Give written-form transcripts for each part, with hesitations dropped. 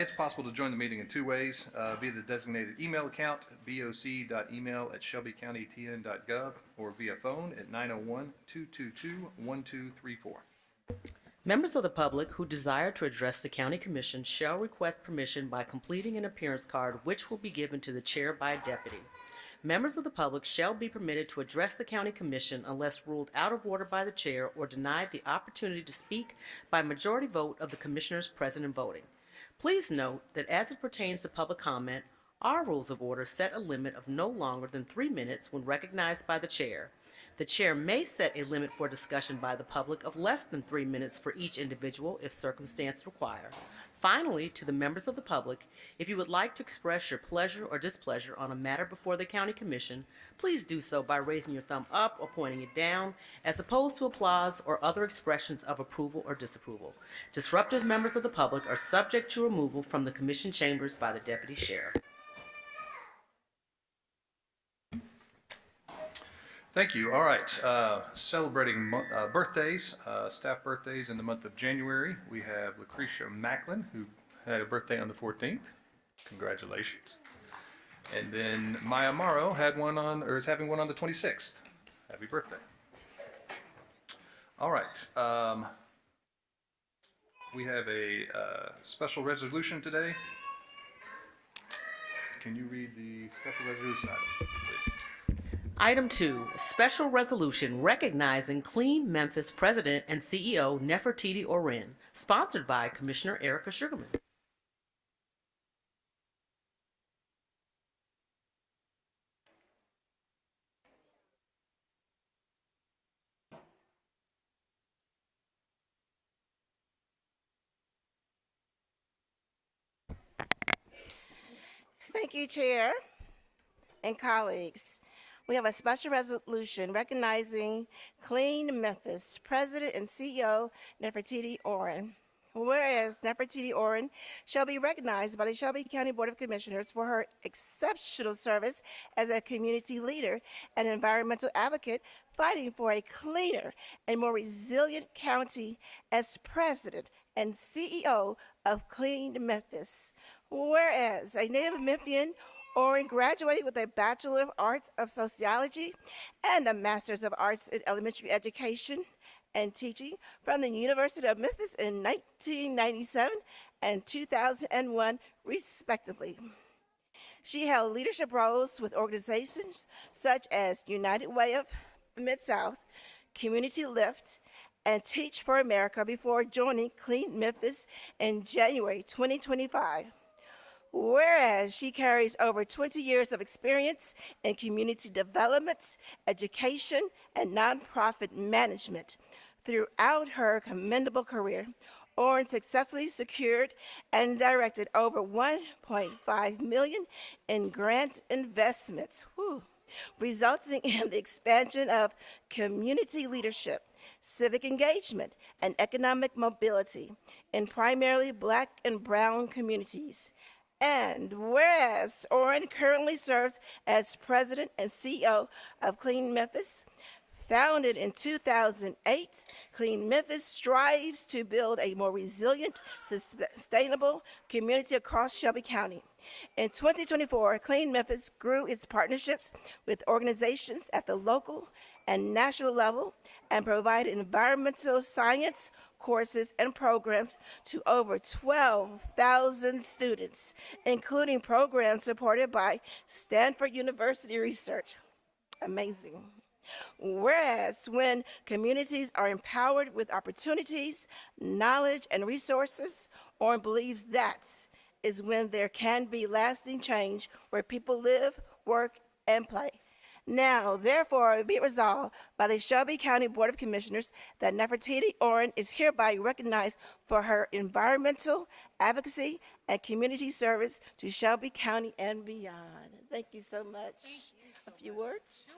It's possible to join the meeting in two ways, via the designated email account, boc.email@shelbycountytn.gov, or via phone at 901-222-1234. Members of the public who desire to address the County Commission shall request permission by completing an appearance card, which will be given to the chair by a deputy. Members of the public shall be permitted to address the County Commission unless ruled out of order by the chair or denied the opportunity to speak by majority vote of the commissioners present and voting. Please note that as it pertains to public comment, our rules of order set a limit of no longer than 3 minutes when recognized by the chair. The chair may set a limit for discussion by the public of less than 3 minutes for each individual if circumstances require. Finally, to the members of the public, if you would like to express your pleasure or displeasure on a matter before the County Commission, please do so by raising your thumb up or pointing it down, as opposed to applause or other expressions of approval or disapproval. Disruptive members of the public are subject to removal from the Commission chambers by the Deputy Sheriff. Thank you. All right. Celebrating birthdays, staff birthdays in the month of January. We have Lucretia Macklin, who had a birthday on the 14th. Congratulations. And then Maya Morrow had one on, or is having one on the 26th. Happy birthday. All right. We have a special resolution today. Can you read the special resolution item, please? Item 2, special resolution recognizing Clean Memphis President and CEO Nefertiti Oren, sponsored by Commissioner Erica Sugarman. Thank you, Chair and colleagues. We have a special resolution recognizing Clean Memphis President and CEO Nefertiti Oren. Whereas Nefertiti Oren shall be recognized by the Shelby County Board of Commissioners for her exceptional service as a community leader and environmental advocate fighting for a cleaner and more resilient county as president and CEO of Clean Memphis. Whereas a native Memphian, Oren graduated with a Bachelor of Arts of Sociology and a Master's of Arts in Elementary Education and Teaching from the University of Memphis in 1997 and 2001, respectively. She held leadership roles with organizations such as United Way of Mid-South, Community Lift, and Teach for America before joining Clean Memphis in January 2025. Whereas she carries over 20 years of experience in community development, education, and nonprofit management. Throughout her commendable career, Oren successfully secured and directed over $1.5 million in grant investments, resulting in the expansion of community leadership, civic engagement, and economic mobility in primarily Black and Brown communities. And whereas Oren currently serves as president and CEO of Clean Memphis, founded in 2008, Clean Memphis strives to build a more resilient, sustainable community across Shelby County. In 2024, Clean Memphis grew its partnerships with organizations at the local and national level and provided environmental science courses and programs to over 12,000 students, including programs supported by Stanford University Research. Amazing. Whereas when communities are empowered with opportunities, knowledge, and resources, Oren believes that is when there can be lasting change where people live, work, and play. Now, therefore, be it resolved by the Shelby County Board of Commissioners that Nefertiti Oren is hereby recognized for her environmental advocacy and community service to Shelby County and beyond. Thank you so much. A few words? Sure.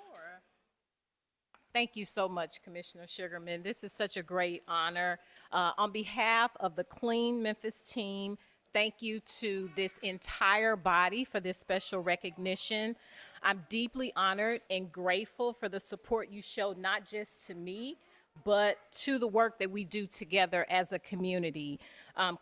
Thank you so much, Commissioner Sugarman. This is such a great honor. On behalf of the Clean Memphis team, thank you to this entire body for this special recognition. I'm deeply honored and grateful for the support you showed not just to me, but to the work that we do together as a community.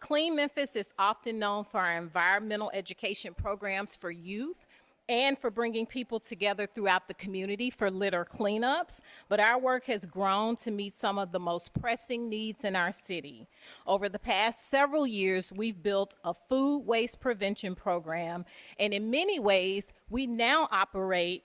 Clean Memphis is often known for our environmental education programs for youth and for bringing people together throughout the community for litter cleanups, but our work has grown to meet some of the most pressing needs in our city. Over the past several years, we've built a food waste prevention program, and in many ways, we now operate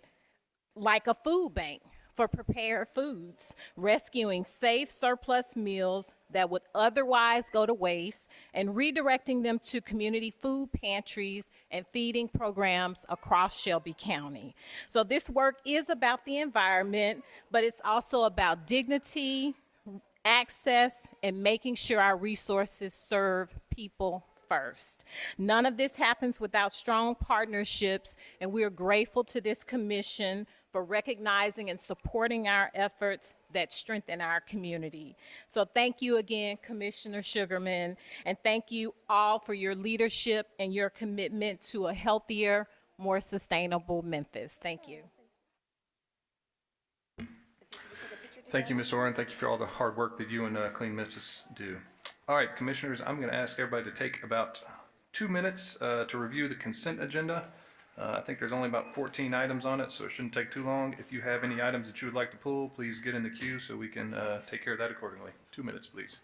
like a food bank for prepared foods, rescuing safe surplus meals that would otherwise go to waste and redirecting them to community food pantries and feeding programs across Shelby County. So this work is about the environment, but it's also about dignity, access, and making sure our resources serve people first. None of this happens without strong partnerships, and we are grateful to this commission for recognizing and supporting our efforts that strengthen our community. So thank you again, Commissioner Sugarman, and thank you all for your leadership and your commitment to a healthier, more sustainable Memphis. Thank you. Thank you, Ms. Oren. Thank you for all the hard work that you and Clean Memphis do. All right, commissioners, I'm going to ask everybody to take about 2 minutes to review the consent agenda. I think there's only about 14 items on it, so it shouldn't take too long. If you have any items that you would like to pull, please get in the queue so we can take care of that accordingly. 2 minutes, please.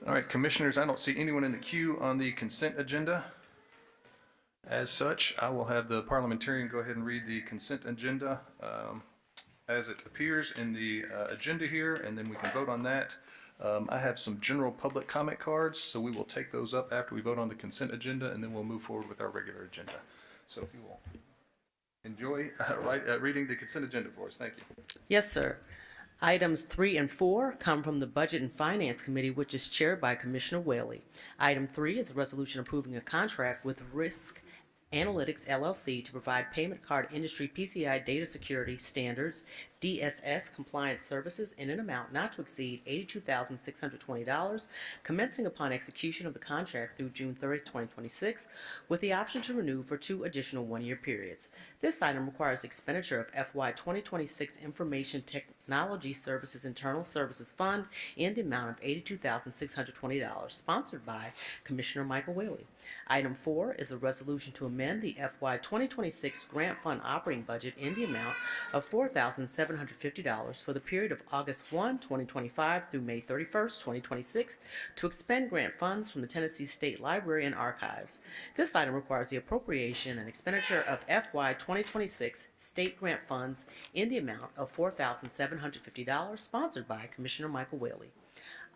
All right, commissioners, I don't see anyone in the queue on the consent agenda. As such, I will have the parliamentarian go ahead and read the consent agenda as it appears in the agenda here, and then we can vote on that. I have some general public comment cards, so we will take those up after we vote on the consent agenda, and then we'll move forward with our regular agenda. So if you will enjoy reading the consent agenda for us. Thank you. Yes, sir. Items 3 and 4 come from the Budget and Finance Committee, which is chaired by Commissioner Whaley. Item 3 is a resolution approving a contract with Risk Analytics LLC to provide payment card industry PCI data security standards DSS compliance services in an amount not to exceed $82,620, commencing upon execution of the contract through June 30, 2026, with the option to renew for 2 additional one-year periods. This item requires expenditure of FY 2026 Information Technology Services Internal Services Fund in the amount of $82,620, sponsored by Commissioner Michael Whaley. Item 4 is a resolution to amend the FY 2026 Grant Fund operating budget in the amount of $4,750 for the period of August 1, 2025 through May 31st, 2026 to expend grant funds from the Tennessee State Library and Archives. This item requires the appropriation and expenditure of FY 2026 state grant funds in the amount of $4,750, sponsored by Commissioner Michael Whaley.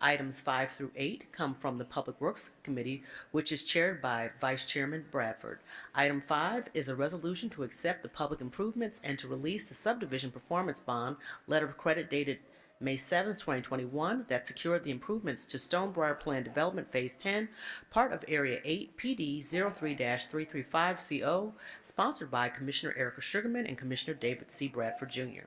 Items 5 through 8 come from the Public Works Committee, which is chaired by Vice Chairman Bradford. Item 5 is a resolution to accept the public improvements and to release the subdivision performance bond letter of credit dated May 7, 2021, that secured the improvements to Stonebriar Plan Development Phase 10, part of Area 8, PD 03-335CO, sponsored by Commissioner Erica Sugarman and Commissioner David C. Bradford Jr.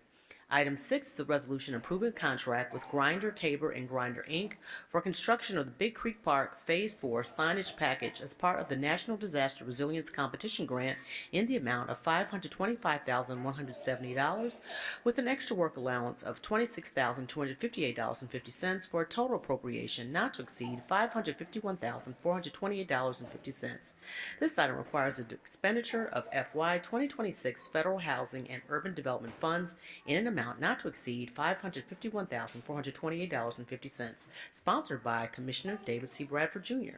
Item 6 is a resolution approving a contract with Grinder, Tabor, and Grinder, Inc. for construction of the Big Creek Park Phase 4 signage package as part of the National Disaster Resilience Competition Grant in the amount of $525,170 with an extra work allowance of $26,258.50 for a total appropriation not to exceed $551,428.50. This item requires an expenditure of FY 2026 federal housing and urban development funds in an amount not to exceed $551,428.50, sponsored by Commissioner David C. Bradford Jr.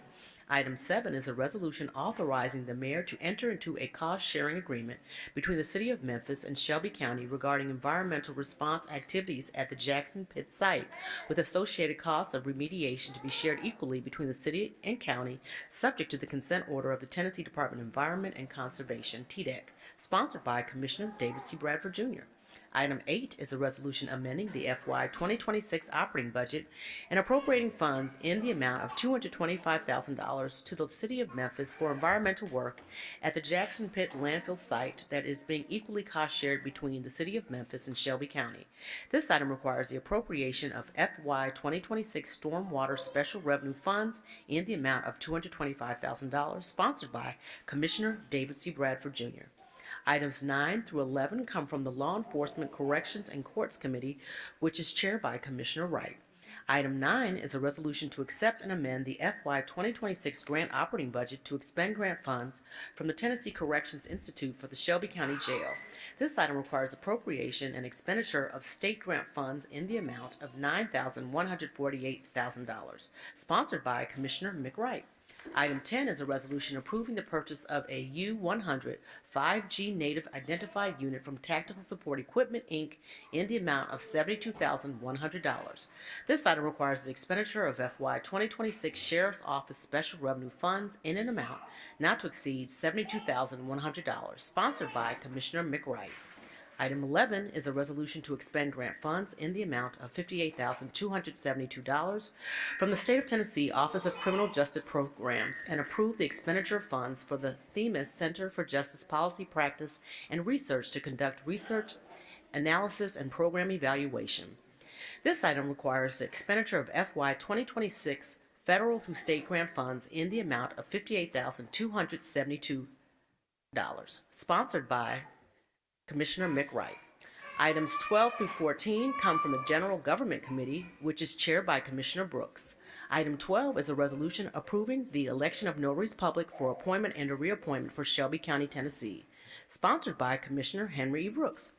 Item 7 is a resolution authorizing the mayor to enter into a cost-sharing agreement between the City of Memphis and Shelby County regarding environmental response activities at the Jackson Pit site, with associated costs of remediation to be shared equally between the city and county, subject to the consent order of the Tennessee Department of Environment and Conservation, TDEC, sponsored by Commissioner David C. Bradford Jr. Item 8 is a resolution amending the FY 2026 operating budget and appropriating funds in the amount of $225,000 to the City of Memphis for environmental work at the Jackson Pit landfill site that is being equally cost-shared between the City of Memphis and Shelby County. This item requires the appropriation of FY 2026 stormwater special revenue funds in the amount of $225,000, sponsored by Commissioner David C. Bradford Jr. Items 9 through 11 come from the Law Enforcement, Corrections, and Courts Committee, which is chaired by Commissioner Wright. Item 9 is a resolution to accept and amend the FY 2026 grant operating budget to expend grant funds from the Tennessee Corrections Institute for the Shelby County Jail. This item requires appropriation and expenditure of state grant funds in the amount of $9,148,000, sponsored by Commissioner McWright. Item 10 is a resolution approving the purchase of a U-100 5G native identified unit from Tactical Support Equipment, Inc. in the amount of $72,100. This item requires the expenditure of FY 2026 Sheriff's Office Special Revenue Funds in an amount not to exceed $72,100, sponsored by Commissioner McWright. Item 11 is a resolution to expend grant funds in the amount of $58,272 from the State of Tennessee Office of Criminal Justice Programs and approve the expenditure of funds for the Themis Center for Justice Policy Practice and Research to conduct research, analysis, and program evaluation. This item requires the expenditure of FY 2026 federal through state grant funds in the amount of $58,272, sponsored by Commissioner McWright. Items 12 through 14 come from the General Government Committee, which is chaired by Commissioner Brooks. Item 12 is a resolution approving the election of notaries public for appointment and reappointment for Shelby County, Tennessee, sponsored by Commissioner Henry E. Brooks.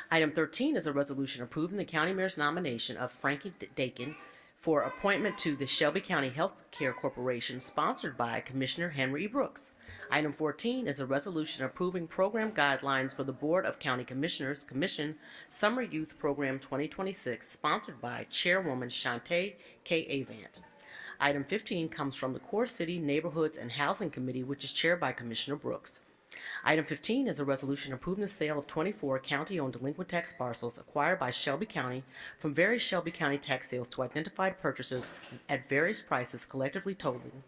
Item 13 is a resolution approving the county mayor's nomination of Frankie Dakin for appointment to the Shelby County Health Care Corporation, sponsored by Commissioner Henry E. Brooks. Item 14 is a resolution approving program guidelines for the Board of County Commissioners Commission Summer Youth Program 2026, sponsored by Chairwoman Shantae K. Avant. Item 15 comes from the Core City Neighborhoods and Housing Committee, which is chaired by Commissioner Brooks. Item 15 is a resolution approving the sale of 24 county-owned delinquent tax parcels acquired by Shelby County from various Shelby County tax sales to identified purchasers at various prices, collectively totaling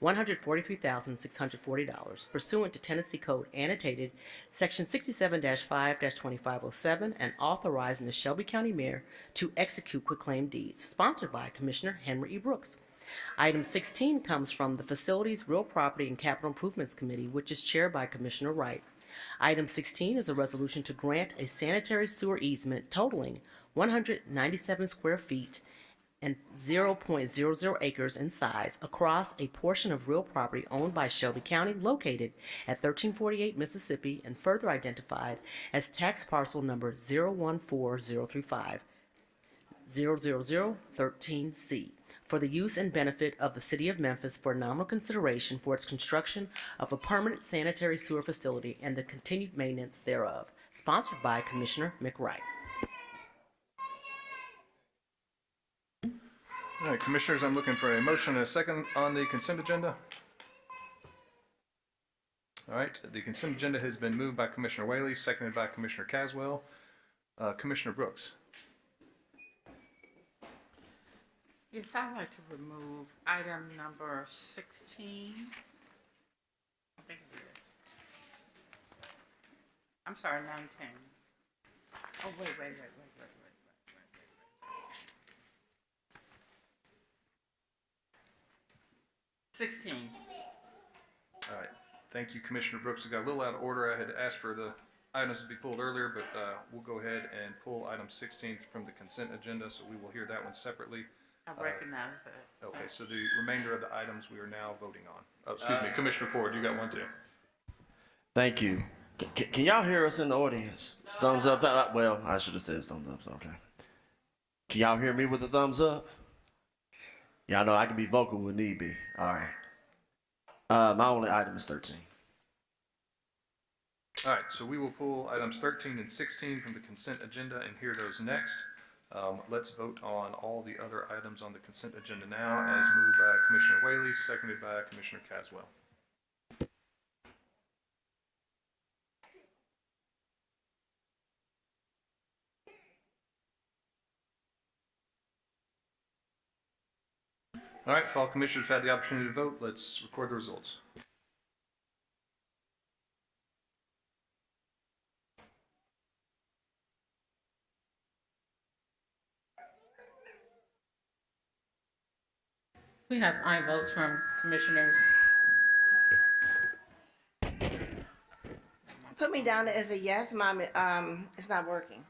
$143,640, pursuant to Tennessee Code Annotated Section 67-5-2507, and authorizing the Shelby County Mayor to execute quitclaim deeds, sponsored by Commissioner Henry E. Brooks. Item 16 comes from the Facilities, Real Property, and Capital Improvements Committee, which is chaired by Commissioner Wright. Item 16 is a resolution to grant a sanitary sewer easement totaling 197 square feet and 0.00 acres in size across a portion of real property owned by Shelby County located at 1348 Mississippi and further identified as tax parcel number 014035 00013C. for the use and benefit of the City of Memphis for nominal consideration for its construction of a permanent sanitary sewer facility and the continued maintenance thereof, sponsored by Commissioner McWright. All right, Commissioners, I'm looking for a motion and a second on the consent agenda. All right, the consent agenda has been moved by Commissioner Whaley, seconded by Commissioner Caswell. Commissioner Brooks. Yes, I'd like to remove item number 16. I think it is. I'm sorry, 19. Oh, wait. 16. All right, thank you, Commissioner Brooks. We got a little out of order. I had asked for the items to be pulled earlier, but we'll go ahead and pull item 16 from the consent agenda, so we will hear that one separately. I recognize that. Okay, so the remainder of the items we are now voting on. Oh, excuse me, Commissioner Ford, you got one too. Thank you. Can y'all hear us in the audience? Thumbs up. Well, I should have said thumbs up. Okay. Can y'all hear me with the thumbs up? Y'all know I can be vocal when need be. All right. My only item is 13. All right, so we will pull items 13 and 16 from the consent agenda and hear those next. Let's vote on all the other items on the consent agenda now, as moved by Commissioner Whaley, seconded by Commissioner Caswell. All right, if all commissioners have had the opportunity to vote, let's record the results. We have aye votes from commissioners. Put me down as a yes, Mom. It's not working.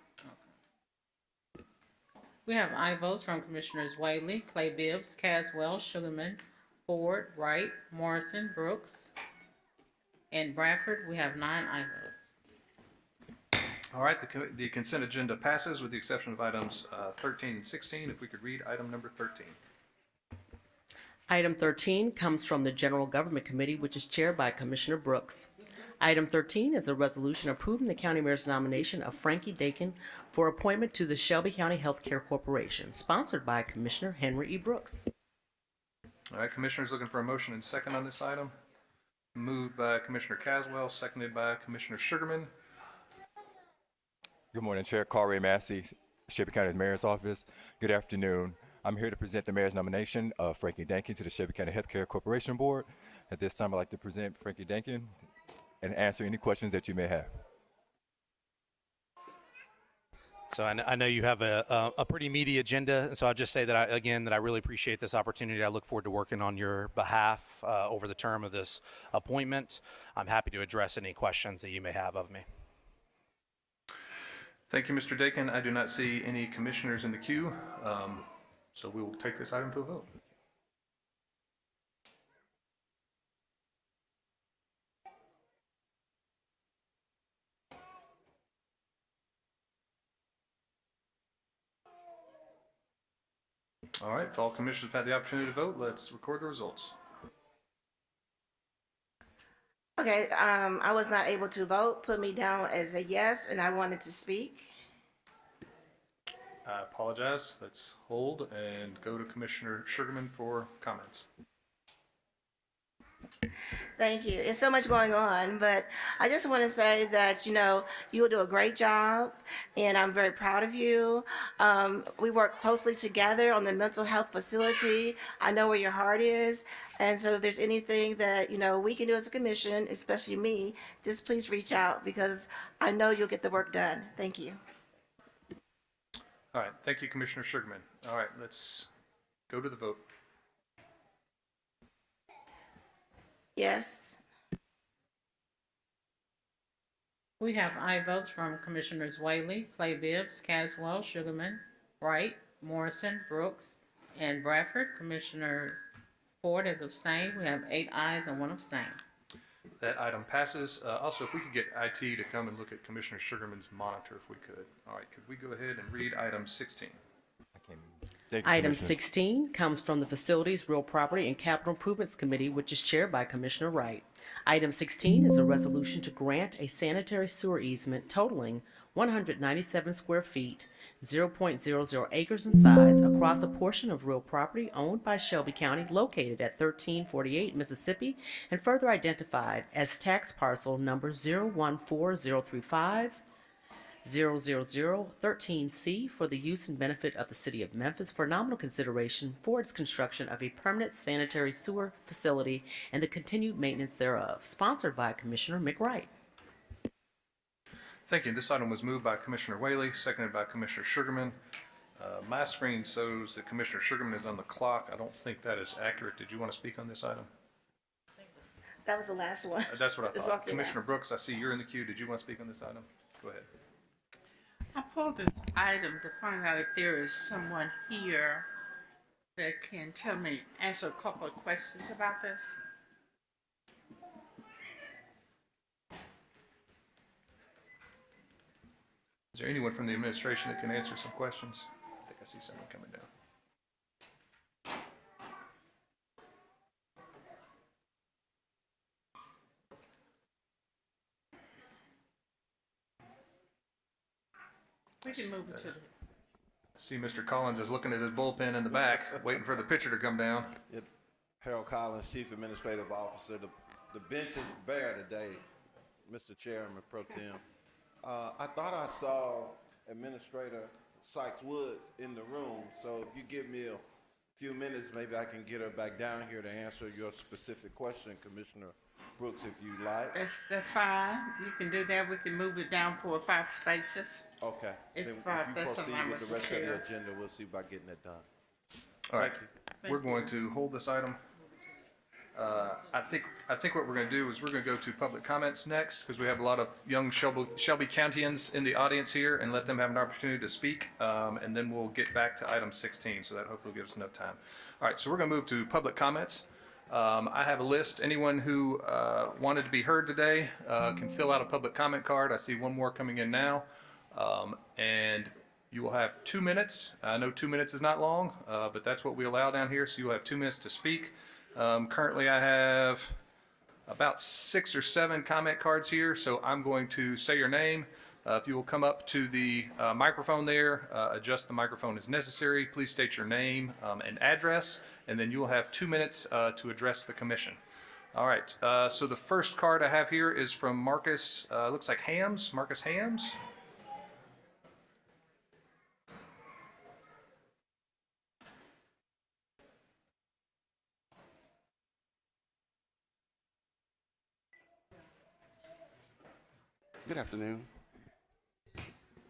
We have aye votes from Commissioners Whaley, Clay Bibbs, Caswell, Sugarman, Ford, Wright, Morrison, Brooks, and Bradford. We have 9 aye votes. All right, the consent agenda passes with the exception of items 13 and 16. If we could read item number 13. Item 13 comes from the General Government Committee, which is chaired by Commissioner Brooks. Item 13 is a resolution approving the county mayor's nomination of Frankie Dakin for appointment to the Shelby County Healthcare Corporation, sponsored by Commissioner Henry E. Brooks. All right, Commissioners, looking for a motion and second on this item. Moved by Commissioner Caswell, seconded by Commissioner Sugarman. Good morning, Chair Carl Ray Massey, Shelby County Mayor's Office. Good afternoon. I'm here to present the mayor's nomination of Frankie Dakin to the Shelby County Healthcare Corporation Board. At this time, I'd like to present Frankie Dakin and answer any questions that you may have. So I know you have a pretty meaty agenda, so I'll just say that I really appreciate this opportunity. I look forward to working on your behalf over the term of this appointment. I'm happy to address any questions that you may have of me. Thank you, Mr. Dakin. I do not see any commissioners in the queue, so we will take this item to a vote. All right, if all commissioners have had the opportunity to vote, let's record the results. Okay, I was not able to vote. Put me down as a yes, and I wanted to speak. I apologize. Let's hold and go to Commissioner Sugarman for comments. Thank you. It's so much going on, but I just want to say that, you'll do a great job, and I'm very proud of you. We work closely together on the mental health facility. I know where your heart is, and so if there's anything that, we can do as a commission, especially me, just please reach out because I know you'll get the work done. Thank you. All right, thank you, Commissioner Sugarman. All right, let's go to the vote. Yes. We have aye votes from Commissioners Whaley, Clay Bibbs, Caswell, Sugarman, Wright, Morrison, Brooks, and Bradford. Commissioner Ford has abstained. We have 8 ayes and 1 abstain. That item passes. Also, if we could get IT to come and look at Commissioner Sugarman's monitor, if we could. All right, could we go ahead and read item 16? Thank you, Item Commissioners. 16 comes from the Facilities, Real Property, and Capital Improvements Committee, which is chaired by Commissioner Wright. Item 16 is a resolution to grant a sanitary sewer easement totaling 197 square feet, 0.00 acres in size, across a portion of real property owned by Shelby County located at 1348 Mississippi and further identified as tax parcel number 014035 00013C for the use and benefit of the City of Memphis for nominal consideration for its construction of a permanent sanitary sewer facility and the continued maintenance thereof, sponsored by Commissioner McWright. Thank you. This item was moved by Commissioner Whaley, seconded by Commissioner Sugarman. My screen shows that Commissioner Sugarman is on the clock. I don't think that is accurate. Did you want to speak on this item? That was the last one. That's what I It's thought. walking Commissioner out. Brooks, I see you're in the queue. Did you want to speak on this item? Go ahead. I pulled this item to find out if there is someone here that can answer a couple of questions about this. Is there anyone from the administration that can answer some questions? I think I see someone coming down. We can move it to the, See Mr. Collins is looking at his bullpen in the back, waiting for the pitcher to come down. Yep. Harold Collins, Chief Administrative Officer. The bench is bare today, Mr. Chairman Pro Tem. I thought I saw Administrator Sykes Woods in the room, so if you give me a few minutes, maybe I can get her back down here to answer your specific question, Commissioner Brooks, if you like. that's fine. You can do that. We can move it down 4 or 5 spaces. Okay. If, Then that's proceed allowed, with the Mr. rest of Chair. the agenda, we'll see about getting that done. All right, Thank we're going to hold this item. I think what we're going to do is we're going to go to public comments next because we have a lot of young Shelby Countyans in the audience here and let them have an opportunity to speak. And then we'll get back to item 16, so that hopefully gives us enough time. All right, so we're going to move to public comments. I have a list. Anyone who wanted to be heard today can fill out a public comment card. I see one more coming in now. And you will have 2 minutes. I know 2 minutes is not long, but that's what we allow down here, so you'll have 2 minutes to speak. Currently, I have about 6 or 7 comment cards here, so I'm going to say your name. If you will come up to the microphone there, adjust the microphone as necessary. Please state your name and address, and then you will have 2 minutes to address the commission. All right, so the first card I have here is from Marcus, looks like Hams, Marcus Hams. Good afternoon.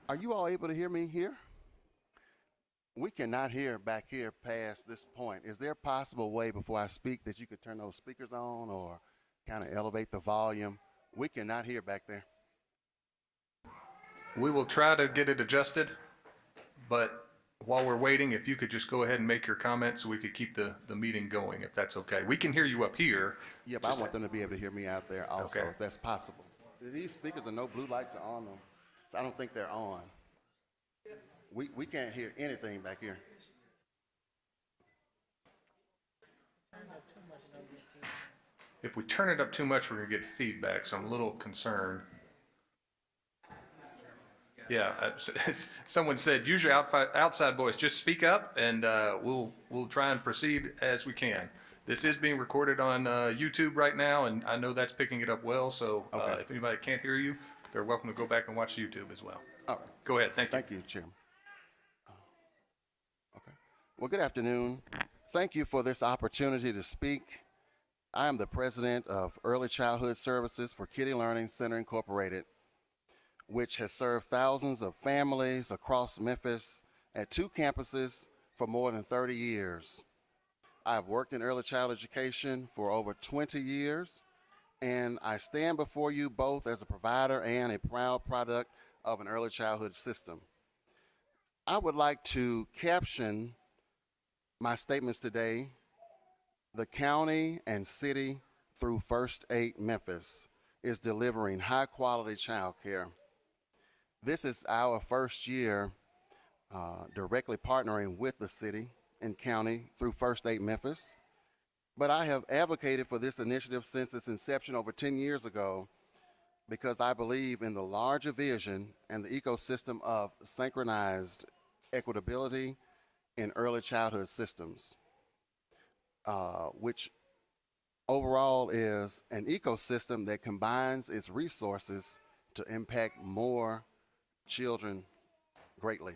Are you all able to hear me here? We cannot hear back here past this point. Is there a possible way before I speak that you could turn those speakers on or kind of elevate the volume? We cannot hear back there. We will try to get it adjusted, but while we're waiting, if you could just go ahead and make your comment so we could keep the meeting going, if that's okay. We can hear you up here. Yeah, but I want them to be able to hear me out there also, Okay. if that's possible. These speakers are no blue lights are on them, so I don't think they're on. We can't hear anything back here. If we turn it up too much, we're gonna get feedback, so I'm a little concerned. Yeah, someone said, use your outside voice, just speak up and we'll try and proceed as we can. This is being recorded on YouTube right now, and I know that's picking it up well, so Okay. if anybody can't hear you, they're welcome to go back and watch YouTube as well. All right. Go ahead, thank you. Thank you, Chairman. Okay. Well, good afternoon. Thank you for this opportunity to speak. I am the president of Early Childhood Services for Kiddie Learning Center Incorporated, which has served thousands of families across Memphis at 2 campuses for more than 30 years. I have worked in early child education for over 20 years, and I stand before you both as a provider and a proud product of an early childhood system. I would like to caption my statements today: the county and city through First Aid Memphis is delivering high quality child care. This is our first year directly partnering with the city and county through First Aid Memphis, but I have advocated for this initiative since its inception over 10 years ago because I believe in the larger vision and the ecosystem of synchronized equitability in early childhood systems, which overall is an ecosystem that combines its resources to impact more children greatly.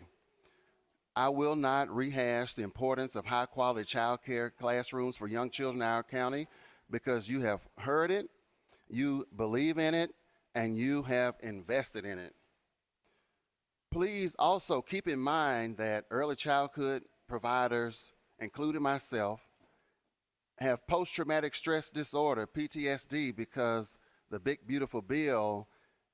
I will not rehash the importance of high quality child care classrooms for young children in our county because you have heard it, you believe in it, and you have invested in it. Please also keep in mind that early childhood providers, including myself, have post-traumatic stress disorder, PTSD, because the big beautiful bill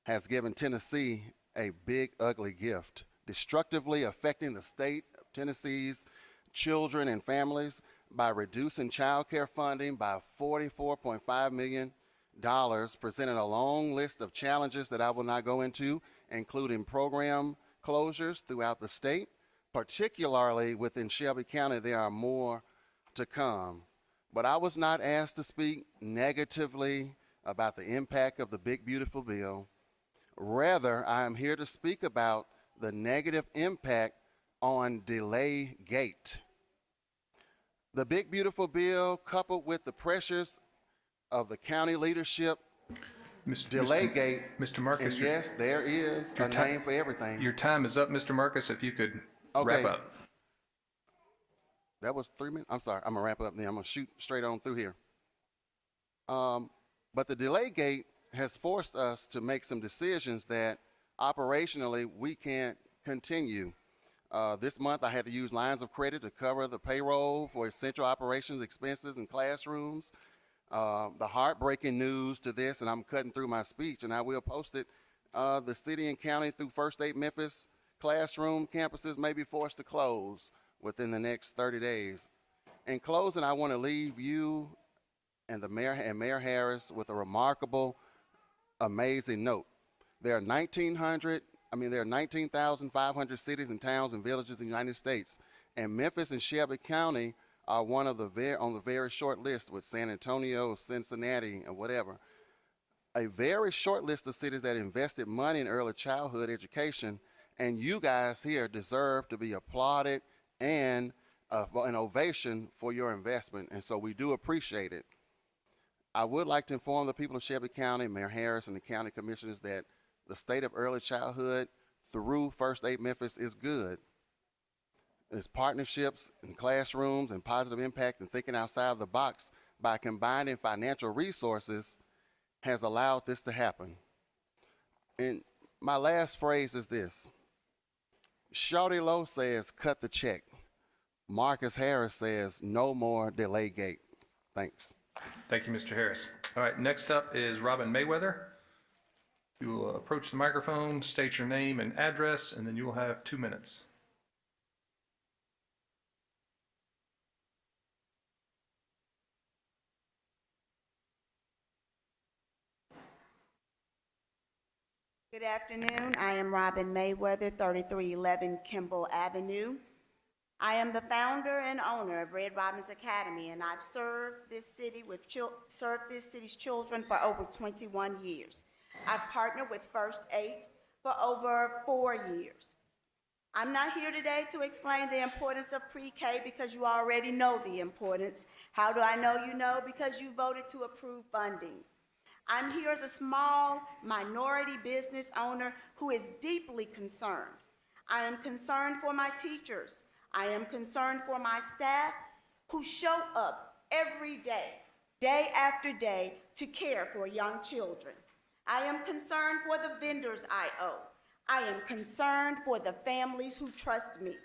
has given Tennessee a big ugly gift, destructively affecting the state of Tennessee's children and families by reducing child care funding by $44.5 million, presenting a long list of challenges that I will not go into, including program closures throughout the state. Particularly within Shelby County, there are more to come. But I was not asked to speak negatively about the impact of the big beautiful bill. Rather, I am here to speak about the negative impact on delay gate. The big beautiful bill, coupled with the pressures of the county leadership, delay gate, Mr. Marcus, and yes, there is a name for everything. Your time is up, Mr. Marcus. If you could Okay. wrap up. That was 3 minutes? I'm sorry, I'm gonna wrap up then. I'm gonna shoot straight on through here. But the delay gate has forced us to make some decisions that operationally we can't continue. This month I had to use lines of credit to cover the payroll for essential operations expenses in classrooms. The heartbreaking news to this, and I'm cutting through my speech, and I will post it, the city and county through First Aid Memphis classroom campuses may be forced to close within the next 30 days. In closing, I want to leave you and the mayor and Mayor Harris with a remarkable, amazing note. There are 19,500 cities and towns and villages in the United States, and Memphis and Shelby County are one of the on the very short list with San Antonio, Cincinnati, and whatever. A very short list of cities that invested money in early childhood education, and you guys here deserve to be applauded and an ovation for your investment, and so we do appreciate it. I would like to inform the people of Shelby County, Mayor Harris, and the county commissioners that the state of early childhood through First Aid Memphis is good. Its partnerships in classrooms and positive impact and thinking outside of the box by combining financial resources has allowed this to happen. And my last phrase is this. Shawty Lowe says, cut the check. Marcus Harris says, no more delay gate. Thanks. Thank you, Mr. Harris. All right, next up is Robin Mayweather. You will approach the microphone, state your name and address, and then you will have 2 minutes. Good afternoon. I am Robin Mayweather, 3311 Kimball Avenue. I am the founder and owner of Red Robins Academy, and I've served this city served this city's children for over 21 years. I've partnered with First Aid for over 4 years. I'm not here today to explain the importance of pre-K because you already know the importance. How do I know you know? Because you voted to approve funding. I'm here as a small minority business owner who is deeply concerned. I am concerned for my teachers. I am concerned for my staff who show up every day, day after day, to care for young children. I am concerned for the vendors I owe. I am concerned for the families who trust me.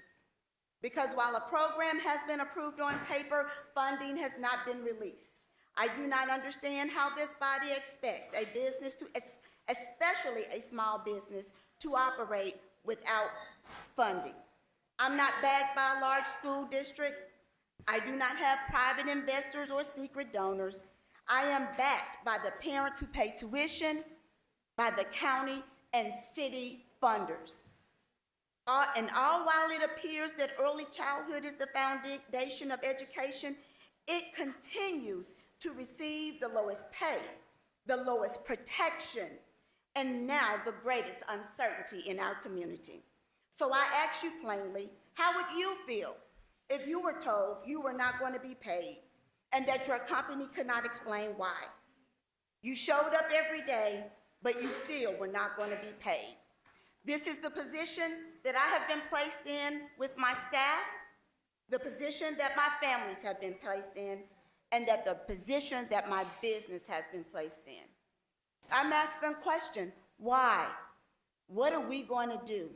Because while a program has been approved on paper, funding has not been released. I do not understand how this body expects a business to, especially a small business, to operate without funding. I'm not backed by a large school district. I do not have private investors or secret donors. I am backed by the parents who pay tuition, by the county and city funders. And all while it appears that early childhood is the foundation of education, it continues to receive the lowest pay, the lowest protection, and now the greatest uncertainty in our community. So I ask you plainly, how would you feel if you were told you were not going to be paid and that your company could not explain why? You showed up every day, but you still were not going to be paid. This is the position that I have been placed in with my staff, the position that my families have been placed in, and that the position that my business has been placed in. I'm asking them question, why? What are we going to do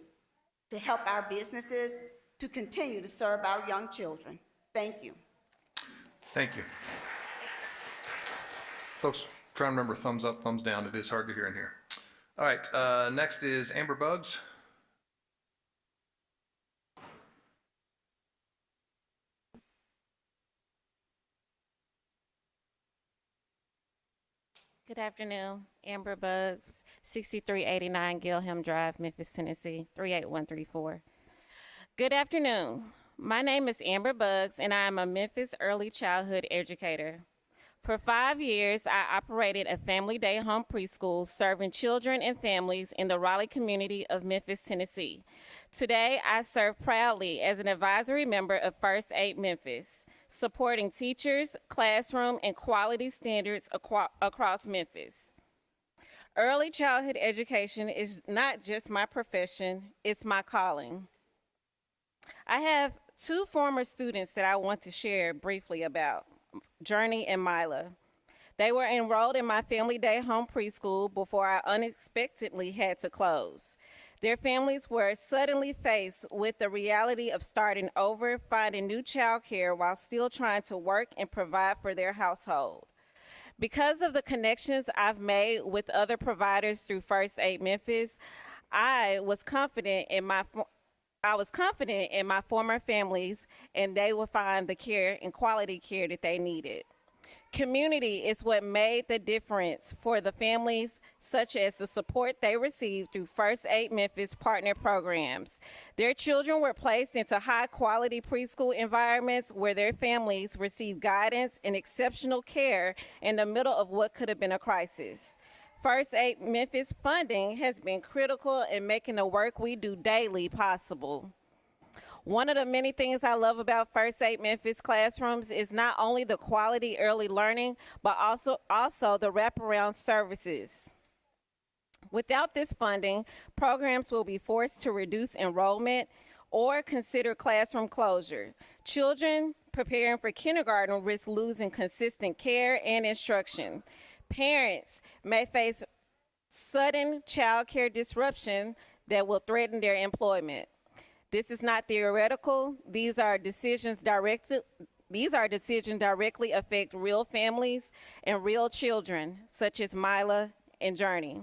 to help our businesses to continue to serve our young children? Thank you. Thank you. Folks, try and remember thumbs up, thumbs down. It is hard to hear in here. All right, next is Amber Buggs. Good afternoon. Amber Buggs, 6389 Gilham Drive, Memphis, Tennessee, 38134. Good afternoon. My name is Amber Buggs, and I am a Memphis early childhood educator. For 5 years, I operated a family day home preschool serving children and families in the Raleigh community of Memphis, Tennessee. Today, I serve proudly as an advisory member of First Aid Memphis, supporting teachers, classroom, and quality standards across Memphis. Early childhood education is not just my profession, it's my calling. I have 2 former students that I want to share briefly about, Journey and Mila. They were enrolled in my family day home preschool before I unexpectedly had to close. Their families were suddenly faced with the reality of starting over, finding new childcare while still trying to work and provide for their household. Because of the connections I've made with other providers through First Aid Memphis, I was confident in my former families, and they would find the care and quality care that they needed. Community is what made the difference for the families, such as the support they received through First Aid Memphis partner programs. Their children were placed into high-quality preschool environments where their families received guidance and exceptional care in the middle of what could have been a crisis. First Aid Memphis funding has been critical in making the work we do daily possible. One of the many things I love about First Aid Memphis classrooms is not only the quality early learning, but also the wraparound services. Without this funding, programs will be forced to reduce enrollment or consider classroom closure. Children preparing for kindergarten risk losing consistent care and instruction. Parents may face sudden child care disruption that will threaten their employment. This is not theoretical. These are decisions directly affect real families and real children, such as Mila and Journey.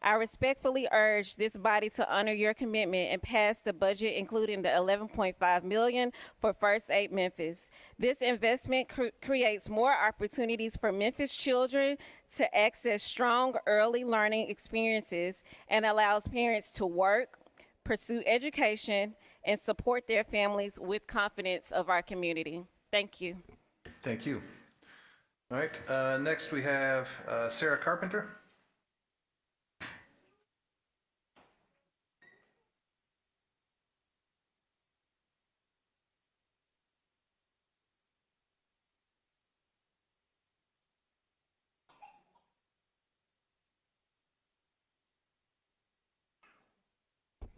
I respectfully urge this body to honor your commitment and pass the budget, including the $11.5 million for First Aid Memphis. This investment creates more opportunities for Memphis children to access strong early learning experiences and allows parents to work, pursue education, and support their families with confidence of our community. Thank you. Thank you. All right, next we have Sarah Carpenter.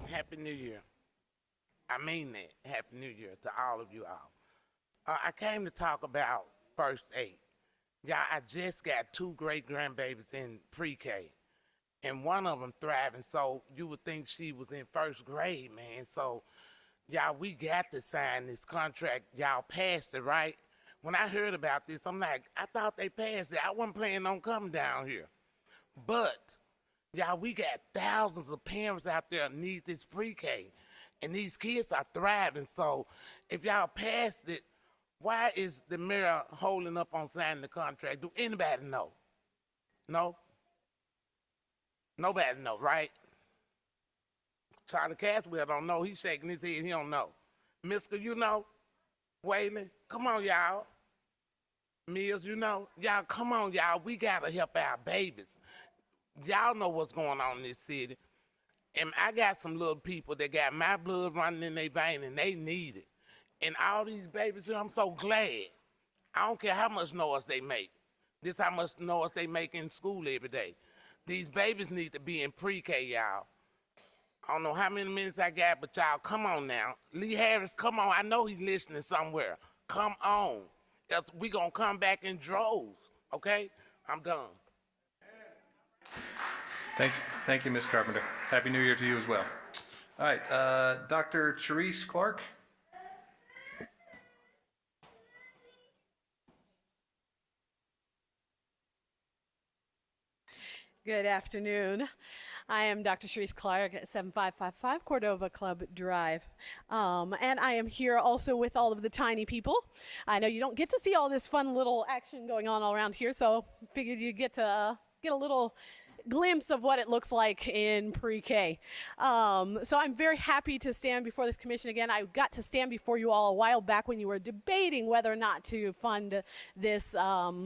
Happy New Year. I mean that. Happy New Year to all of you all. I came to talk about First Aid. Y'all, I just got 2 great grandbabies in pre-K, and one of them thriving, so you would think she was in 1st grade, man. So, y'all, we got to sign this contract. Y'all passed it, right? When I heard about this, I'm like, I thought they passed it. I wasn't planning on coming down here. But, y'all, we got thousands of parents out there need this pre-K, and these kids are thriving. So, if y'all passed it, why is the mayor holding up on signing the contract? Do anybody know? No? Nobody know, right? Charlie Caswell don't know. He's shaking his head. He don't know. Mister, you know? Wayne, come on, y'all. Mills, you know? Y'all, come on, y'all. We got to help our babies. Y'all know what's going on in this city. And I got some little people that got my blood running in their vein and they need it. And all these babies here, I'm so glad. I don't care how much noise they make. This how much noise they make in school every day. These babies need to be in pre-K, y'all. I don't know how many minutes I got, but y'all, come on now. Lee Harris, come on. I know he's listening somewhere. Come on. Else we gonna come back in droves, okay? I'm done. Thank you, Ms. Carpenter. Happy New Year to you as well. All right, Dr. Charisse Clark. Good afternoon. I am Dr. Sharice Clark at 7555 Cordova Club Drive. And I am here also with all of the tiny people. I know you don't get to see all this fun little action going on all around here, so figured you get to get a little glimpse of what it looks like in pre-K. So I'm very happy to stand before this commission again. I got to stand before you all a while back when you were debating whether or not to fund this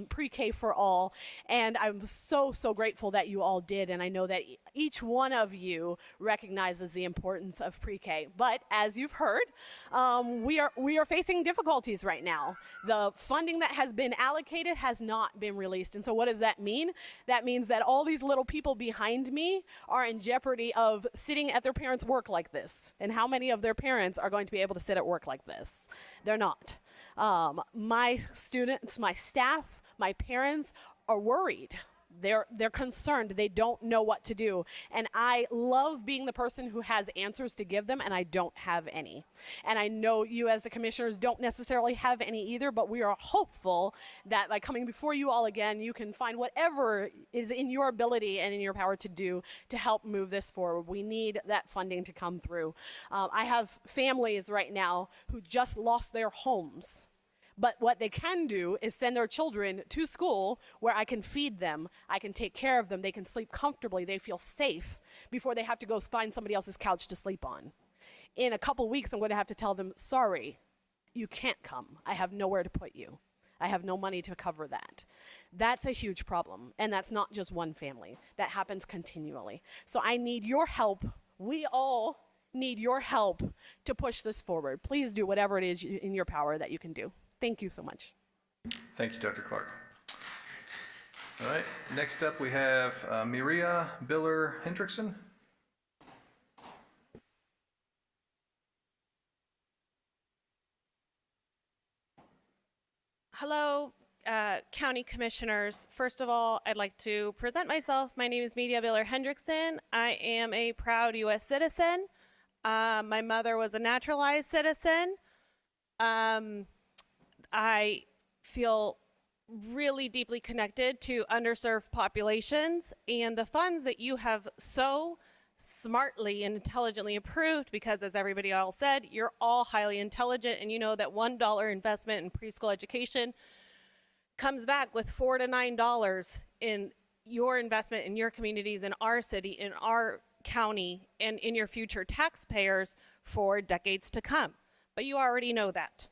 pre-K for all. And I'm so grateful that you all did. And I know that each one of you recognizes the importance of pre-K. But as you've heard, we are facing difficulties right now. The funding that has been allocated has not been released. And so what does that mean? That means that all these little people behind me are in jeopardy of sitting at their parents' work like this. And how many of their parents are going to be able to sit at work like this? They're not. My students, my staff, my parents are worried. They're concerned. They don't know what to do. And I love being the person who has answers to give them, and I don't have any. And I know you as the commissioners don't necessarily have any either, but we are hopeful that by coming before you all again, you can find whatever is in your ability and in your power to do to help move this forward. We need that funding to come through. I have families right now who just lost their homes. But what they can do is send their children to school where I can feed them, I can take care of them, they can sleep comfortably, they feel safe before they have to go find somebody else's couch to sleep on. In a couple weeks, I'm going to have to tell them, sorry, you can't come. I have nowhere to put you. I have no money to cover that. That's a huge problem, and that's not just one family. That happens continually. So I need your help. We all need your help to push this forward. Please do whatever it is in your power that you can do. Thank you so much. Thank you, Dr. Clark. All right, next up we have Miria Biller Hendrickson. Hello, County Commissioners. First of all, I'd like to present myself. My name is Media Biller Hendrickson. I am a proud U.S. citizen. My mother was a naturalized citizen. I feel really deeply connected to underserved populations, and the funds that you have so smartly and intelligently approved, because as everybody else said, you're all highly intelligent, and you know that $1 investment in preschool education comes back with $4 to $9 in your investment in your communities, in our city, in our county, and in your future taxpayers for decades to come. But you already know that.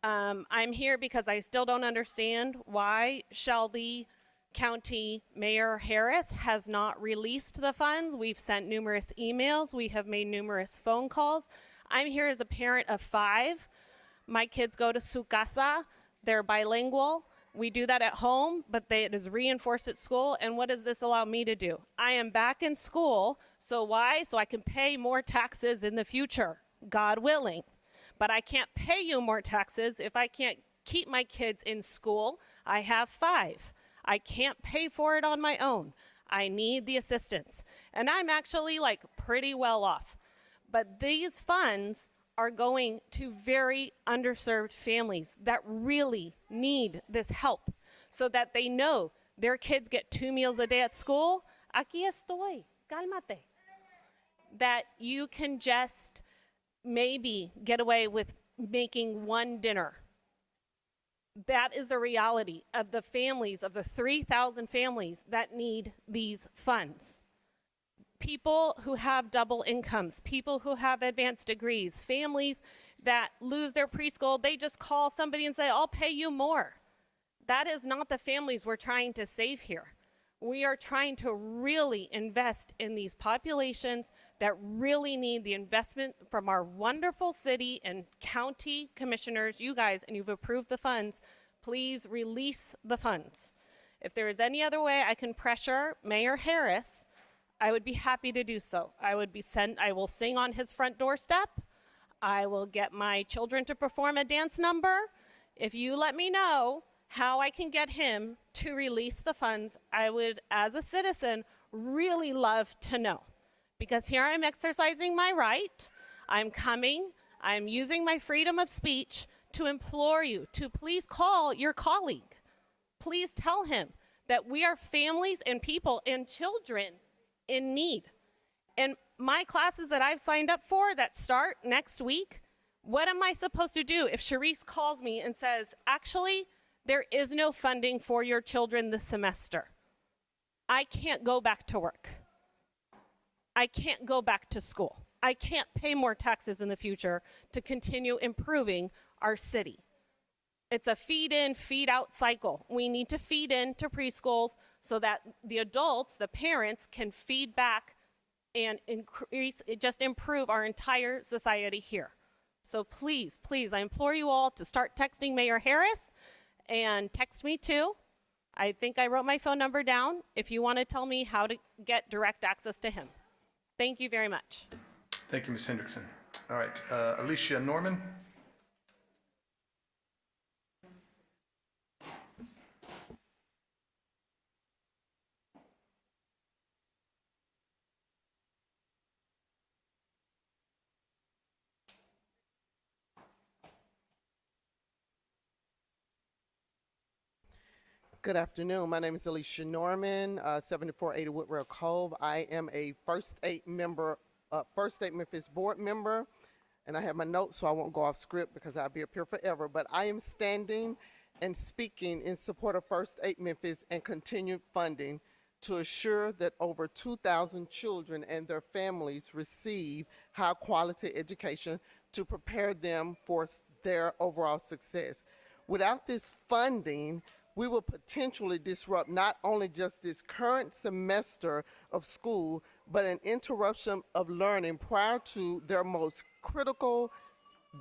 I'm here because I still don't understand why Shelby County Mayor Harris has not released the funds. We've sent numerous emails. We have made numerous phone calls. I'm here as a parent of 5. My kids go to su casa. They're bilingual. We do that at home, but it is reinforced at school. And what does this allow me to do? I am back in school. So why? So I can pay more taxes in the future, God willing. But I can't pay you more taxes if I can't keep my kids in school. I have 5. I can't pay for it on my own. I need the assistance. And I'm actually pretty well off. But these funds are going to very underserved families that really need this help so that they know their kids get 2 meals a day at school. Aquí estoy, cálmate. That you can just maybe get away with making one dinner. That is the reality of the families, of the 3,000 families that need these funds. People who have double incomes, people who have advanced degrees, families that lose their preschool, they just call somebody and say, I'll pay you more. That is not the families we're trying to save here. We are trying to really invest in these populations that really need the investment from our wonderful city and county commissioners, you guys, and you've approved the funds. Please release the funds. If there is any other way I can pressure Mayor Harris, I would be happy to do so. I will sing on his front doorstep. I will get my children to perform a dance number. If you let me know how I can get him to release the funds, I would, as a citizen, really love to know. Because here I'm exercising my right. I'm using my freedom of speech to implore you to please call your colleague. Please tell him that we are families and people and children in need. And my classes that I've signed up for that start next week, what am I supposed to do if Sharice calls me and says, actually, there is no funding for your children this semester? I can't go back to work. I can't go back to school. I can't pay more taxes in the future to continue improving our city. It's a feed in, feed out cycle. We need to feed into preschools so that the adults, the parents, can feed back and improve our entire society here. So please, please, I implore you all to start texting Mayor Harris, and text me too. I think I wrote my phone number down if you want to tell me how to get direct access to him. Thank you very much. Thank you, Ms. Hendrickson. All right, Alicia Norman. Good afternoon. My name is Alicia Norman, 7480 Woodrow Cove. I am a First State Memphis board member, and I have my notes, so I won't go off script because I'll be up here forever. But I am standing and speaking in support of First State Memphis and continued funding to assure that over 2,000 children and their families receive high quality education to prepare them for their overall success. Without this funding, we will potentially disrupt not only just this current semester of school, but an interruption of learning prior to their most critical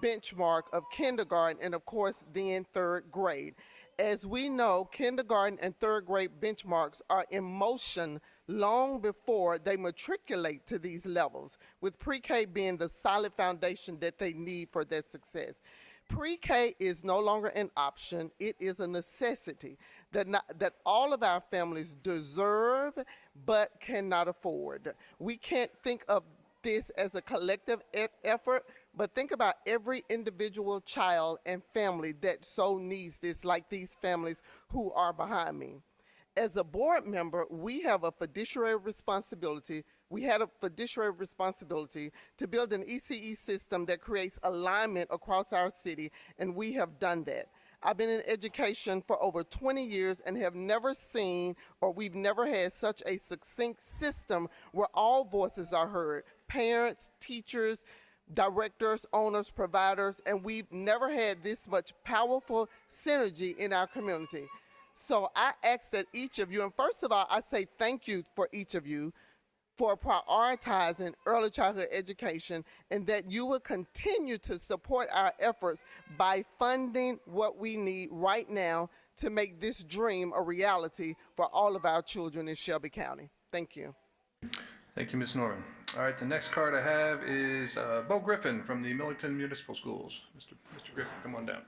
benchmark of kindergarten and, of course, then third grade. As we know, kindergarten and third grade benchmarks are in motion long before they matriculate to these levels, with pre-K being the solid foundation that they need for their success. Pre-K is no longer an option, it is a necessity that all of our families deserve but cannot afford. We can't think of this as a collective effort, but think about every individual child and family that so needs this, like these families who are behind me. As a board member, we have a fiduciary responsibility. We had a fiduciary responsibility to build an ECE system that creates alignment across our city, and we have done that. I've been in education for over 20 years and have never seen, or we've never had such a succinct system where all voices are heard: parents, teachers, directors, owners, providers, and we've never had this much powerful synergy in our community. So I ask that each of you, and first of all, I say thank you for each of you for prioritizing early childhood education, and that you will continue to support our efforts by funding what we need right now to make this dream a reality for all of our children in Shelby County. Thank you. Thank you, Ms. Norman. All right, the next card I have is Bo Griffin from the Millington Municipal Schools. Mr. Griffin, come on down.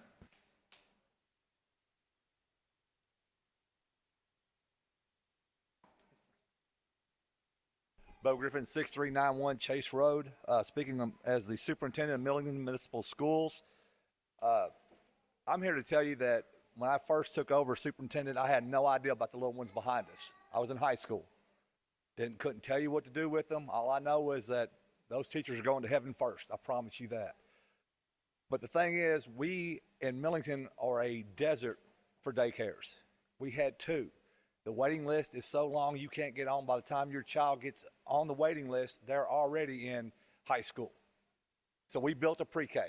Bo Griffin, 6391 Chase Road, speaking as the superintendent of Millington Municipal Schools. I'm here to tell you that when I first took over superintendent, I had no idea about the little ones behind us. I was in high school. Couldn't tell you what to do with them. All I know is that those teachers are going to heaven first. I promise you that. But the thing is, we in Millington are a desert for daycares. We had two. The waiting list is so long you can't get on. By the time your child gets on the waiting list, they're already in high school. So we built a pre-K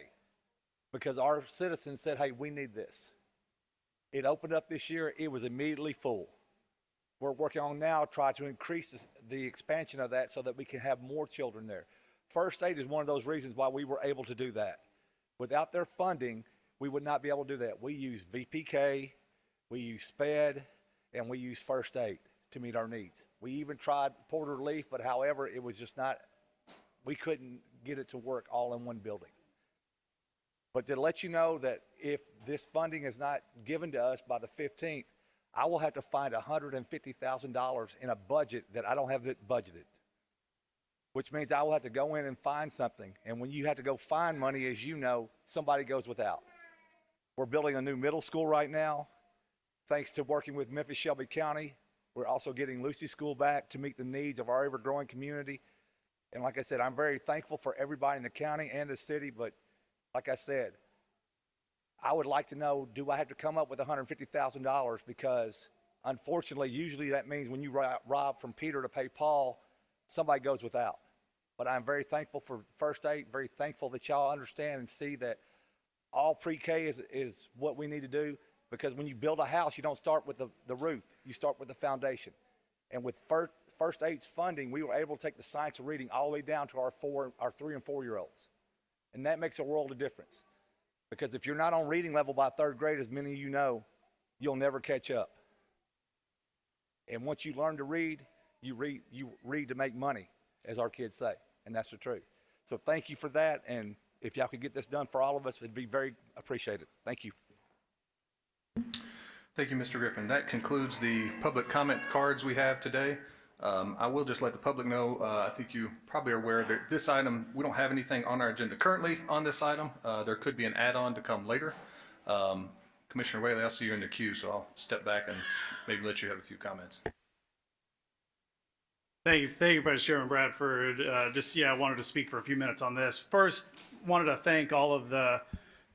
because our citizens said, hey, we need this. It opened up this year. It was immediately full. we're working on now, try to increase the expansion of that so that we can have more children there. First Aid is one of those reasons why we were able to do that. Without their funding, we would not be able to do that. We use VPK, we use SPED, and we use First Aid to meet our needs. We even tried Porter Relief, but however, it was just not, we couldn't get it to work all in one building. But to let you know that if this funding is not given to us by the 15th, I will have to find $150,000 in a budget that I don't have it budgeted, which means I will have to go in and find something. And when you have to go find money, as you know, somebody goes without. We're building a new middle school right now. Thanks to working with Memphis Shelby County, we're also getting Lucy School back to meet the needs of our ever-growing community. And like I said, I'm very thankful for everybody in the county and the city, but like I said, I would like to know, do I have to come up with $150,000? Because unfortunately, usually that means when you rob from Peter to pay Paul, somebody goes without. But I'm very thankful for First Aid, very thankful that y'all understand and see that all pre-K is what we need to do, because when you build a house, you don't start with the roof, you start with the foundation. And with First Aid's funding, we were able to take the science of reading all the way down to our 3 and 4 year olds. And that makes a world of difference. Because if you're not on reading level by third grade, as many of you know, you'll never catch up. And once you learn to read, you read to make money, as our kids say, and that's the truth. So thank you for that, and if y'all could get this done for all of us, it'd be very appreciated. Thank you. Thank you, Mr. Griffin. That concludes the public comment cards we have today. I will just let the public know, I think you probably are aware that this item, we don't have anything on our agenda currently on this item. There could be an add-on to come later. Commissioner Whaley, I'll see you in the queue, so I'll step back and maybe let you have a few comments. Thank you, Vice Chairman Bradford. I wanted to speak for a few minutes on this. First, wanted to thank all of the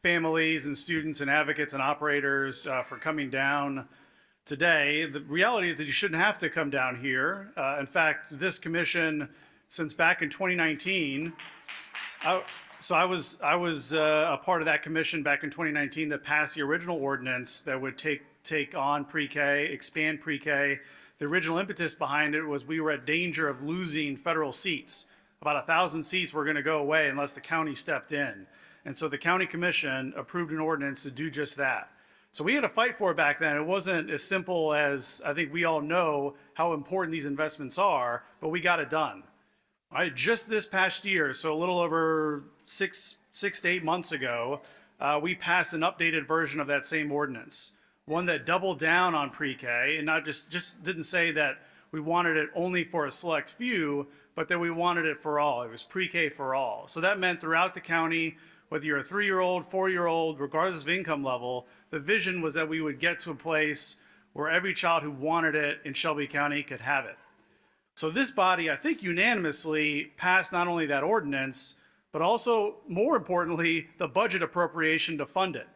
families and students and advocates and operators for coming down today. The reality is that you shouldn't have to come down here. In fact, this commission, since back in 2019, I was a part of that commission back in 2019 that passed the original ordinance that would take on pre-K, expand pre-K. The original impetus behind it was we were at danger of losing federal seats. About 1,000 seats were going to go away unless the county stepped in. And so the county commission approved an ordinance to do just that. So we had to fight for it back then. It wasn't as simple as, I think we all know how important these investments are, but we got it done. All right, just this past year, so a little over six to 8 months ago, we passed an updated version of that same ordinance, one that doubled down on pre-K and not just didn't say that we wanted it only for a select few, but that we wanted it for all. It was pre-K for all. So that meant throughout the county, whether you're a 3-year-old, 4-year-old, regardless of income level, the vision was that we would get to a place where every child who wanted it in Shelby County could have it. So this body, I think unanimously passed not only that ordinance, but also, more importantly, the budget appropriation to fund it.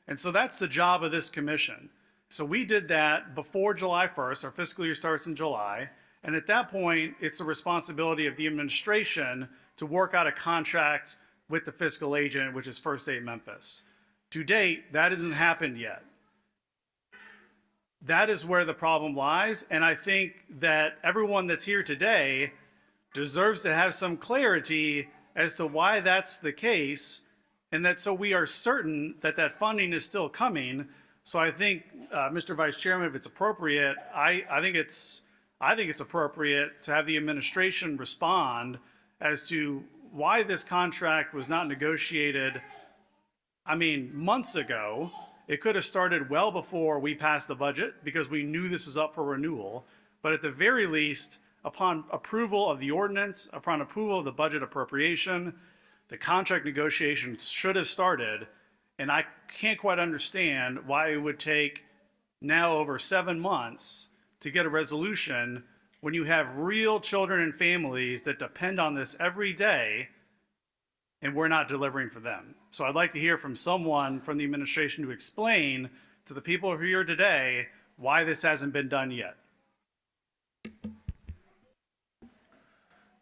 And so that's the job of this commission. So we did that before July 1st, our fiscal year starts in July, and at that point, it's the responsibility of the administration to work out a contract with the fiscal agent, which is First Aid Memphis. To date, that hasn't happened yet. That is where the problem lies, and I think that everyone that's here today deserves to have some clarity as to why that's the case, and that so we are certain that that funding is still coming. So I think, Mr. Vice Chairman, if it's appropriate, I think it's appropriate to have the administration respond as to why this contract was not negotiated, months ago. It could have started well before we passed the budget because we knew this was up for renewal. But at the very least, upon approval of the ordinance, upon approval of the budget appropriation, the contract negotiations should have started. And I can't quite understand why it would take now over 7 months to get a resolution when you have real children and families that depend on this every day and we're not delivering for them. So I'd like to hear from someone from the administration to explain to the people who are here today why this hasn't been done yet.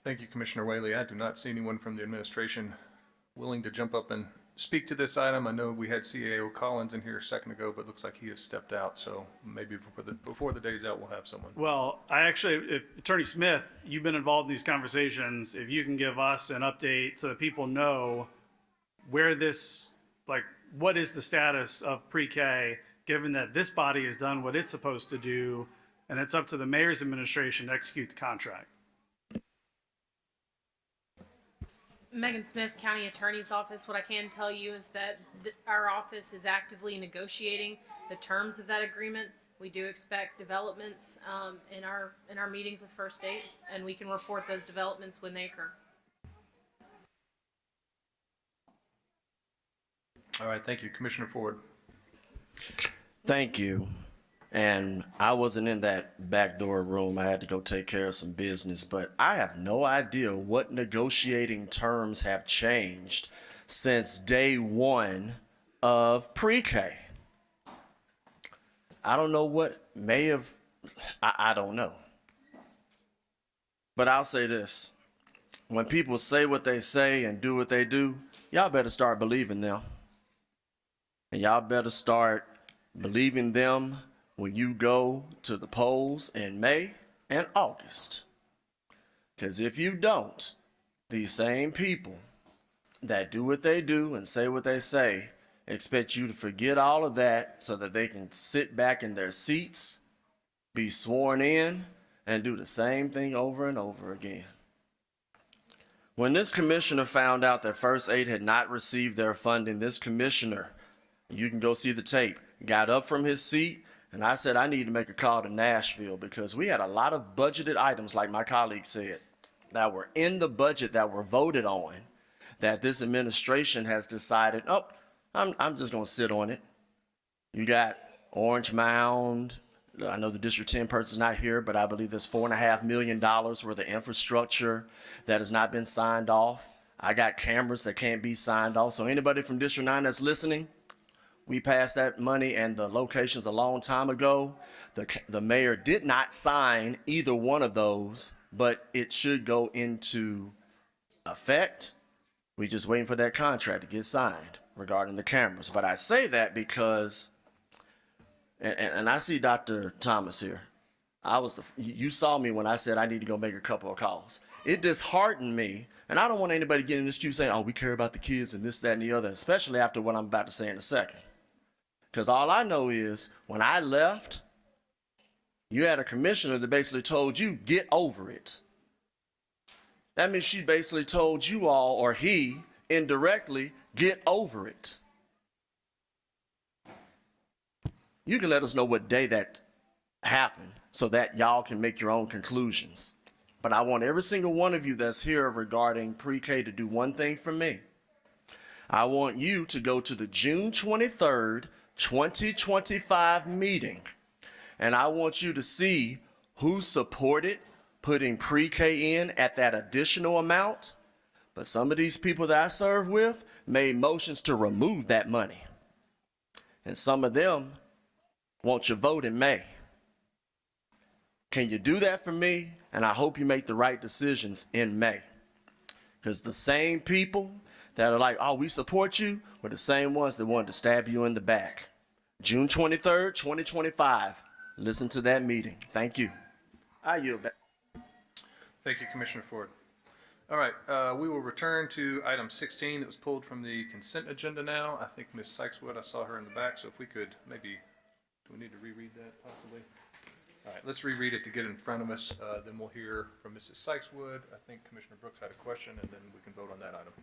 Thank you, Commissioner Whaley. I do not see anyone from the administration willing to jump up and speak to this item? I know we had CAO Collins in here a second ago, but it looks like he has stepped out. So maybe before the day's out, we'll have someone. Well, if Attorney Smith, you've been involved in these conversations. If you can give us an update so that people know where this, like, what is the status of pre-K, given that this body has done what it's supposed to do, and it's up to the mayor's administration to execute the contract. Megan Smith, County Attorney's Office. What I can tell you is that our office is actively negotiating the terms of that agreement. We do expect developments in our meetings with First State, and we can report those developments when they occur. All right, thank you. Commissioner Ford. Thank you. And I wasn't in that backdoor room. I had to go take care of some business, but I have no idea what negotiating terms have changed since day one of pre-K. I don't know what may have, I don't know. But I'll say this. When people say what they say and do what they do, y'all better start believing them. And y'all better start believing them when you go to the polls in May and August. Because if you don't, these same people that do what they do and say what they say expect you to forget all of that so that they can sit back in their seats, be sworn in, and do the same thing over and over again. When this commissioner found out that First Aid had not received their funding, this commissioner, you can go see the tape, got up from his seat, and I said, I need to make a call to Nashville because we had a lot of budgeted items, like my colleague said, that were in the budget that were voted on, that this administration has decided, oh, I'm just going to sit on it. You got Orange Mound. I know the District 10 person's not here, but I believe there's $4.5 million worth of infrastructure that has not been signed off. I got cameras that can't be signed off. So anybody from District 9 that's listening, we passed that money and the locations a long time ago. The mayor did not sign either one of those, but it should go into effect. We're just waiting for that contract to get signed regarding the cameras. But I say that because, and I see Dr. Thomas here. You saw me when I said I need to go make a couple of calls. It disheartened me, and I don't want anybody getting in this queue saying, oh, we care about the kids and this, that, and the other, especially after what I'm about to say in a second. Because all I know is when I left, you had a commissioner that basically told you, get over it. That means she basically told you all, or he, indirectly, get over it. You can let us know what day that happened so that y'all can make your own conclusions. But I want every single one of you that's here regarding pre-K to do one thing for me. I want you to go to the June 23rd, 2025 meeting, and I want you to see who supported putting pre-K in at that additional amount. But some of these people that I serve with made motions to remove that money. And some of them want your vote in May. Can you do that for me? And I hope you make the right decisions in May. Because the same people that are like, oh, we support you, were the same ones that wanted to stab you in the back. June 23rd, 2025. Listen to that meeting. Thank you. I yield back. Thank you, Commissioner Ford. All right, we will return to item 16 that was pulled from the consent agenda now. I think Ms. Sykeswood, I saw her in the back, so if we could maybe, do we need to reread that possibly? All right, let's reread it to get in front of us. Then we'll hear from Mrs. Sykeswood. I think Commissioner Brooks had a question, and then we can vote on that item.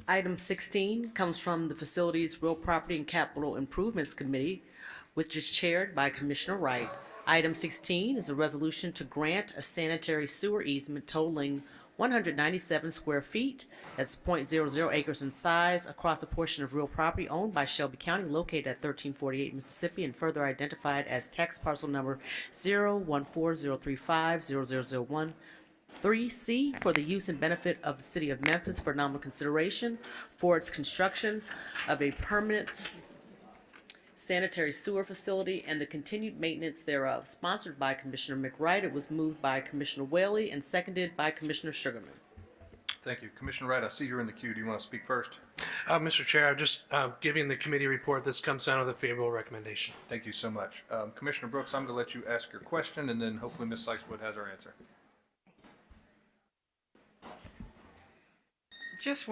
Item 16 comes from the Facilities, Real Property, and Capital Improvements Committee, which is chaired by Commissioner Wright. Item 16 is a resolution to grant a sanitary sewer easement totaling 197 square feet, that's 0.00 acres in size, across a portion of real property owned by Shelby County located at 1348 Mississippi and further identified as tax parcel number 01403500001. 3C for the use and benefit of the city of Memphis for nominal consideration for its construction of a permanent sanitary sewer facility and the continued maintenance thereof. Sponsored by Commissioner McWright. It was moved by Commissioner Whaley and seconded by Commissioner Sugarman. Thank you. Commissioner Wright, I see you're in the queue. Do you want to speak first? Mr. Chair, I'm just giving the committee report. This comes down to the favorable recommendation. Thank you so much. Commissioner Brooks, I'm going to let you ask your question, and then hopefully Ms. Sykes-Wood has her answer. Just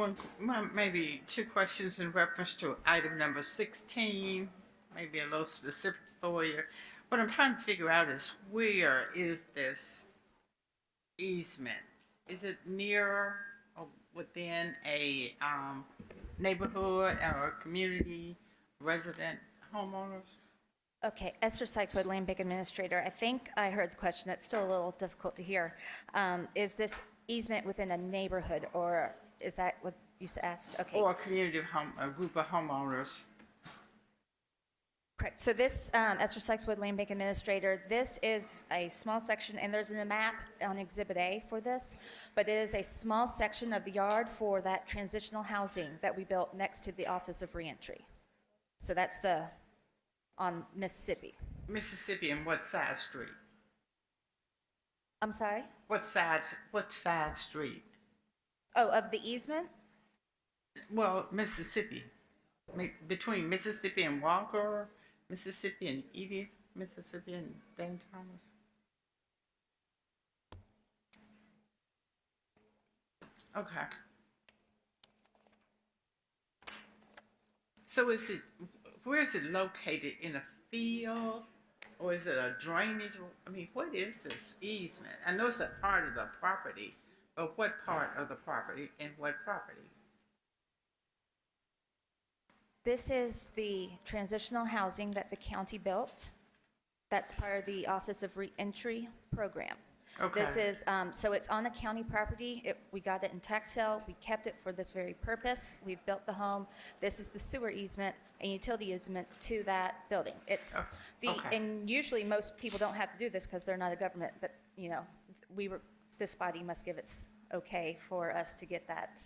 maybe two questions in reference to item number 16, maybe a little specific for you. What I'm trying to figure out is where is this easement? Is it near or within a neighborhood or a community resident homeowners? Okay, Esther Sykes-Wood, Land Bank Administrator. I think I heard the question. That's still a little difficult to hear. Is this easement within a neighborhood, or is that what you asked? Okay. Or a community home, a group of homeowners? Correct. So this, Esther Sykes-Wood, Land Bank Administrator, this is a small section, and there's a map on Exhibit A for this, but it is a small section of the yard for that transitional housing that we built next to the Office of Reentry. So that's on Mississippi. Mississippi, and what side street? I'm sorry? What side street? Oh, of the easement? Well, Mississippi. Between Mississippi and Walker, Mississippi and Edith, Mississippi and Dan Thomas. Okay. So where is it located? In a field? Or is it a drainage? I mean, what is this easement? I know it's a part of the property, but what part of the property and what property? This is the transitional housing that the county built. That's part of the Office of Reentry program. Okay. This is, so it's on a county property. We got it in tax sale. We kept it for this very purpose. We've built the home. This is the sewer easement and utility easement to that building. It's and usually most people don't have to do this because they're not a government, but you know, this body must give its okay for us to get that,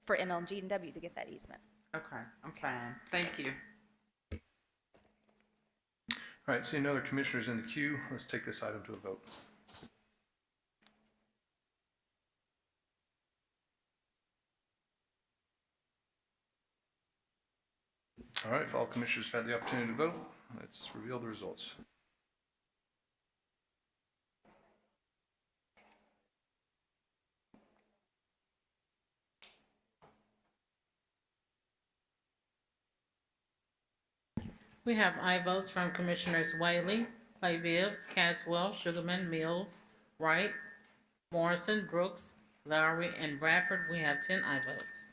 for MLG&W to get that easement. Okay, I'm fine. Thank you. All right, seeing no other commissioners in the queue, let's take this item to a vote. All right, if all commissioners have had the opportunity to vote, let's reveal the results. We have aye votes from Commissioners Whaley, Clay Bibbs, Caswell, Sugarman, Mills, Wright, Morrison, Brooks, Lowry, and Bradford. We have 10 aye votes.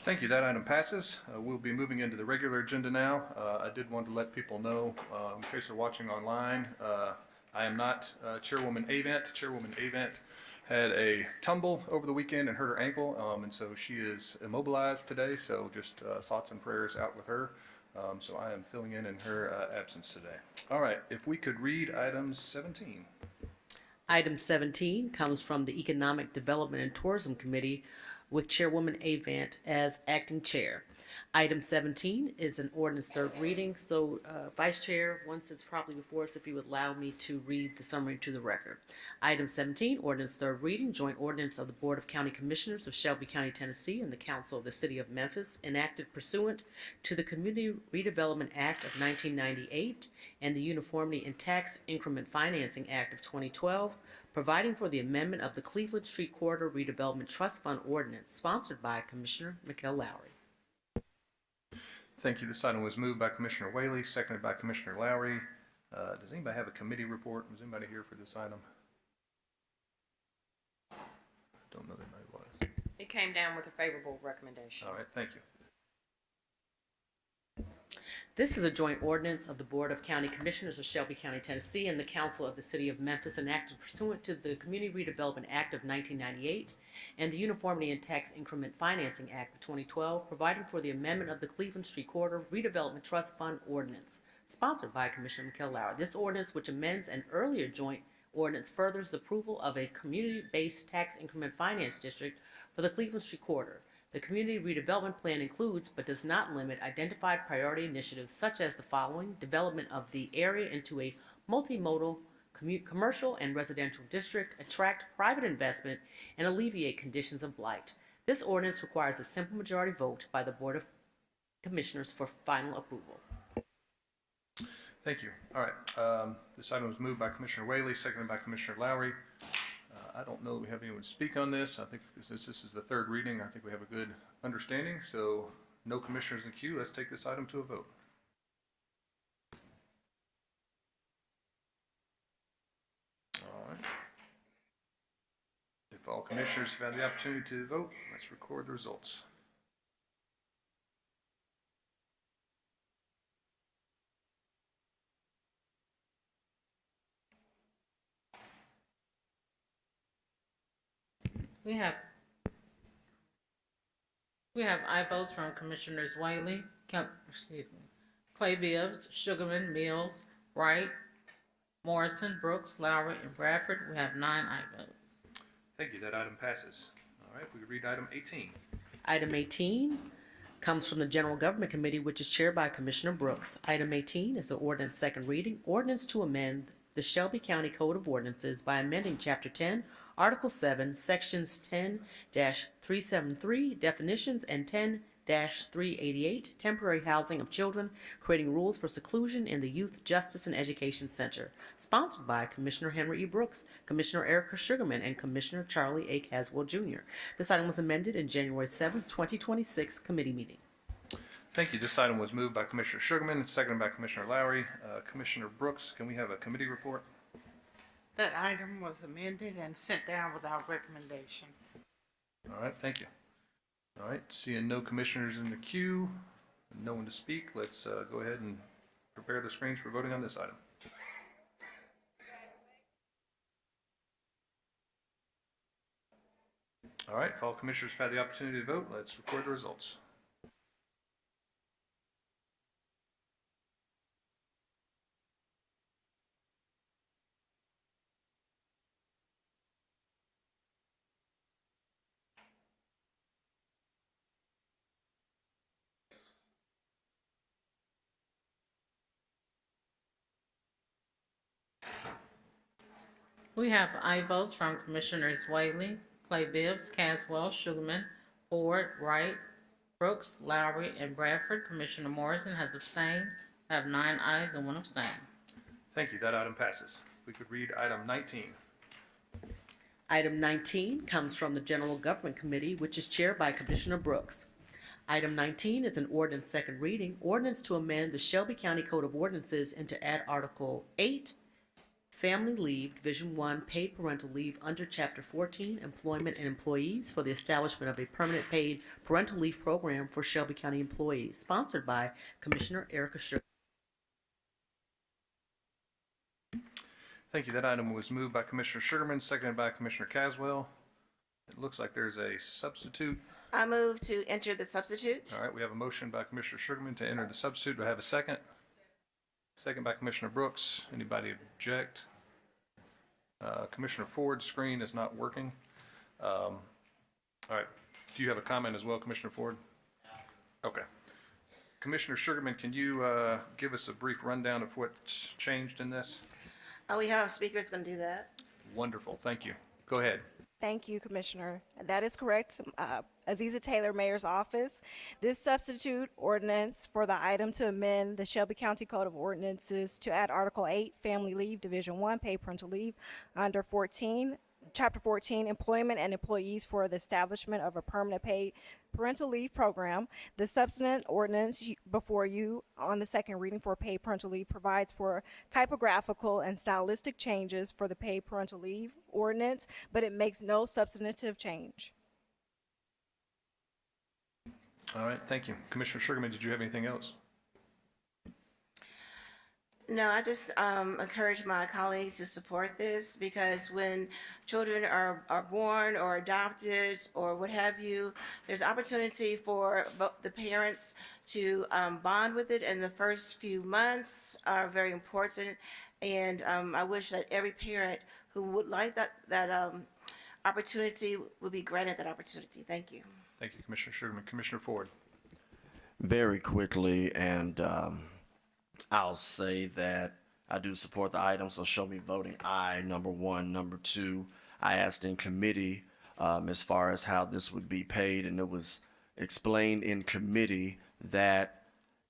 Thank you. That item passes. We'll be moving into the regular agenda now. I did want to let people know, in case they're watching online, I am not Chairwoman Avent. Chairwoman Avent had a tumble over the weekend and hurt her ankle, and so she is immobilized today. So just thoughts and prayers out with her. So I am filling in her absence today. All right, if we could read item 17. Item 17 comes from the Economic Development and Tourism Committee with Chairwoman Avent as acting chair. Item 17 is an ordinance third reading. So Vice Chair, once it's properly before us, if you would allow me to read the summary to the record. Item 17, ordinance third reading, joint ordinance of the Board of County Commissioners of Shelby County, Tennessee and the Council of the City of Memphis, enacted pursuant to the Community Redevelopment Act of 1998 and the Uniformity in Tax Increment Financing Act of 2012, providing for the amendment of the Cleveland Street Corridor Redevelopment Trust Fund Ordinance, sponsored by Commissioner Mikkel Lowry. Thank you. This item was moved by Commissioner Whaley, seconded by Commissioner Lowry. Does anybody have a committee report? Was anybody here for this item? I don't know that anybody was. It came down with a favorable recommendation. All right, thank you. This is a joint ordinance of the Board of County Commissioners of Shelby County, Tennessee and the Council of the City of Memphis, enacted pursuant to the Community Redevelopment Act of 1998 and the Uniformity in Tax Increment Financing Act of 2012, providing for the amendment of the Cleveland Street Corridor Redevelopment Trust Fund Ordinance, sponsored by Commissioner Mikkel Lowry. This ordinance, which amends an earlier joint ordinance, furthers the approval of a community-based tax increment finance district for the Cleveland Street Corridor. The Community Redevelopment Plan includes, but does not limit, identified priority initiatives such as the following: development of the area into a multimodal commercial and residential district, attract private investment, and alleviate conditions of blight. This ordinance requires a simple majority vote by the Board of Commissioners for final approval. Thank you. All right. This item was moved by Commissioner Whaley, seconded by Commissioner Lowry. I don't know that we have anyone to speak on this. I think since this is the third reading, I think we have a good understanding. So no commissioners in queue. Let's take this item to a vote. All right. If all commissioners have had the opportunity to vote, let's record the results. We have aye votes from Commissioners Whaley, Clay Bibbs, Sugarman, Mills, Wright, Morrison, Brooks, Lowry, and Bradford. We have 9 aye votes. Thank you. That item passes. All right. We can read item 18. Item 18 comes from the General Government Committee, which is chaired by Commissioner Brooks. Item 18 is an ordinance second reading, ordinance to amend the Shelby County Code of Ordinances by amending Chapter 10, Article 7, Sections 10-373, Definitions, and 10-388, Temporary Housing of Children, creating rules for seclusion in the Youth Justice and Education Center, sponsored by Commissioner Henry E. Brooks, Commissioner Erica Sugarman, and Commissioner Charlie A. Caswell, Jr. This item was amended in January 7, 2026 committee meeting. Thank you. This item was moved by Commissioner Sugarman and seconded by Commissioner Lowry. Commissioner Brooks, can we have a committee report? That item was amended and sent down without recommendation. All right, thank you. All right, seeing no commissioners in the queue, no one to speak, let's go ahead and prepare the screens for voting on this item. All right, if all commissioners have had the opportunity to vote, let's record the results. We have aye votes from Commissioners Whaley, Clay Bibbs, Caswell, Sugarman, Ford, Wright, Brooks, Lowry, and Bradford. Commissioner Morrison has abstained. I have 9 ayes and 1 abstain. Thank you. That item passes. We could read item 19. Item 19 comes from the General Government Committee, which is chaired by Commissioner Brooks. Item 19 is an ordinance second reading, ordinance to amend the Shelby County Code of Ordinances and to add Article 8, Family Leave, Division 1, Paid Parental Leave under Chapter 14, Employment and Employees for the establishment of a permanent paid parental leave program for Shelby County employees, sponsored by Commissioner Erica Sugar. Thank you. That item was moved by Commissioner Sugarman, seconded by Commissioner Caswell. It looks like there's a substitute. I move to enter the substitute. All right, we have a motion by Commissioner Sugarman to enter the substitute. Do I have a second? Second by Commissioner Brooks. Anybody object? Commissioner Ford's screen is not working. All right. Do you have a comment as well, Commissioner Ford? Okay. Commissioner Sugarman, can you give us a brief rundown of what's changed in this? We have a speaker that's going to do that. Wonderful. Thank you. Go ahead. Thank you, Commissioner. That is correct. Aziza Taylor, Mayor's Office. This substitute ordinance for the item to amend the Shelby County Code of Ordinances to add Article 8, Family Leave, Division 1, Paid Parental Leave, under Chapter 14, Employment and Employees for the establishment of a permanent paid parental leave program. The substantive ordinance before you on the second reading for paid parental leave provides for typographical and stylistic changes for the paid parental leave ordinance, but it makes no substantive change. All right, thank you. Commissioner Sugarman, did you have anything else? No, I just encourage my colleagues to support this because when children are born or adopted or what have you, there's opportunity for the parents to bond with it, and the first few months are very important. And I wish that every parent who would like that opportunity would be granted that opportunity. Thank you. Thank you, Commissioner Sugarman. Commissioner Ford. Very quickly, and I'll say that I do support the item, so show me voting aye, number one. Number two, I asked in committee as far as how this would be paid, and it was explained in committee that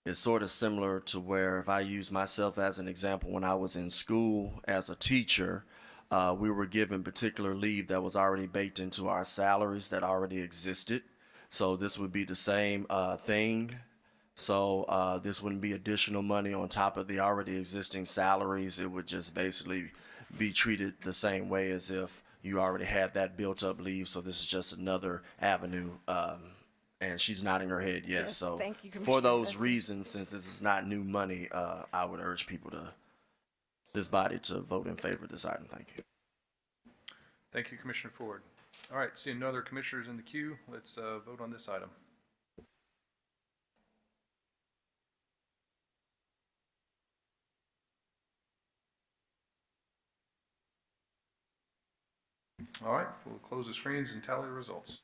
it's sort of similar to where, if I use myself as an example, when I was in school as a teacher, we were given particular leave that was already baked into our salaries that already existed. So this would be the same thing. So this wouldn't be additional money on top of the already existing salaries. It would just basically be treated the same way as if you already had that built up leave. So this is just another avenue. And she's nodding her head yes. Yes, So thank you, for Commissioner. those That's good. reasons, since this is not new money, I would urge this body to vote in favor of this item. Thank you. Thank you, Commissioner Ford. All right, seeing no other commissioners in the queue, let's vote on this item. All right, we'll close the screens and tally the results.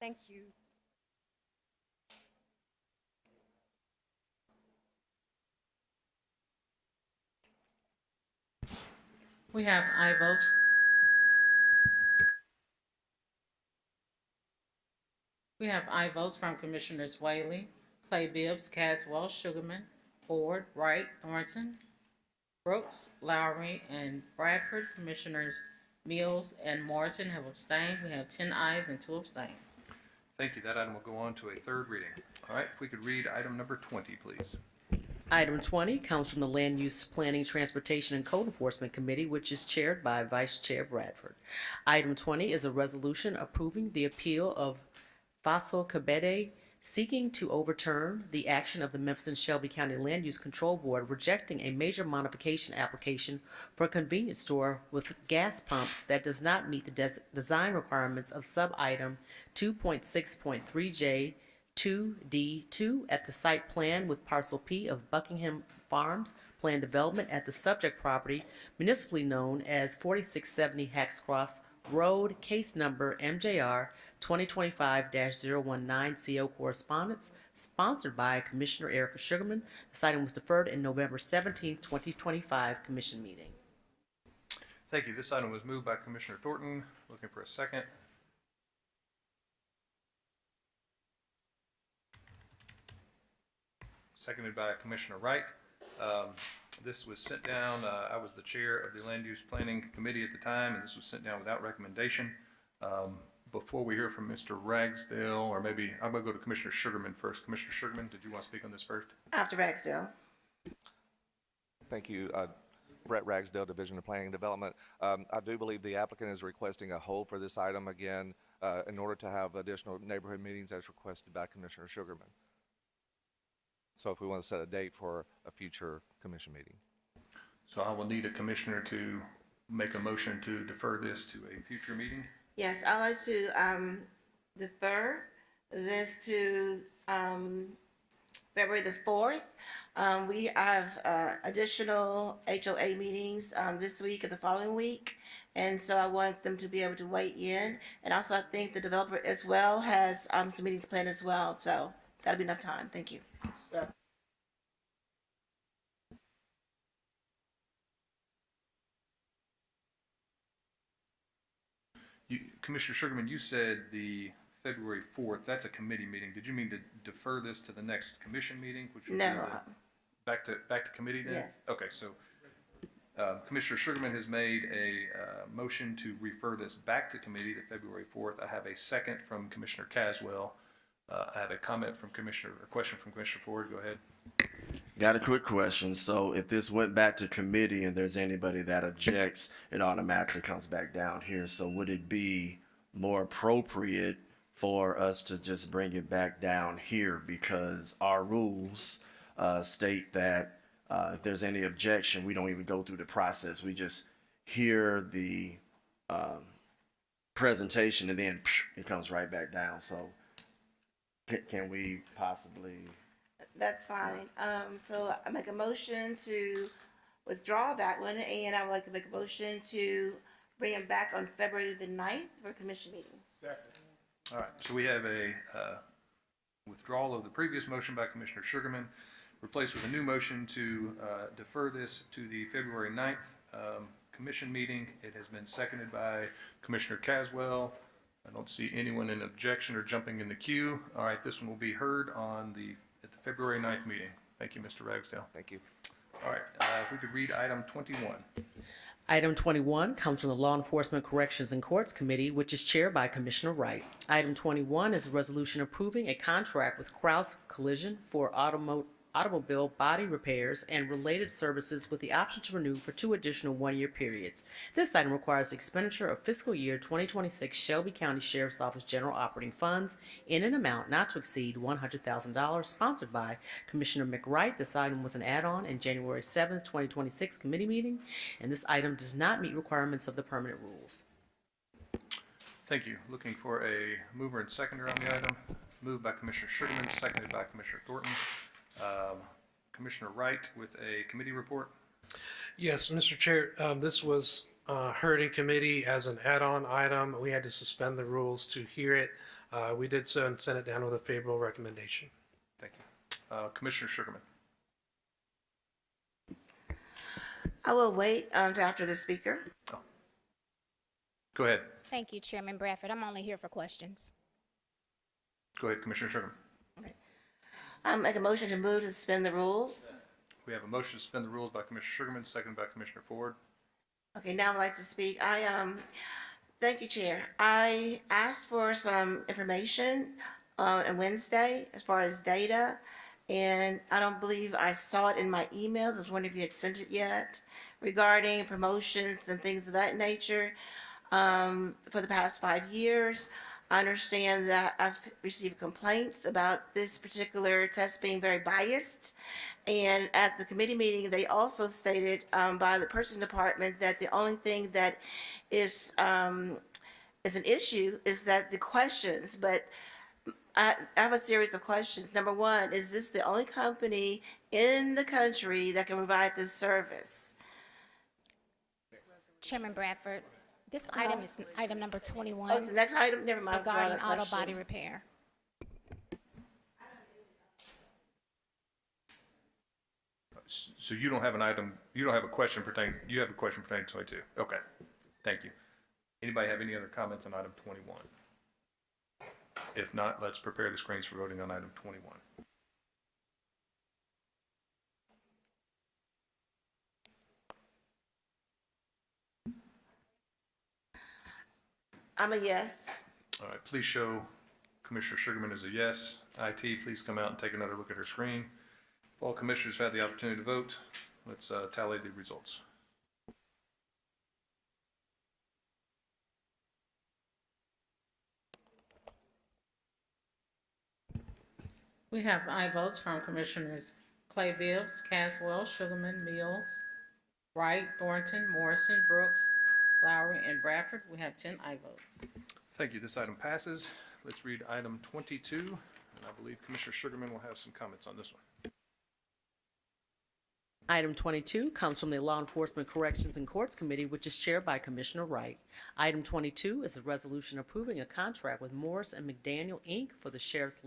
Thank you. We have aye votes. We have aye votes from Commissioners Whaley, Clay Bibbs, Caswell, Sugarman, Ford, Wright, Thornton, Brooks, Lowry, and Bradford. Commissioners Mills and Morrison have abstained. We have 10 ayes and 2 abstain. Thank you. That item will go on to a third reading. All right, if we could read item number 20, please. Item 20 comes from the Land Use Planning, Transportation, and Code Enforcement Committee, which is chaired by Vice Chair Bradford. Item 20 is a resolution approving the appeal of Faisal Kabede seeking to overturn the action of the Memphis and Shelby County Land Use Control Board rejecting a major modification application for a convenience store with gas pumps that does not meet the design requirements of sub-item 2.6.3J 2D2 at the site plan with parcel P of Buckingham Farms Plan Development at the subject property, municipally known as 4670 Hacks Cross Road, case number MJR 2025-019 CO correspondence, sponsored by Commissioner Erica Sugarman. This item was deferred in November 17, 2025 Commission meeting. Thank you. This item was moved by Commissioner Thornton. Looking for a second. Seconded by Commissioner Wright. This was sent down, I was the chair of the Land Use Planning Committee at the time, and this was sent down without recommendation. Before we hear from Mr. Ragsdale, or maybe I'm going to go to Commissioner Sugarman first. Commissioner Sugarman, did you want to speak on this first? After Ragsdale. Thank you. Brett Ragsdale, Division of Planning and Development. I do believe the applicant is requesting a hold for this item again in order to have additional neighborhood meetings as requested by Commissioner Sugarman. So if we want to set a date for a future commission meeting. So I will need a commissioner to make a motion to defer this to a future meeting. Yes, I'd like to defer this to February the 4th. We have additional HOA meetings this week and the following week. And so I want them to be able to weigh in. And also I think the developer as well has some meetings planned as well. So that'll be enough time. Thank you. Commissioner Sugarman, you said the February 4th, that's a committee meeting. Did you mean to defer this to the next commission meeting? Which would No. be back to committee then? Yes. Okay, so Commissioner Sugarman has made a motion to refer this back to committee to February 4th. I have a second from Commissioner Caswell. I have a comment from a question from Commissioner Ford. Go ahead. Got a quick question. So if this went back to committee and there's anybody that objects, it automatically comes back down here. So would it be more appropriate for us to just bring it back down here, because our rules state that if there's any objection, we don't even go through the process. We just hear the presentation and then it comes right back down. So can we possibly... That's fine. So I make a motion to withdraw that one, and I would like to make a motion to bring it back on February the 9th for a commission meeting. All right, so we have a withdrawal of the previous motion by Commissioner Sugarman, replaced with a new motion to defer this to the February 9th commission meeting. It has been seconded by Commissioner Caswell. I don't see anyone in objection or jumping in the queue. All right, this one will be heard at the February 9th meeting. Thank you, Mr. Ragsdale. Thank you. All right, if we could read item 21. Item 21 comes from the Law Enforcement Corrections and Courts Committee, which is chaired by Commissioner Wright. Item 21 is a resolution approving a contract with Kraus Collision for automobile body repairs and related services with the option to renew for 2 additional one-year periods. This item requires expenditure of fiscal year 2026 Shelby County Sheriff's Office General Operating Funds in an amount not to exceed $100,000, sponsored by Commissioner McWright. This item was an add-on in January 7th, 2026 committee meeting, and this item does not meet requirements of the permanent rules. Thank you. Looking for a mover and seconder on the item. Moved by Commissioner Sugarman, seconded by Commissioner Thornton. Commissioner Wright with a committee report. Yes, Mr. Chair, this was heard in committee as an add-on item. We had to suspend the rules to hear it. We did so and sent it down with a favorable recommendation. Thank you. Commissioner Sugarman. I will wait until after the speaker. Go ahead. Thank you, Chairman Bradford. I'm only here for questions. Go ahead, Commissioner Sugarman. I make a motion to move to suspend the rules. We have a motion to suspend the rules by Commissioner Sugarman, seconded by Commissioner Ford. Okay, now I'd like to speak. Thank you, Chair. I asked for some information on Wednesday as far as data, and I don't believe I saw it in my emails. I was wondering if you had sent it yet regarding promotions and things of that nature for the past 5 years. I understand that I've received complaints about this particular test being very biased. And at the committee meeting, they also stated by the purchasing department that the only thing that is an issue is that the questions, but I have a series of questions. Number one, is this the only company in the country that can provide this service? Chairman Bradford, this item is item number 21. Oh, it's the next item? Never mind. Regarding auto body repair. So you don't have an item, you don't have a question pertaining, you have a question pertaining to 22. Okay, thank you. Anybody have any other comments on item 21? If not, let's prepare the screens for voting on item 21. I'm a yes. All right, please show Commissioner Sugarman as a yes. IT, please come out and take another look at her screen. If all commissioners have had the opportunity to vote, let's tally the results. We have aye votes from Commissioners Clay Bibbs, Caswell, Sugarman, Mills, Wright, Thornton, Morrison, Brooks, Lowry, and Bradford. We have 10 aye votes. Thank you. This item passes. Let's read item 22, and I believe Commissioner Sugarman will have some comments on this one. Item 22 comes from the Law Enforcement Corrections and Courts Committee, which is chaired by Commissioner Wright. Item 22 is a resolution approving a contract with Morris and McDaniel, Inc. for the Sheriff's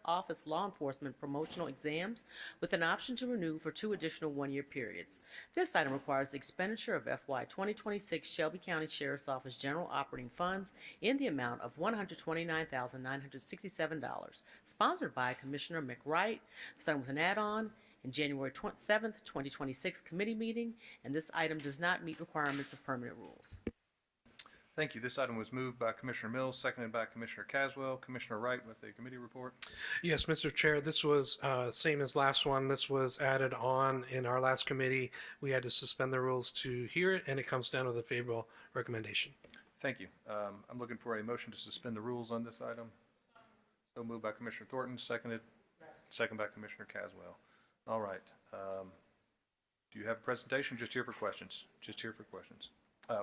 Office Law Enforcement Promotional Exams with an option to renew for 2 additional one-year periods. This item requires the expenditure of FY 2026 Shelby County Sheriff's Office General Operating Funds in the amount of $129,967, sponsored by Commissioner McWright. This item was an add-on in January 7th, 2026 committee meeting, and this item does not meet requirements of permanent rules. Thank you. This item was moved by Commissioner Mills, seconded by Commissioner Caswell. Commissioner Wright with a committee report. Yes, Mr. Chair, this was same as last one. This was added on in our last committee. We had to suspend the rules to hear it, and it comes down with a favorable recommendation. Thank you. I'm looking for a motion to suspend the rules on this item. So moved by Commissioner Thornton, second by Commissioner Caswell. All right. Do you have a presentation? Just here for questions. Just here for questions.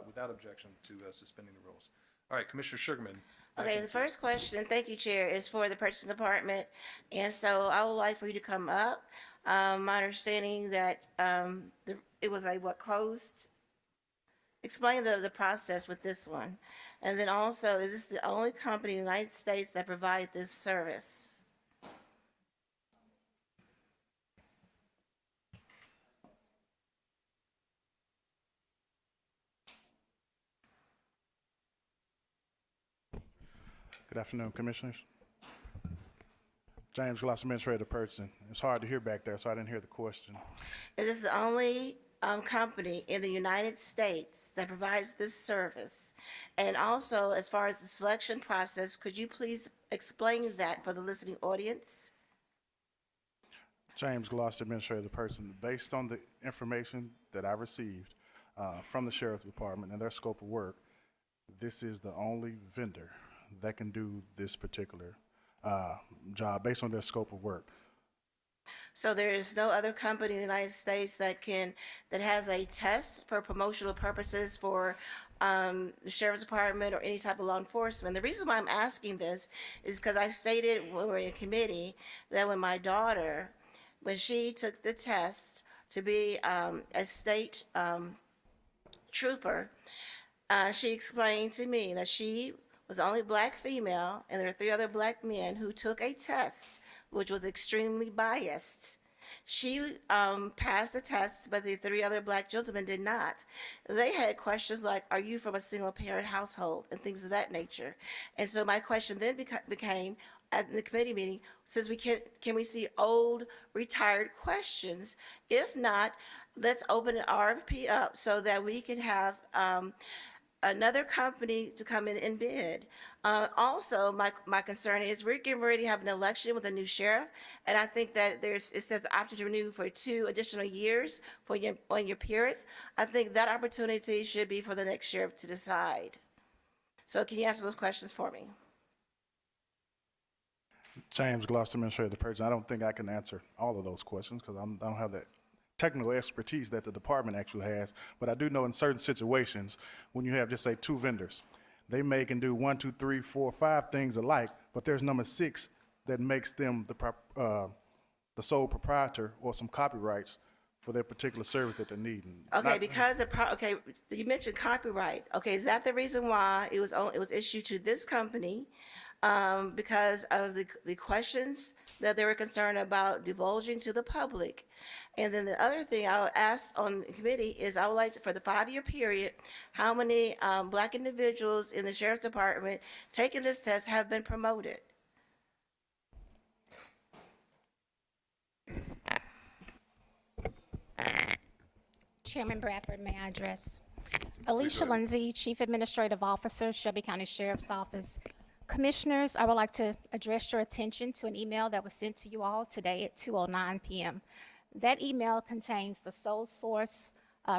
Without objection to suspending the rules. All right, Commissioner Sugarman. Okay, the first question, thank you, Chair, is for the purchasing department. And so I would like for you to come up. My understanding that it was a closed explain the process with this one. And then also, is this the only company in the United States that provide this service? Good afternoon, Commissioners. James Gloss, Administrative Person. It's hard to hear back there, so I didn't hear the question. Is this the only company in the United States that provides this service? And also, as far as the selection process, could you please explain that for the listening audience? James Gloss, Administrative Person. Based on the information that I received from the Sheriff's Department and their scope of work, this is the only vendor that can do this particular job based on their scope of work. So there is no other company in the United States that has a test for promotional purposes for the Sheriff's Department or any type of law enforcement. The reason why I'm asking this is because I stated when we were in committee that when my daughter, when she took the test to be a state trooper, she explained to me that she was the only black female, and there were 3 other black men who took a test, which was extremely biased. She passed the test, but the 3 other black gentlemen did not. They had questions like, are you from a single-parent household, and things of that nature. And so my question then became, at the committee meeting, since we can we see old, retired questions? If not, let's open an RFP up so that we can have another company to come in and bid. Also, my concern is we're getting ready to have an election with a new sheriff, and I think that it says option to renew for 2 additional years for your periods. I think that opportunity should be for the next sheriff to decide. So can you answer those questions for me? James Gloss, Administrative Person. I don't think I can answer all of those questions because I don't have that technical expertise that the department actually has, but I do know in certain situations when you have just say 2 vendors, they make and do 1, 2, 3, 4, 5 things alike, but there's number 6 that makes them the sole proprietor or some copyrights for their particular service that they're needing. Okay, because you mentioned copyright. Okay, is that the reason why it was issued to this company? Because of the questions that they were concerned about divulging to the public. And then the other thing I would ask on the committee is I would like to, for the 5-year period, how many black individuals in the Sheriff's Department taking this test have been promoted? Chairman Bradford, may I address? Alicia Lindsay, Chief Administrative Officer, Shelby County Sheriff's Office. Commissioners, I would like to address your attention to an email that was sent to you all today at 2:09 p.m. That email contains the sole source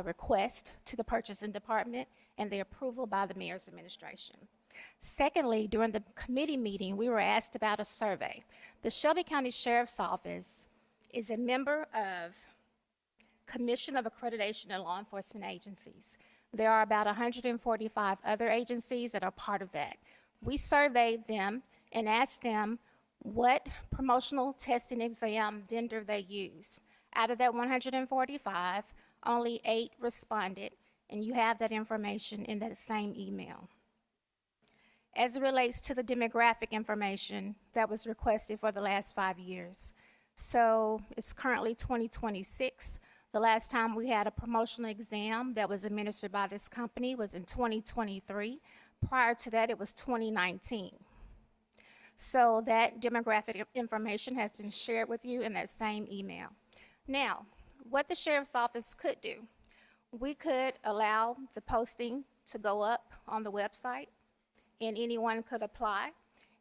request to the purchasing department and the approval by the mayor's administration. Secondly, during the committee meeting, we were asked about a survey. The Shelby County Sheriff's Office is a member of Commission of Accreditation and Law Enforcement Agencies. There are about 145 other agencies that are part of that. We surveyed them and asked them what promotional testing exam vendor they use. Out of that 145, only 8 responded, and you have that information in that same email. As it relates to the demographic information that was requested for the last 5 years. So it's currently 2026. The last time we had a promotional exam that was administered by this company was in 2023. Prior to that, it was 2019. So that demographic information has been shared with you in that same email. Now, what the Sheriff's Office could do, we could allow the posting to go up on the website, and anyone could apply,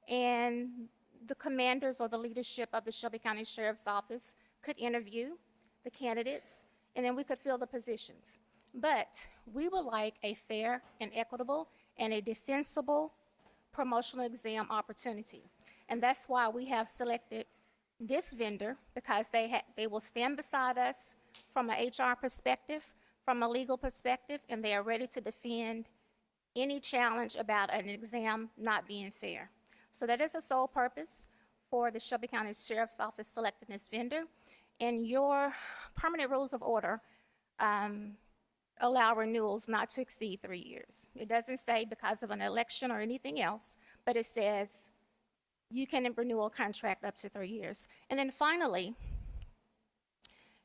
and the commanders or the leadership of the Shelby County Sheriff's Office could interview the candidates, and then we could fill the positions. But we would like a fair and equitable and a defensible promotional exam opportunity. And that's why we have selected this vendor, because they will stand beside us from an HR perspective, from a legal perspective, and they are ready to defend any challenge about an exam not being fair. So that is the sole purpose for the Shelby County Sheriff's Office selecting this vendor. And your permanent rules of order allow renewals not to exceed 3 years. It doesn't say because of an election or anything else, but it says you can renew a contract up to 3 years. And then finally,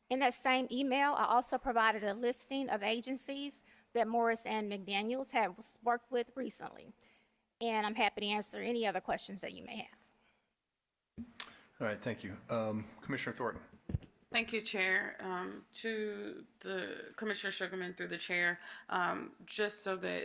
in that same email, I also provided a listing of agencies that Morris and McDaniels have worked with recently. And I'm happy to answer any other questions that you may have. All right, thank you. Commissioner Thornton. Thank you, Chair. To the Commissioner Sugarman through the chair, just so that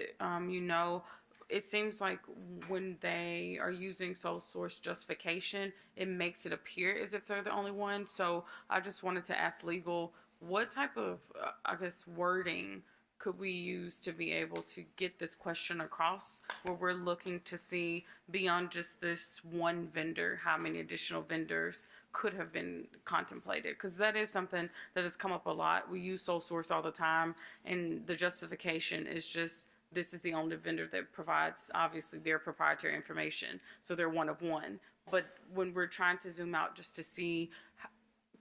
you know, it seems like when they are using sole source justification, it makes it appear as if they're the only one. So I just wanted to ask legal, what type of, I guess, wording could we use to be able to get this question across, where we're looking to see beyond just this one vendor, how many additional vendors could have been contemplated? Because that is something that has come up a lot. We use sole source all the time, and the justification is just, this is the only vendor that provides, obviously, their proprietary information, so they're one of one. But when we're trying to zoom out just to see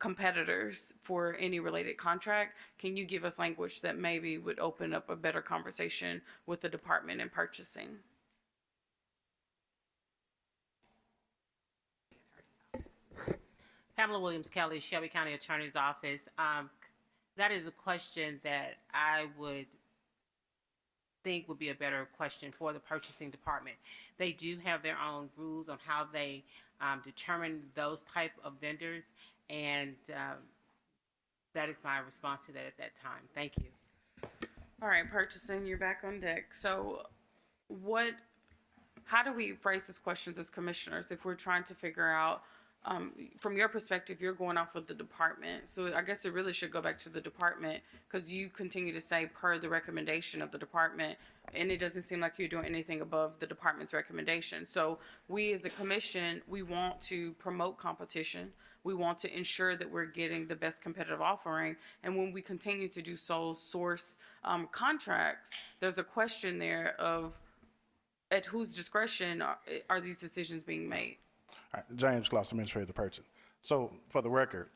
competitors for any related contract, can you give us language that maybe would open up a better conversation with the department in purchasing? Pamela Williams Kelly, Shelby County Attorney's Office. That is a question that I would think would be a better question for the purchasing department. They do have their own rules on how they determine those type of vendors, and that is my response to that at that time. Thank you. All right, purchasing, you're back on deck. So how do we phrase these questions as commissioners if we're trying to figure out, from your perspective, you're going off of the department. So I guess it really should go back to the department, because you continue to say per the recommendation of the department, and it doesn't seem like you're doing anything above the department's recommendation. So we as a commission, we want to promote competition. We want to ensure that we're getting the best competitive offering. And when we continue to do sole source contracts, there's a question there of at whose discretion are these decisions being made? All right, James Gloss, Administrator of the Purchase. So for the record,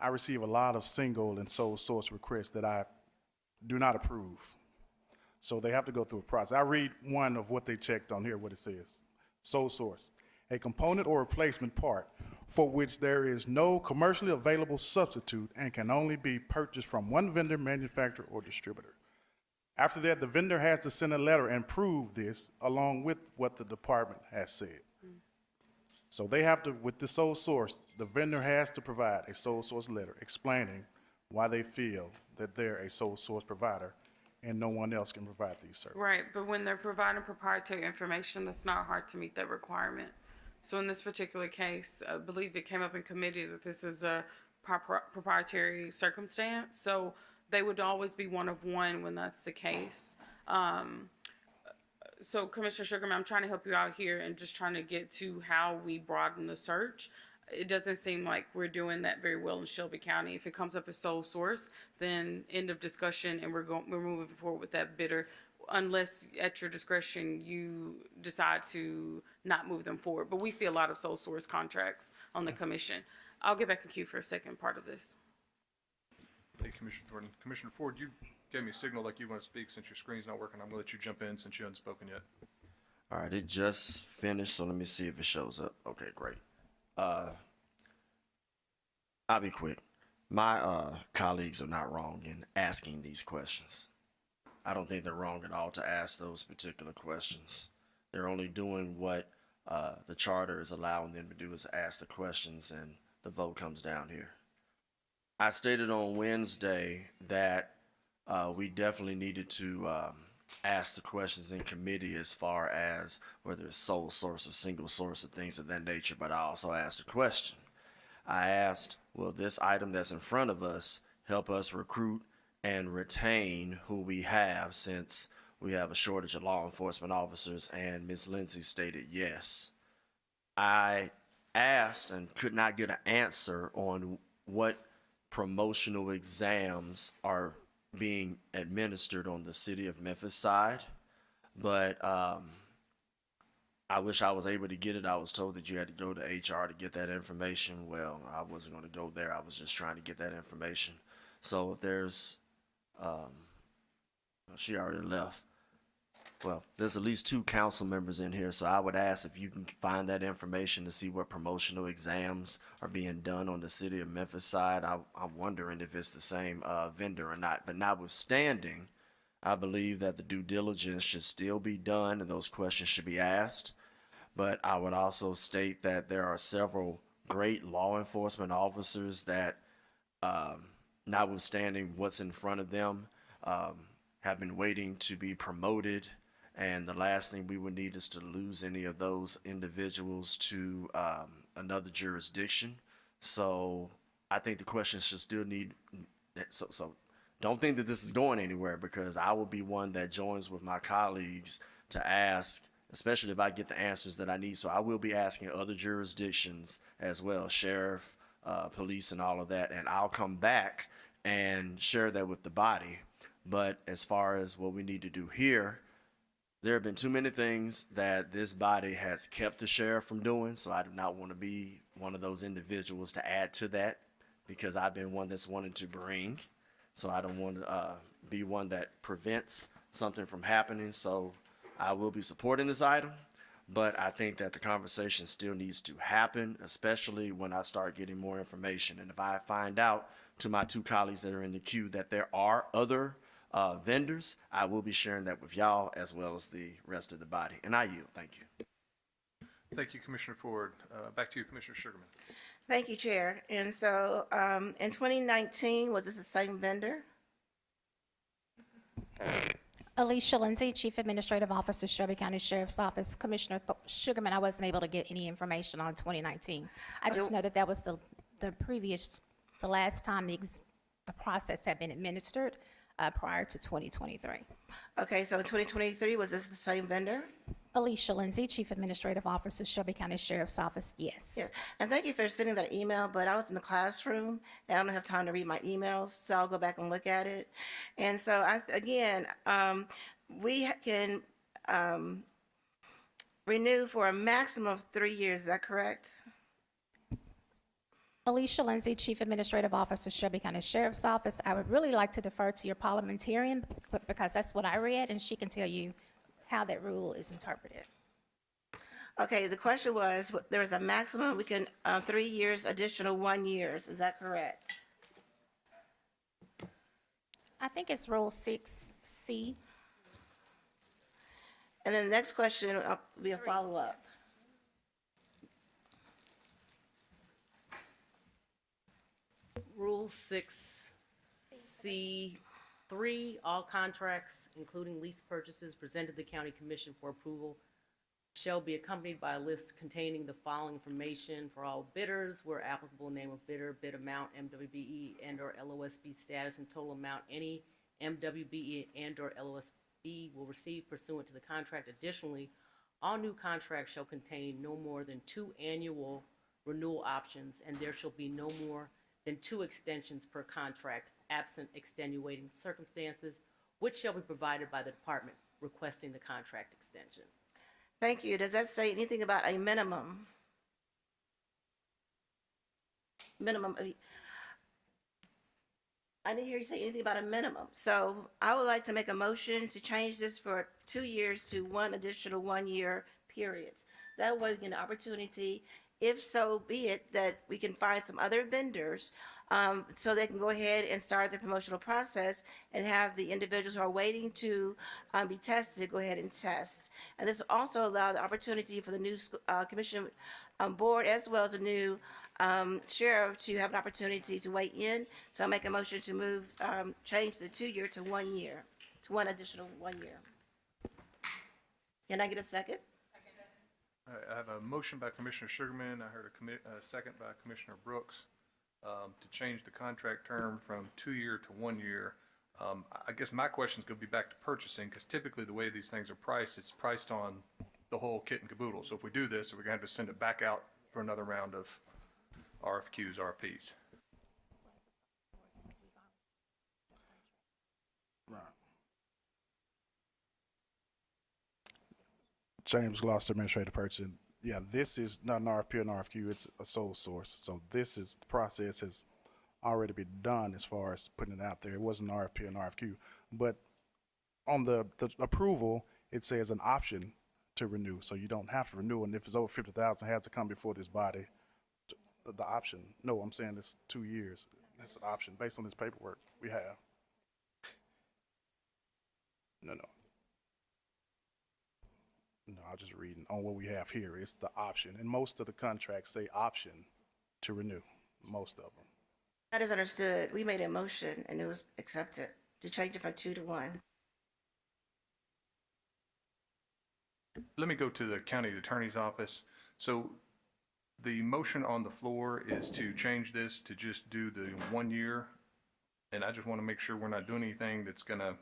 I receive a lot of single and sole source requests that I do not approve. So they have to go through a process. I read one of what they checked on here, what it says. Sole source, a component or replacement part for which there is no commercially available substitute and can only be purchased from one vendor, manufacturer, or distributor. After that, the vendor has to send a letter and prove this along with what the department has said. So they have to, with the sole source, the vendor has to provide a sole source letter explaining why they feel that they're a sole source provider and no one else can provide these services. Right, but when they're providing proprietary information, that's not hard to meet that requirement. So in this particular case, I believe it came up in committee that this is a proprietary circumstance. So they would always be one of one when that's the case. So Commissioner Sugarman, I'm trying to help you out here and just trying to get to how we broaden the search. It doesn't seem like we're doing that very well in Shelby County. If it comes up as sole source, then end of discussion, and we're moving forward with that bidder, unless at your discretion you decide to not move them forward. But we see a lot of sole source contracts on the commission. I'll get back in queue for a second part of this. Thank you, Commissioner Thornton. Commissioner Ford, you gave me a signal like you want to speak. Since your screen's not working, I'm going to let you jump in since you haven't spoken yet. All right, it just finished, so let me see if it shows up. Okay, great. I'll be quick. My colleagues are not wrong in asking these questions. I don't think they're wrong at all to ask those particular questions. They're only doing what the charter is allowing them to do, is ask the questions, and the vote comes down here. I stated on Wednesday that we definitely needed to ask the questions in committee as far as whether it's sole source or single source or things of that nature, but I also asked a question. I asked, will this item that's in front of us help us recruit and retain who we have, since we have a shortage of law enforcement officers? And Ms. Lindsay stated yes. I asked and could not get an answer on what promotional exams are being administered on the City of Memphis side, but I wish I was able to get it. I was told that you had to go to HR to get that information. Well, I wasn't going to go there. I was just trying to get that information. So if there's She already left. Well, there's at least 2 council members in here, so I would ask if you can find that information to see what promotional exams are being done on the city of Memphis side. I'm wondering if it's the same vendor or not. But notwithstanding, I believe that the due diligence should still be done and those questions should be asked. But I would also state that there are several great law enforcement officers that, notwithstanding what's in front of them, have been waiting to be promoted. And the last thing we would need is to lose any of those individuals to another jurisdiction. So I think the question should still need, so don't think that this is going anywhere, because I will be one that joins with my colleagues to ask, especially if I get the answers that I need. So I will be asking other jurisdictions as well, sheriff, police, and all of that. And I'll come back and share that with the body. But as far as what we need to do here, there have been too many things that this body has kept the sheriff from doing, so I do not want to be one of those individuals to add to that, because I've been one that's wanted to bring. So I don't want to be one that prevents something from happening. So I will be supporting this item, but I think that the conversation still needs to happen, especially when I start getting more information. And if I find out to my 2 colleagues that are in the queue that there are other vendors, I will be sharing that with y'all as well as the rest of the body. And I yield. Thank you. Thank you, Commissioner Ford. Back to you, Commissioner Sugarman. Thank you, Chair. And so in 2019, was this the same vendor? Alicia Lindsay, Chief Administrative Officer, Shelby County Sheriff's Office. Commissioner Sugarman, I wasn't able to get any information on 2019. I just know that that was the last time the process had been administered prior to 2023. Okay, so in 2023, was this the same vendor? Alicia Lindsay, Chief Administrative Officer, Shelby County Sheriff's Office, yes. Yeah, and thank you for sending that email, but I was in the classroom and I don't have time to read my emails, so I'll go back and look at it. And so, we can renew for a maximum of 3 years, is that correct? Alicia Lindsay, Chief Administrative Officer, Shelby County Sheriff's Office. I would really like to defer to your parliamentarian because that's what I read, and she can tell you how that rule is interpreted. Okay, the question was, there is a maximum, we can, 3 years, additional 1 year, is that correct? I think it's Rule 6C. And then the next question will be a follow-up. Rule 6C3, all contracts, including lease purchases, presented to the County Commission for approval shall be accompanied by a list containing the following information for all bidders, where applicable: name of bidder, bid amount, MWBE and/or LOSB status, and total amount any MWBE and/or LOSB will receive pursuant to the contract. Additionally, all new contracts shall contain no more than 2 annual renewal options, and there shall be no more than 2 extensions per contract, absent extenuating circumstances, which shall be provided by the department requesting the contract extension. Thank you. Does that say anything about a minimum? I didn't hear you say anything about a minimum. So I would like to make a motion to change this for 2 years to 1 additional 1 year periods. That way we get an opportunity, if so be it, that we can find some other vendors so they can go ahead and start the promotional process and have the individuals who are waiting to be tested go ahead and test. And this will also allow the opportunity for the new commission board as well as the new sheriff to have an opportunity to weigh in. So I'll make a motion to move, change the 2 year to 1 year, to 1 additional 1 year. Can I get a second? All right, I have a motion by Commissioner Sugarman. I heard a second by Commissioner Brooks to change the contract term from 2 year to 1 year. I guess my question is going to be back to purchasing, because typically the way these things are priced, it's priced on the whole kit and caboodle. So if we do this, we're going to have to send it back out for another round of RFQs, RFPs. Right. James Gloucester, Administrative Purchasing. Yeah, this is not an RFP or an RFQ, it's a sole source. So the process has already been done as far as putting it out there. It wasn't an RFP or an RFQ. But on the approval, it says an option to renew, so you don't have to renew, and if it's over 50,000, it has to come before this body. The option, no, I'm saying it's 2 years. That's an option based on this paperwork we have. No, I'm just reading on what we have here. It's the option, and most of the contracts say option to renew, most of them. That is understood. We made a motion and it was accepted to change it from 2 to 1. Let me go to the county attorney's office. So the motion on the floor is to change this to just do the 1 year. And I just want to make sure we're not doing anything that's going to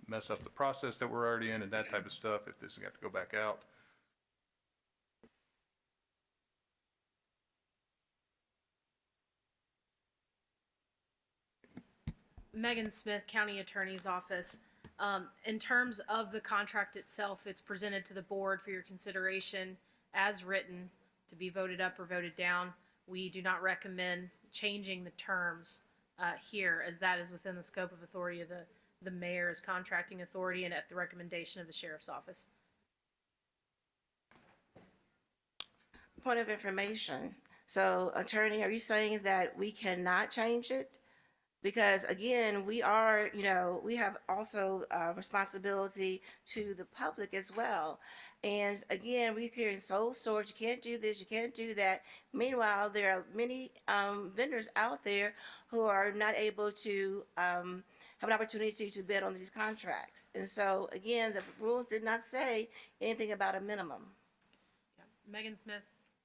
mess up the process that we're already in and that type of stuff if this has got to go back out. Megan Smith, County Attorney's Office. In terms of the contract itself, it's presented to the board for your consideration as written to be voted up or voted down. We do not recommend changing the terms here, as that is within the scope of authority of the mayor's contracting authority and at the recommendation of the sheriff's office. Point of information. So, attorney, are you saying that we cannot change it? Because again, we are, we have also responsibility to the public as well. And again, we're hearing sole source, you can't do this, you can't do that. Meanwhile, there are many vendors out there who are not able to have an opportunity to bid on these contracts. And so again, the rules did not say anything about a minimum. Megan Smith,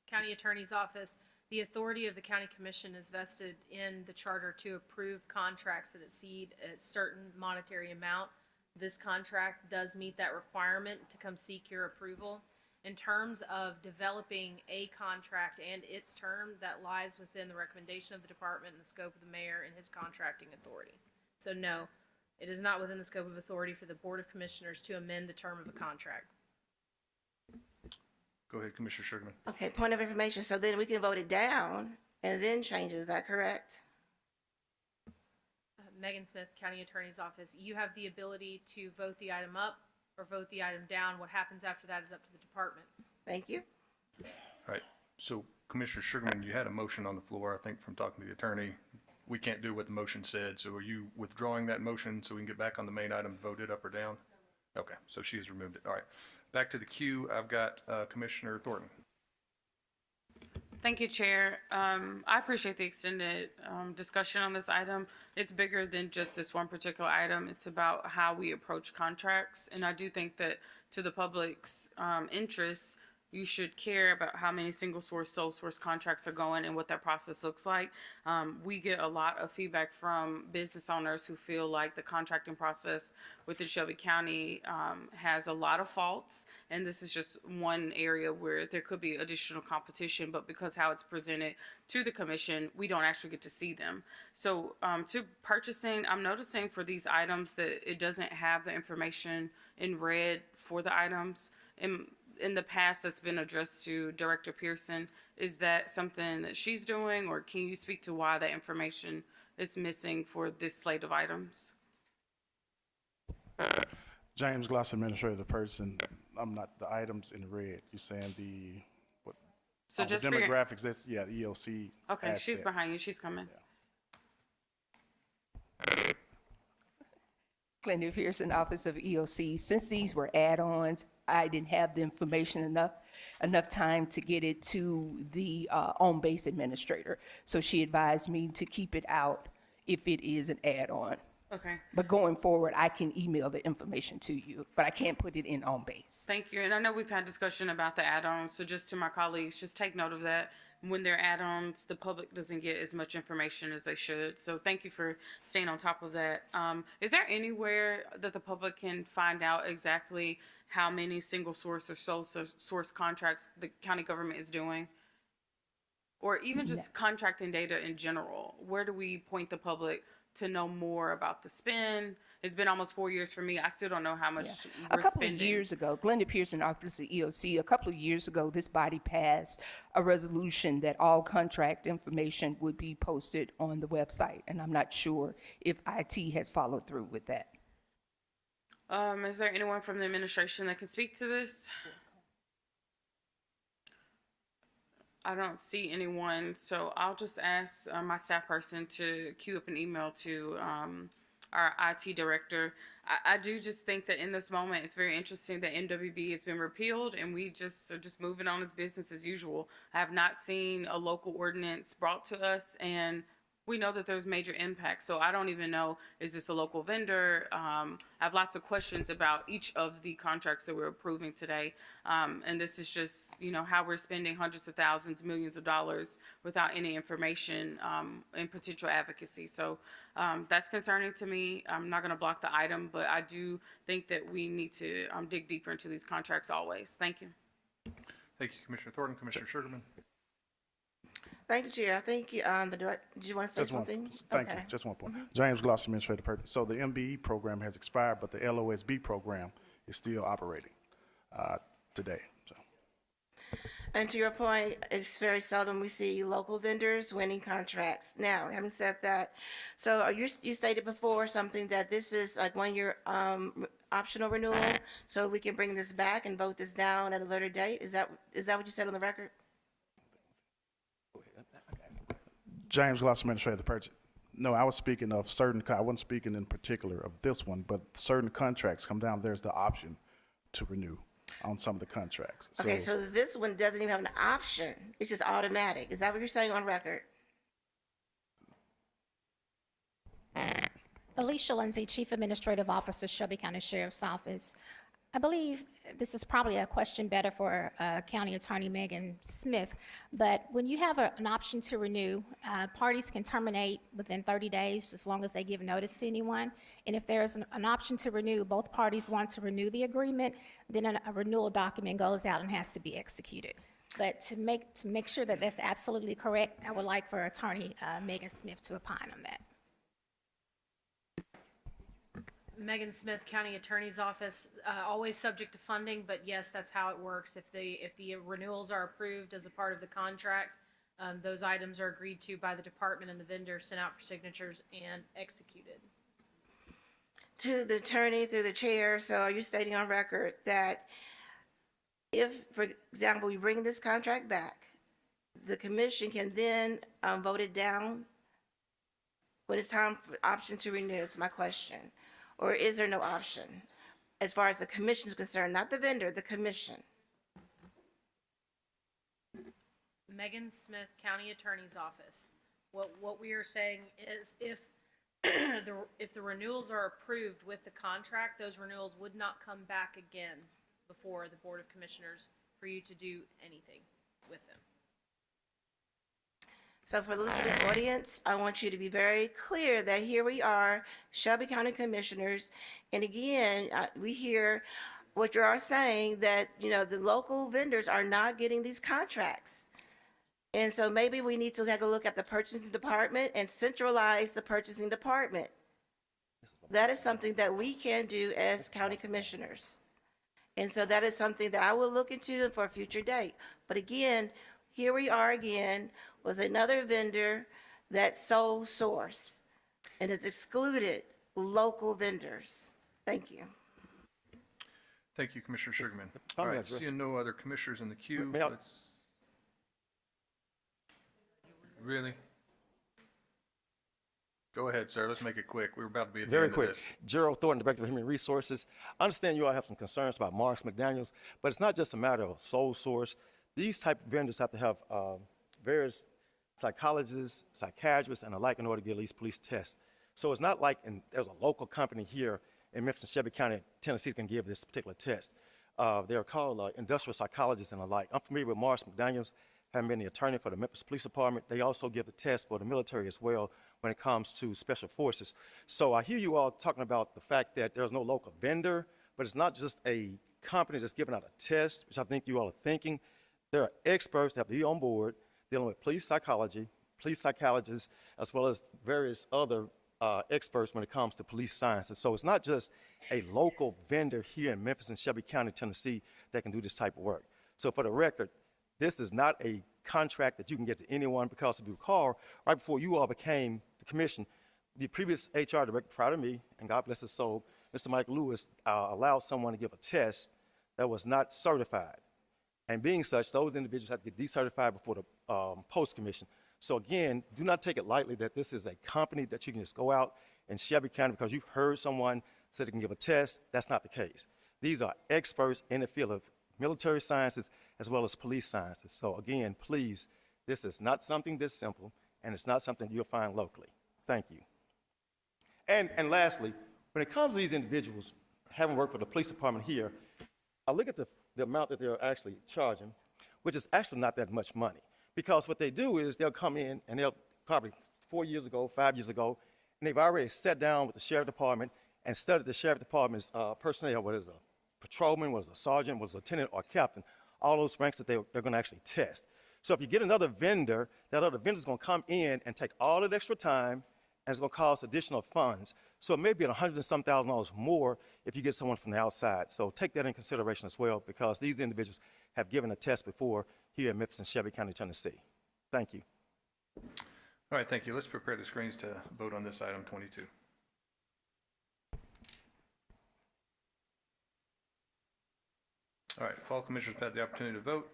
County Attorney's Office. The authority of the County Commission is vested in the charter to approve contracts that exceed a certain monetary amount. This contract does meet that requirement to come seek your approval. In terms of developing a contract and its term, that lies within the recommendation of the department and the scope of the mayor and his contracting authority. So no, it is not within the scope of authority for the Board of Commissioners to amend the term of a contract. Go ahead, Commissioner Sugarman. Okay, point of information. So then we can vote it down and then change it. Is that correct? Megan Smith, County Attorney's Office. You have the ability to vote the item up or vote the item down. What happens after that is up to the department. Thank you. All right. So Commissioner Sugarman, you had a motion on the floor, I think, from talking to the attorney. We can't do what the motion said. So are you withdrawing that motion so we can get back on the main item, vote it up or down? Okay. So she has removed it. All right. Back to the queue. I've got Commissioner Thornton. Thank you, Chair. I appreciate the extended discussion on this item. It's bigger than just this one particular item. It's about how we approach contracts. And I do think that to the public's interests, you should care about how many single source, sole source contracts are going and what that process looks like. We get a lot of feedback from business owners who feel like the contracting process within Shelby County has a lot of faults. And this is just one area where there could be additional competition, but because how it's presented to the commission, we don't actually get to see them. So to purchasing, I'm noticing for these items that it doesn't have the information in red for the items. In the past, that's been addressed to Director Pearson. Is that something that she's doing, or can you speak to why that information is missing for this slate of items? James Gloss, administrator, the person. I'm not the items in red. You're saying the what? So the just demographics. That's the EOC. Okay, she's that. behind you. She's coming. Yeah. Glenda Pearson, Office of EOC. Since these were add-ons, I didn't have the information enough time to get it to the on-base administrator. So she advised me to keep it out if it is an add-on. Okay. But going forward, I can email the information to you, but I can't put it in on-base. Thank you. And I know we've had discussion about the add-ons, so just to my colleagues, just take note of that. When they're add-ons, the public doesn't get as much information as they should. So thank you for staying on top of that. Is there anywhere that the public can find out exactly how many single source or sole source contracts the county government is doing? Or even just contracting data in general? Where do we point the public to know more about the spend? It's been almost 4 years for me. I still don't know how much A we're couple spending. of years ago, Glenda Pearson, Office of EOC, a couple of years ago, this body passed a resolution that all contract information would be posted on the website, and I'm not sure if IT has followed through with that. Is there anyone from the administration that can speak to this? I don't see anyone, so I'll just ask my staff person to queue up an email to our IT director. I do just think that in this moment, it's very interesting that MWB has been repealed and we just are just moving on as business as usual. I have not seen a local ordinance brought to us, and we know that there's major impact. So I don't even know, is this a local vendor? I have lots of questions about each of the contracts that we're approving today. And this is just, how we're spending hundreds of thousands, millions of dollars without any information and potential advocacy. So that's concerning to me. I'm not going to block the item, but I do think that we need to dig deeper into these contracts always. Thank you. Thank you, Commissioner Thornton. Commissioner Sugarman. Thank you, Chair. I think the direct. Did you want to say something? Thank you. Just one point. James Gloss, Administrative Purpose. So the MBE program has expired, but the LOSB program is still operating today. So. And to your point, it's very seldom we see local vendors winning contracts. Now, having said that, so you stated before something that this is like 1 year optional renewal, so we can bring this back and vote this down at a later date. Is that what you said on the record? James Gloss, Administrative Purchase. No, I was speaking of certain, I wasn't speaking in particular of this one, but certain contracts come down, there's the option to renew on some of the contracts. Okay, so this one doesn't even have an option. It's just automatic. Is that what you're saying on record? Alicia Lindsay, Chief Administrative Officer, Shelby County Sheriff's Office. I believe this is probably a question better for County Attorney Megan Smith, but when you have an option to renew, parties can terminate within 30 days as long as they give notice to anyone. And if there's an option to renew, both parties want to renew the agreement, then a renewal document goes out and has to be executed. But to make sure that that's absolutely correct, I would like for Attorney Megan Smith to opine on that. Megan Smith, County Attorney's Office, always subject to funding, but yes, that's how it works. If the renewals are approved as a part of the contract, those items are agreed to by the department and the vendor, sent out for signatures and executed. To the attorney through the chair, so are you stating on record that if, for example, we bring this contract back, the commission can then vote it down when it's time for option to renew? Is my question. Or is there no option as far as the commission is concerned, not the vendor, the commission? Megan Smith, County Attorney's Office. What we are saying is if the renewals are approved with the contract, those renewals would not come back again before the Board of Commissioners for you to do anything with them. So for the listening audience, I want you to be very clear that here we are, Shelby County Commissioners, and again, we hear what you are saying, that, the local vendors are not getting these contracts. And so maybe we need to take a look at the purchasing department and centralize the purchasing department. That is something that we can do as county commissioners. And so that is something that I will look into for a future date. But again, here we are again with another vendor that's sole source and has excluded local vendors. Thank you. Thank you, Commissioner Sugarman. All right, seeing no other commissioners in the queue, let's... Really? Go ahead, sir. Let's make it quick. We're about to be at the end of this. Gerald Thornton, Director of Human Resources. I understand you all have some concerns about Marks McDaniels, but it's not just a matter of sole source. These type of vendors have to have various psychologists, psychiatrists, and the like in order to get these police tests. So it's not like there's a local company here in Memphis and Shelby County, Tennessee, that can give this particular test. They're called industrial psychologists and the like. I'm familiar with Marks McDaniels, having been the attorney for the Memphis Police Department. They also give the test for the military as well when it comes to special forces. So I hear you all talking about the fact that there's no local vendor, but it's not just a company that's giving out a test, which I think you all are thinking. There are experts that have to be on board dealing with police psychology, police psychologists, as well as various other experts when it comes to police sciences. So it's not just a local vendor here in Memphis and Shelby County, Tennessee, that can do this type of work. So for the record, this is not a contract that you can get to anyone, because if you recall, right before you all became the commission, the previous HR director prior to me, and God bless his soul, Mr. Mike Lewis allowed someone to give a test that was not certified. And being such, those individuals have to get decertified before the post commission. So again, do not take it lightly that this is a company that you can just go out in Shelby County because you've heard someone say they can give a test. That's not the case. These are experts in the field of military sciences as well as police sciences. So again, please, this is not something this simple, and it's not something you'll find locally. Thank you. And lastly, when it comes to these individuals having worked for the police department here, I look at the amount that they're actually charging, which is actually not that much money. Because what they do is they'll come in and they'll probably 4 years ago, 5 years ago, and they've already sat down with the sheriff department and studied the sheriff department's personnel, whether it's a patrolman, whether it's a sergeant, whether it's a lieutenant or captain, all those ranks that they're going to actually test. So if you get another vendor, that other vendor's going to come in and take all that extra time, and it's going to cost additional funds. So it may be $100 and some thousand more if you get someone from the outside. So take that in consideration as well, because these individuals have given a test before here in Memphis and Shelby County, Tennessee. Thank you. All right, thank you. Let's prepare the screens to vote on this item 22. All right, if all commissioners have had the opportunity to vote,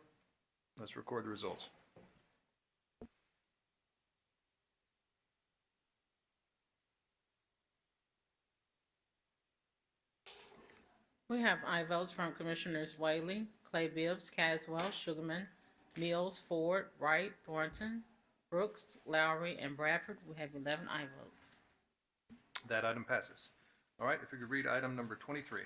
let's record the results. We have aye votes from Commissioners Whaley, Clay Bibbs, Caswell, Sugarman, Mills, Ford, Wright, Thornton, Brooks, Lowry, and Bradford. We have 11 aye votes. That item passes. All right, if you could read item number 23.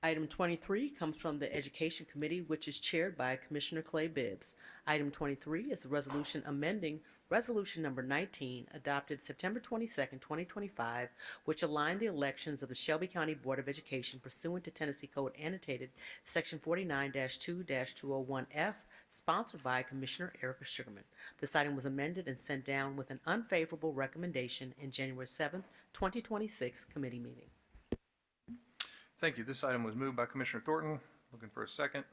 Item 23 comes from the Education Committee, which is chaired by Commissioner Clay Bibbs. Item 23 is a resolution amending Resolution Number 19, adopted September 22nd, 2025, which aligned the elections of the Shelby County Board of Education pursuant to Tennessee Code Annotated Section 49-2-201F, sponsored by Commissioner Erica Sugarman. This item was amended and sent down with an unfavorable recommendation in January 7th, 2026 committee meeting. Thank you. This item was moved by Commissioner Thornton. Looking for a second.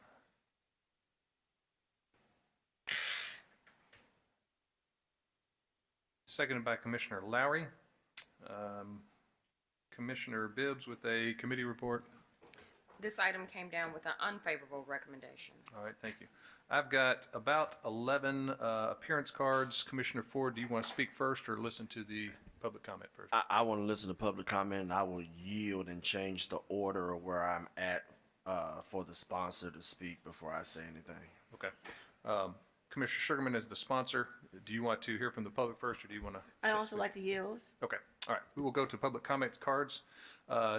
Seconded by Commissioner Lowry. Commissioner Bibbs with a committee report. This item came down with an unfavorable recommendation. All right, thank you. I've got about 11 appearance cards. Commissioner Ford, do you want to speak first or listen to the public comment first? I want to listen to public comment, and I will yield and change the order of where I'm at for the sponsor to speak before I say anything. Okay. Commissioner Sugarman is the sponsor. Do you want to hear from the public first, or do you want to? I also like to yield. Okay. All right. We will go to public comments cards.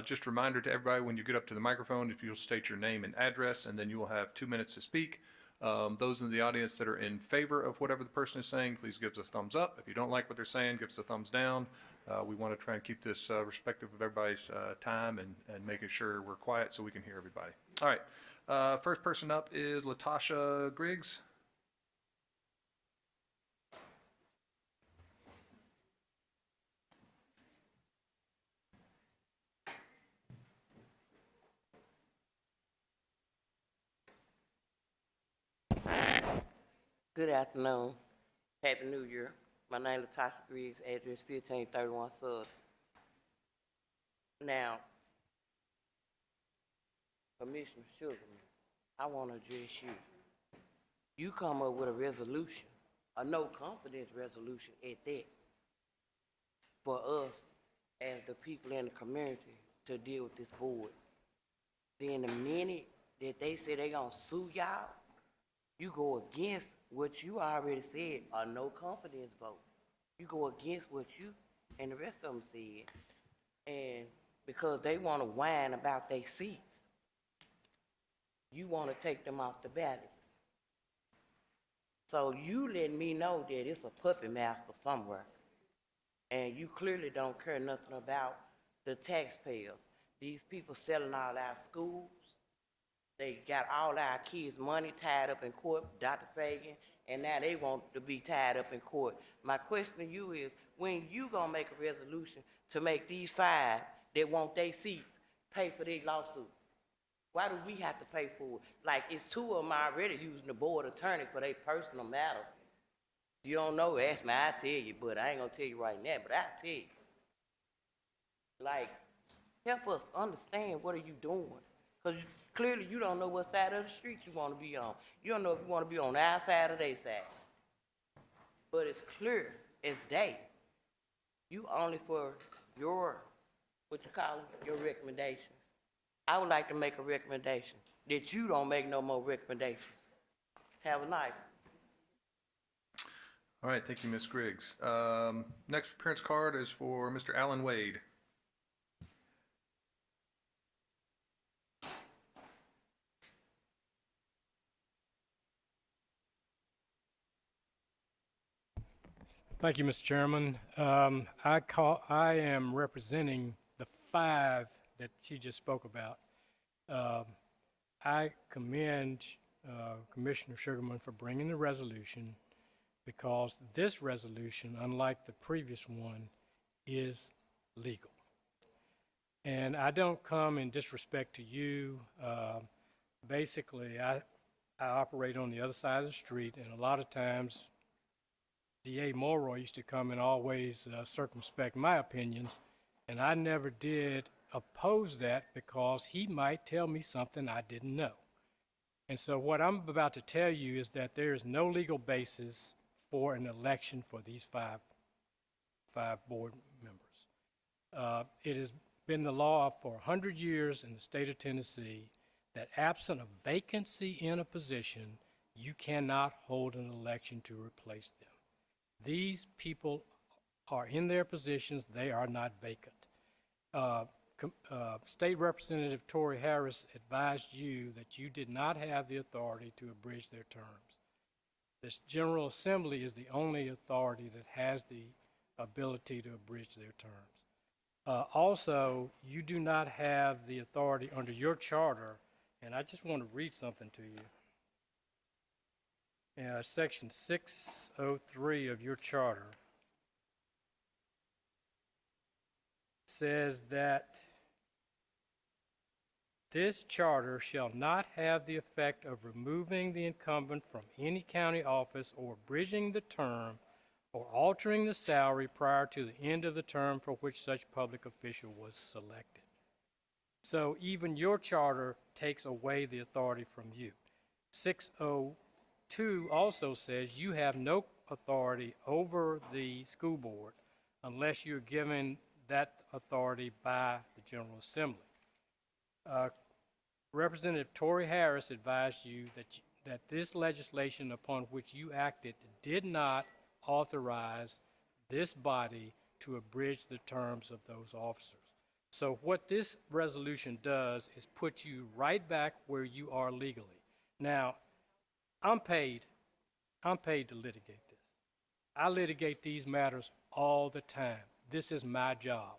Just a reminder to everybody, when you get up to the microphone, if you'll state your name and address, and then you will have 2 minutes to speak. Those in the audience that are in favor of whatever the person is saying, please give us a thumbs up. If you don't like what they're saying, give us a thumbs down. We want to try and keep this respectful of everybody's time and making sure we're quiet so we can hear everybody. All right. First person up is Latasha Griggs. Good afternoon. Happy New Year. My name is Tasha Griggs, address 1531 Sud. Now, Commissioner Sugarman, I want to address you. You come up with a resolution, a no confidence resolution at that, for us as the people in the community to deal with this board. Then the minute that they say they gonna sue y'all, you go against what you already said, a no confidence vote. You go against what you and the rest of them said, and because they want to whine about their seats, you want to take them off the ballots. So you let me know that it's a puppet master somewhere, and you clearly don't care nothing about the taxpayers. These people selling all our schools. They got all our kids' money tied up in court, Dr. Fagan, and now they want to be tied up in court. My question to you is, when you gonna make a resolution to make these five that want their seats pay for their lawsuit? Why do we have to pay for it? Like, it's two of them already using the board attorney for their personal matters. You don't know, ask me, I'll tell you, but I ain't gonna tell you right now, but I'll tell you. Like, Help us understand what are you doing? Because clearly you don't know what side of the street you want to be on. You don't know if you want to be on our side or their side. But it's clear as day. You only for your, what you call it, your recommendations. I would like to make a recommendation that you don't make no more recommendations. Have a nice. All right, thank you, Ms. Griggs. Next appearance card is for Mr. Alan Wade. Thank you, Mr. Chairman. I am representing the 5 that she just spoke about. I commend Commissioner Sugarman for bringing the resolution, because this resolution, unlike the previous one, is legal. And I don't come in disrespect to you. Basically, I operate on the other side of the street, and a lot of times D.A. Mulroy used to come and always circumspect my opinions, and I never did oppose that because he might tell me something I didn't know. And so what I'm about to tell you is that there is no legal basis for an election for these five board members. It has been the law for 100 years in the state of Tennessee that absent a vacancy in a position, you cannot hold an election to replace them. These people are in their positions, they are not vacant. State Representative Tory Harris advised you that you did not have the authority to abridge their terms. This General Assembly is the only authority that has the ability to abridge their terms. Also, you do not have the authority under your charter, and I just want to read something to you. Section 603 of your charter says that this charter shall not have the effect of removing the incumbent from any county office or abridging the term or altering the salary prior to the end of the term for which such public official was selected. So even your charter takes away the authority from you. 602 also says you have no authority over the school board unless you're given that authority by the General Assembly. Representative Tory Harris advised you that this legislation upon which you acted did not authorize this body to abridge the terms of those officers. So what this resolution does is put you right back where you are legally. Now, I'm paid to litigate this. I litigate these matters all the time. This is my job.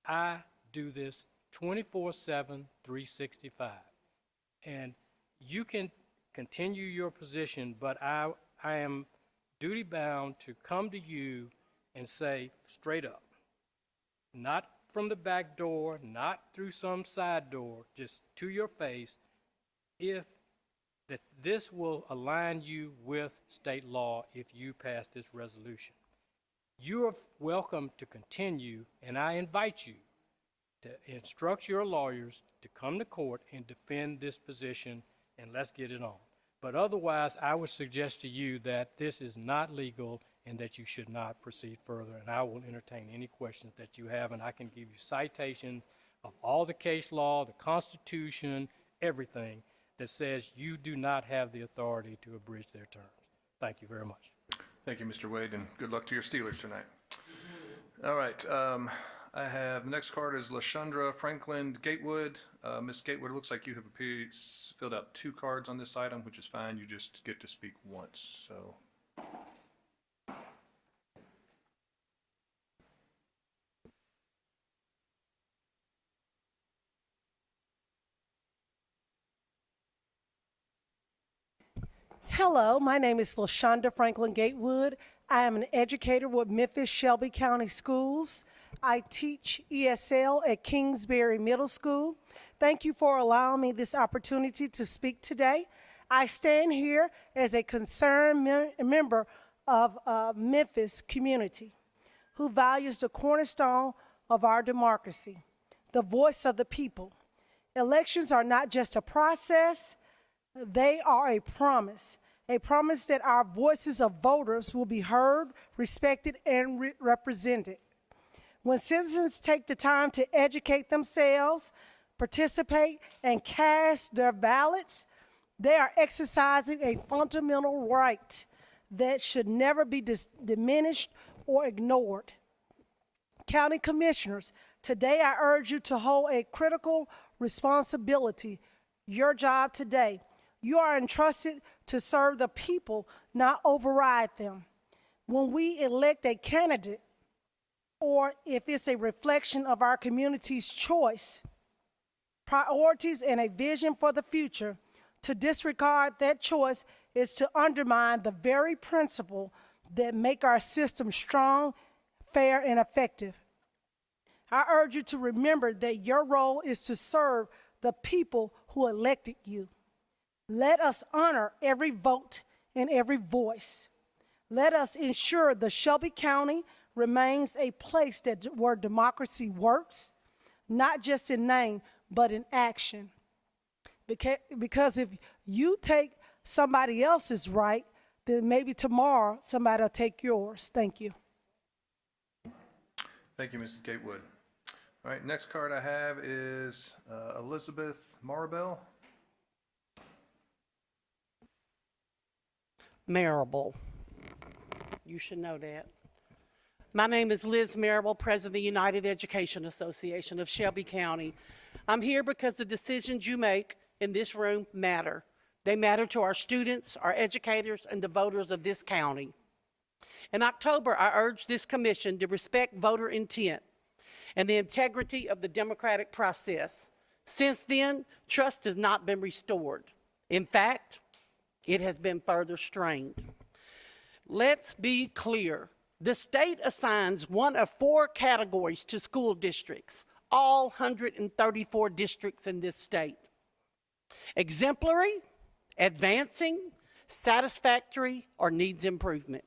I do this 24/7, 365. And you can continue your position, but I am duty bound to come to you and say straight up, not from the back door, not through some side door, just to your face, if that this will align you with state law if you pass this resolution. You are welcome to continue, and I invite you to instruct your lawyers to come to court and defend this position, and let's get it on. But otherwise, I would suggest to you that this is not legal and that you should not proceed further. And I will entertain any questions that you have, and I can give you citations of all the case law, the Constitution, everything that says you do not have the authority to abridge their terms. Thank you very much. Thank you, Mr. Wade, and good luck to your Steelers tonight. All right, I have, the next card is LaShundra Franklin Gatewood. Ms. Gatewood, it looks like you have filled out 2 cards on this item, which is fine. You just get to speak once, so. Hello, my name is LaShundra Franklin Gatewood. I am an educator with Memphis Shelby County Schools. I teach ESL at Kingsbury Middle School. Thank you for allowing me this opportunity to speak today. I stand here as a concerned member of Memphis community who values the cornerstone of our democracy, the voice of the people. Elections are not just a process, they are a promise that our voices of voters will be heard, respected, and represented. When citizens take the time to educate themselves, participate, and cast their ballots, they are exercising a fundamental right that should never be diminished or ignored. County commissioners, today I urge you to hold a critical responsibility. Your job today. You are entrusted to serve the people, not override them. When we elect a candidate, or if it's a reflection of our community's choice, priorities, and a vision for the future, to disregard that choice is to undermine the very principle that make our system strong, fair, and effective. I urge you to remember that your role is to serve the people who elected you. Let us honor every vote and every voice. Let us ensure the Shelby County remains a place where democracy works, not just in name, but in action. Because if you take somebody else's right, then maybe tomorrow somebody will take yours. Thank you. Thank you, Mrs. Gatewood. All right, next card I have is Elizabeth Maribel. Marable. You should know that. My name is Liz Marable, President of the United Education Association of Shelby County. I'm here because the decisions you make in this room matter. They matter to our students, our educators, and the voters of this county. In October, I urged this commission to respect voter intent and the integrity of the democratic process. Since then, trust has not been restored. In fact, it has been further strained. Let's be clear. The state assigns one of 4 categories to school districts, all 134 districts in this state: exemplary, advancing, satisfactory, or needs improvement.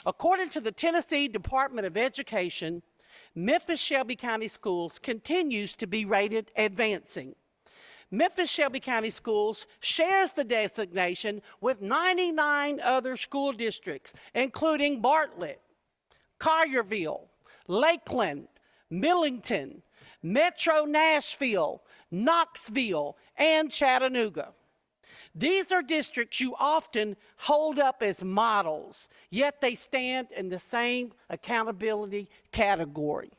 According to the Tennessee Department of Education, Memphis-Shelby County Schools continues to be rated advancing. Memphis-Shelby County Schools shares the designation with 99 other school districts, including Bartlett, Collierville, Lakeland, Millington, Metro Nashville, Knoxville, and Chattanooga. These are districts you often hold up as models, yet they stand in the same accountability category.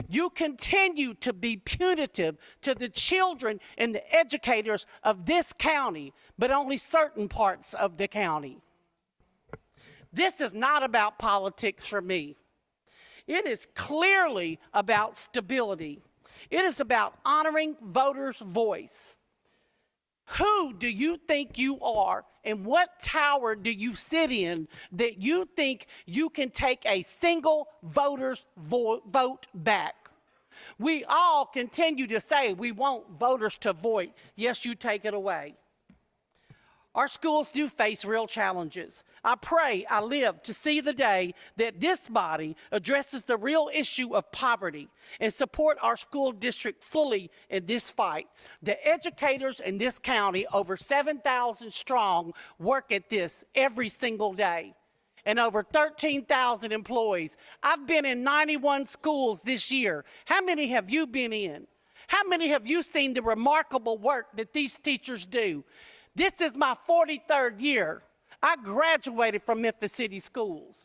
You continue to be punitive to the children and the educators of this county, but only certain parts of the county. This is not about politics for me. It is clearly about stability. It is about honoring voters' voice. Who do you think you are, and what tower do you sit in that you think you can take a single voter's vote back? We all continue to say we want voters to vote. Yes, you take it away. Our schools do face real challenges. I pray I live to see the day that this body addresses the real issue of poverty and support our school district fully in this fight. The educators in this county, over 7,000 strong, work at this every single day, and over 13,000 employees. I've been in 91 schools this year. How many have you been in? How many have you seen the remarkable work that these teachers do? This is my 43rd year. I graduated from Memphis City Schools.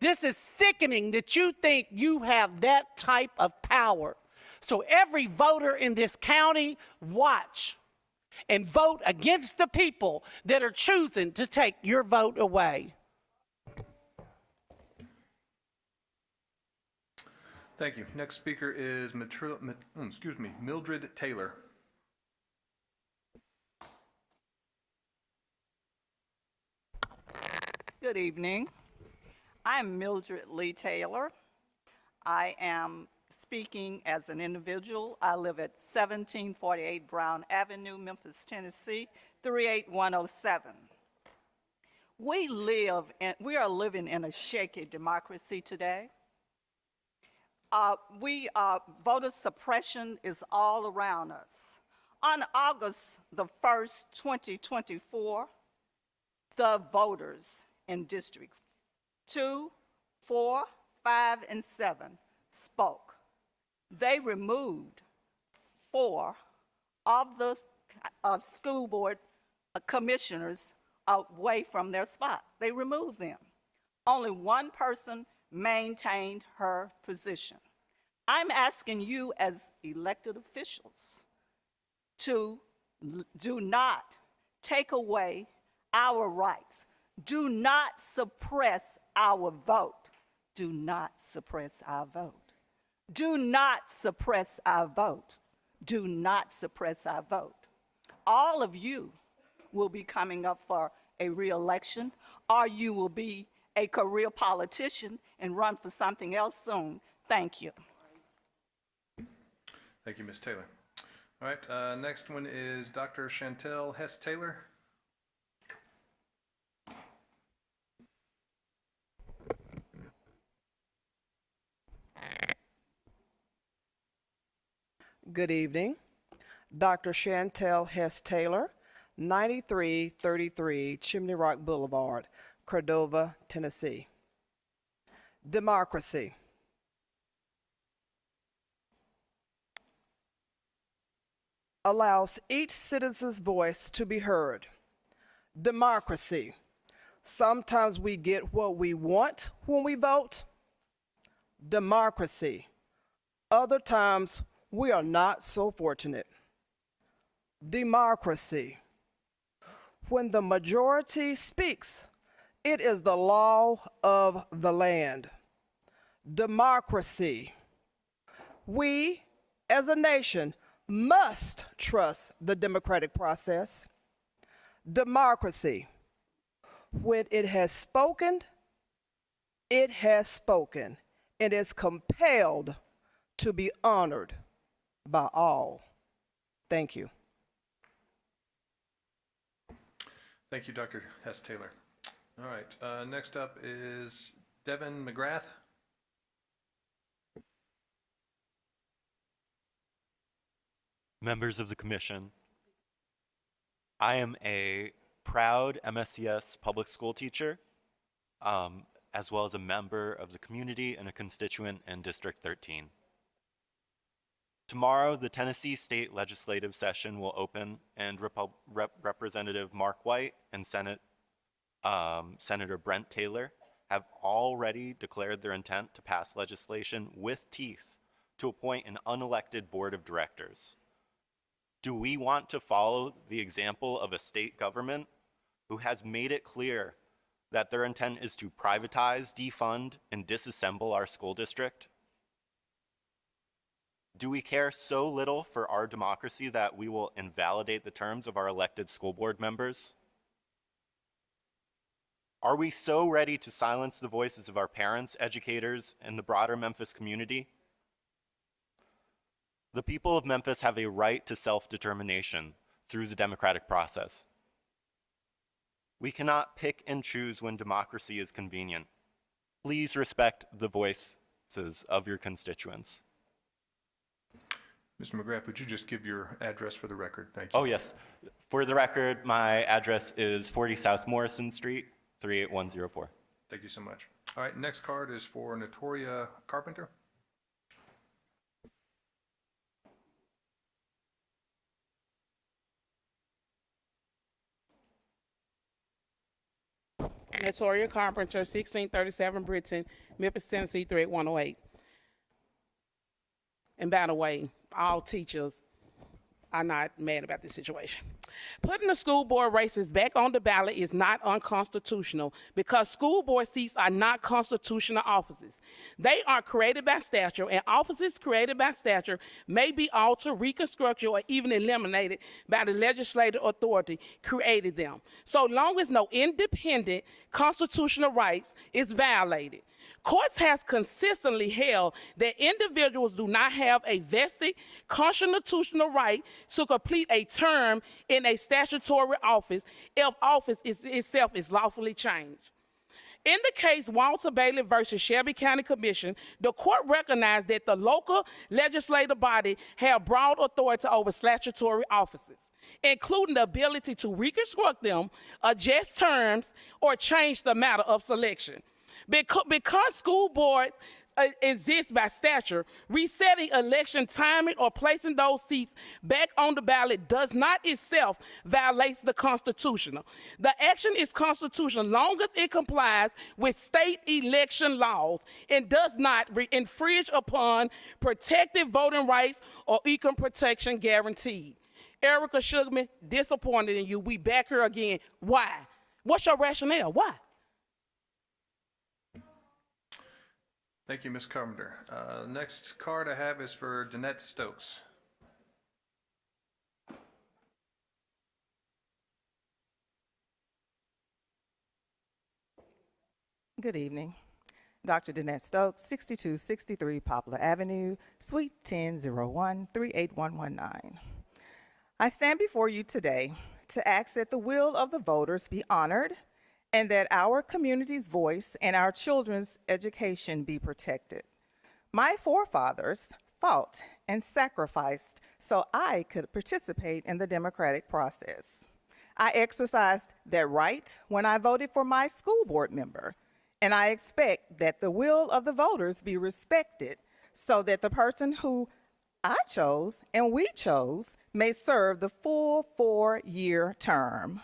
This is sickening that you think you have that type of power. So every voter in this county, watch and vote against the people that are choosing to take your vote away. Thank you. Next speaker is Mildred Taylor. Good evening. I'm Mildred Lee Taylor. I am speaking as an individual. I live at 1748 Brown Avenue, Memphis, Tennessee, 38107. We are living in a shaky democracy today. Voter suppression is all around us. On August the 1st, 2024, the voters in District 2, 4, 5, and 7 spoke. They removed 4 of the school board commissioners away from their spot. They removed them. Only one person maintained her position. I'm asking you as elected officials to do not take away our rights. Do not suppress our vote. Do not suppress our vote. Do not suppress our vote. Do not suppress our vote. All of you will be coming up for a re-election, or you will be a career politician and run for something else soon. Thank you. Thank you, Ms. Taylor. All right, next one is Dr. Chantel Hess-Taylor. Good evening. Dr. Chantel Hess-Taylor, 9333 Chimney Rock Boulevard, Cordova, Tennessee. Democracy. Allows each citizen's voice to be heard. Democracy. Sometimes we get what we want when we vote. Democracy. Other times we are not so fortunate. Democracy. When the majority speaks, it is the law of the land. Democracy. We, as a nation, must trust the democratic process. Democracy. When it has spoken, it has spoken and is compelled to be honored by all. Thank you. Thank you, Dr. Hess-Taylor. All right, next up is Devin McGrath. Members of the Commission, I am a proud MSCS public school teacher, as well as a member of the community and a constituent in District 13. Tomorrow, the Tennessee State Legislative Session will open, and Representative Mark White and Senator Brent Taylor have already declared their intent to pass legislation with teeth to appoint an unelected board of directors. Do we want to follow the example of a state government who has made it clear that their intent is to privatize, defund, and disassemble our school district? Do we care so little for our democracy that we will invalidate the terms of our elected school board members? Are we so ready to silence the voices of our parents, educators, and the broader Memphis community? The people of Memphis have a right to self-determination through the democratic process. We cannot pick and choose when democracy is convenient. Please respect the voices of your constituents. Mr. McGrath, would you just give your address for the record? Thank you. Oh, yes. For the record, my address is 40 South Morrison Street, 38104. Thank you so much. All right, next card is for Notoria Carpenter. Notoria Carpenter, 1637 Britton, Memphis, Tennessee, 38108. And by the way, all teachers are not mad about this situation. Putting the school board races back on the ballot is not unconstitutional because school board seats are not constitutional offices. They are created by statute, and offices created by statute may be altered, reconstructed, or even eliminated by the legislative authority created them, so long as no independent constitutional rights is violated. Courts has consistently held that individuals do not have a vested constitutional right to complete a term in a statutory office if office itself is lawfully changed. In the case Walter Bailey versus Shelby County Commission, the court recognized that the local legislative body had broad authority over statutory offices, including the ability to reconstruct them, adjust terms, or change the matter of selection. Because school board exists by statute, resetting election timing or placing those seats back on the ballot does not itself violate the Constitution. The action is constitutional long as it complies with state election laws and does not infringe upon protected voting rights or equal protection guaranteed. Erica Sugarman, disappointed in you. We back here again. Why? What's your rationale? Why? Thank you, Ms. Carpenter. Next card I have is for Danette Stokes. Good evening. Dr. Danette Stokes, 6263 Poplar Avenue, Suite 1001, 38119. I stand before you today to ask that the will of the voters be honored and that our community's voice and our children's education be protected. My forefathers fought and sacrificed so I could participate in the democratic process. I exercised that right when I voted for my school board member, and I expect that the will of the voters be respected so that the person who I chose and we chose may serve the full 4-year term.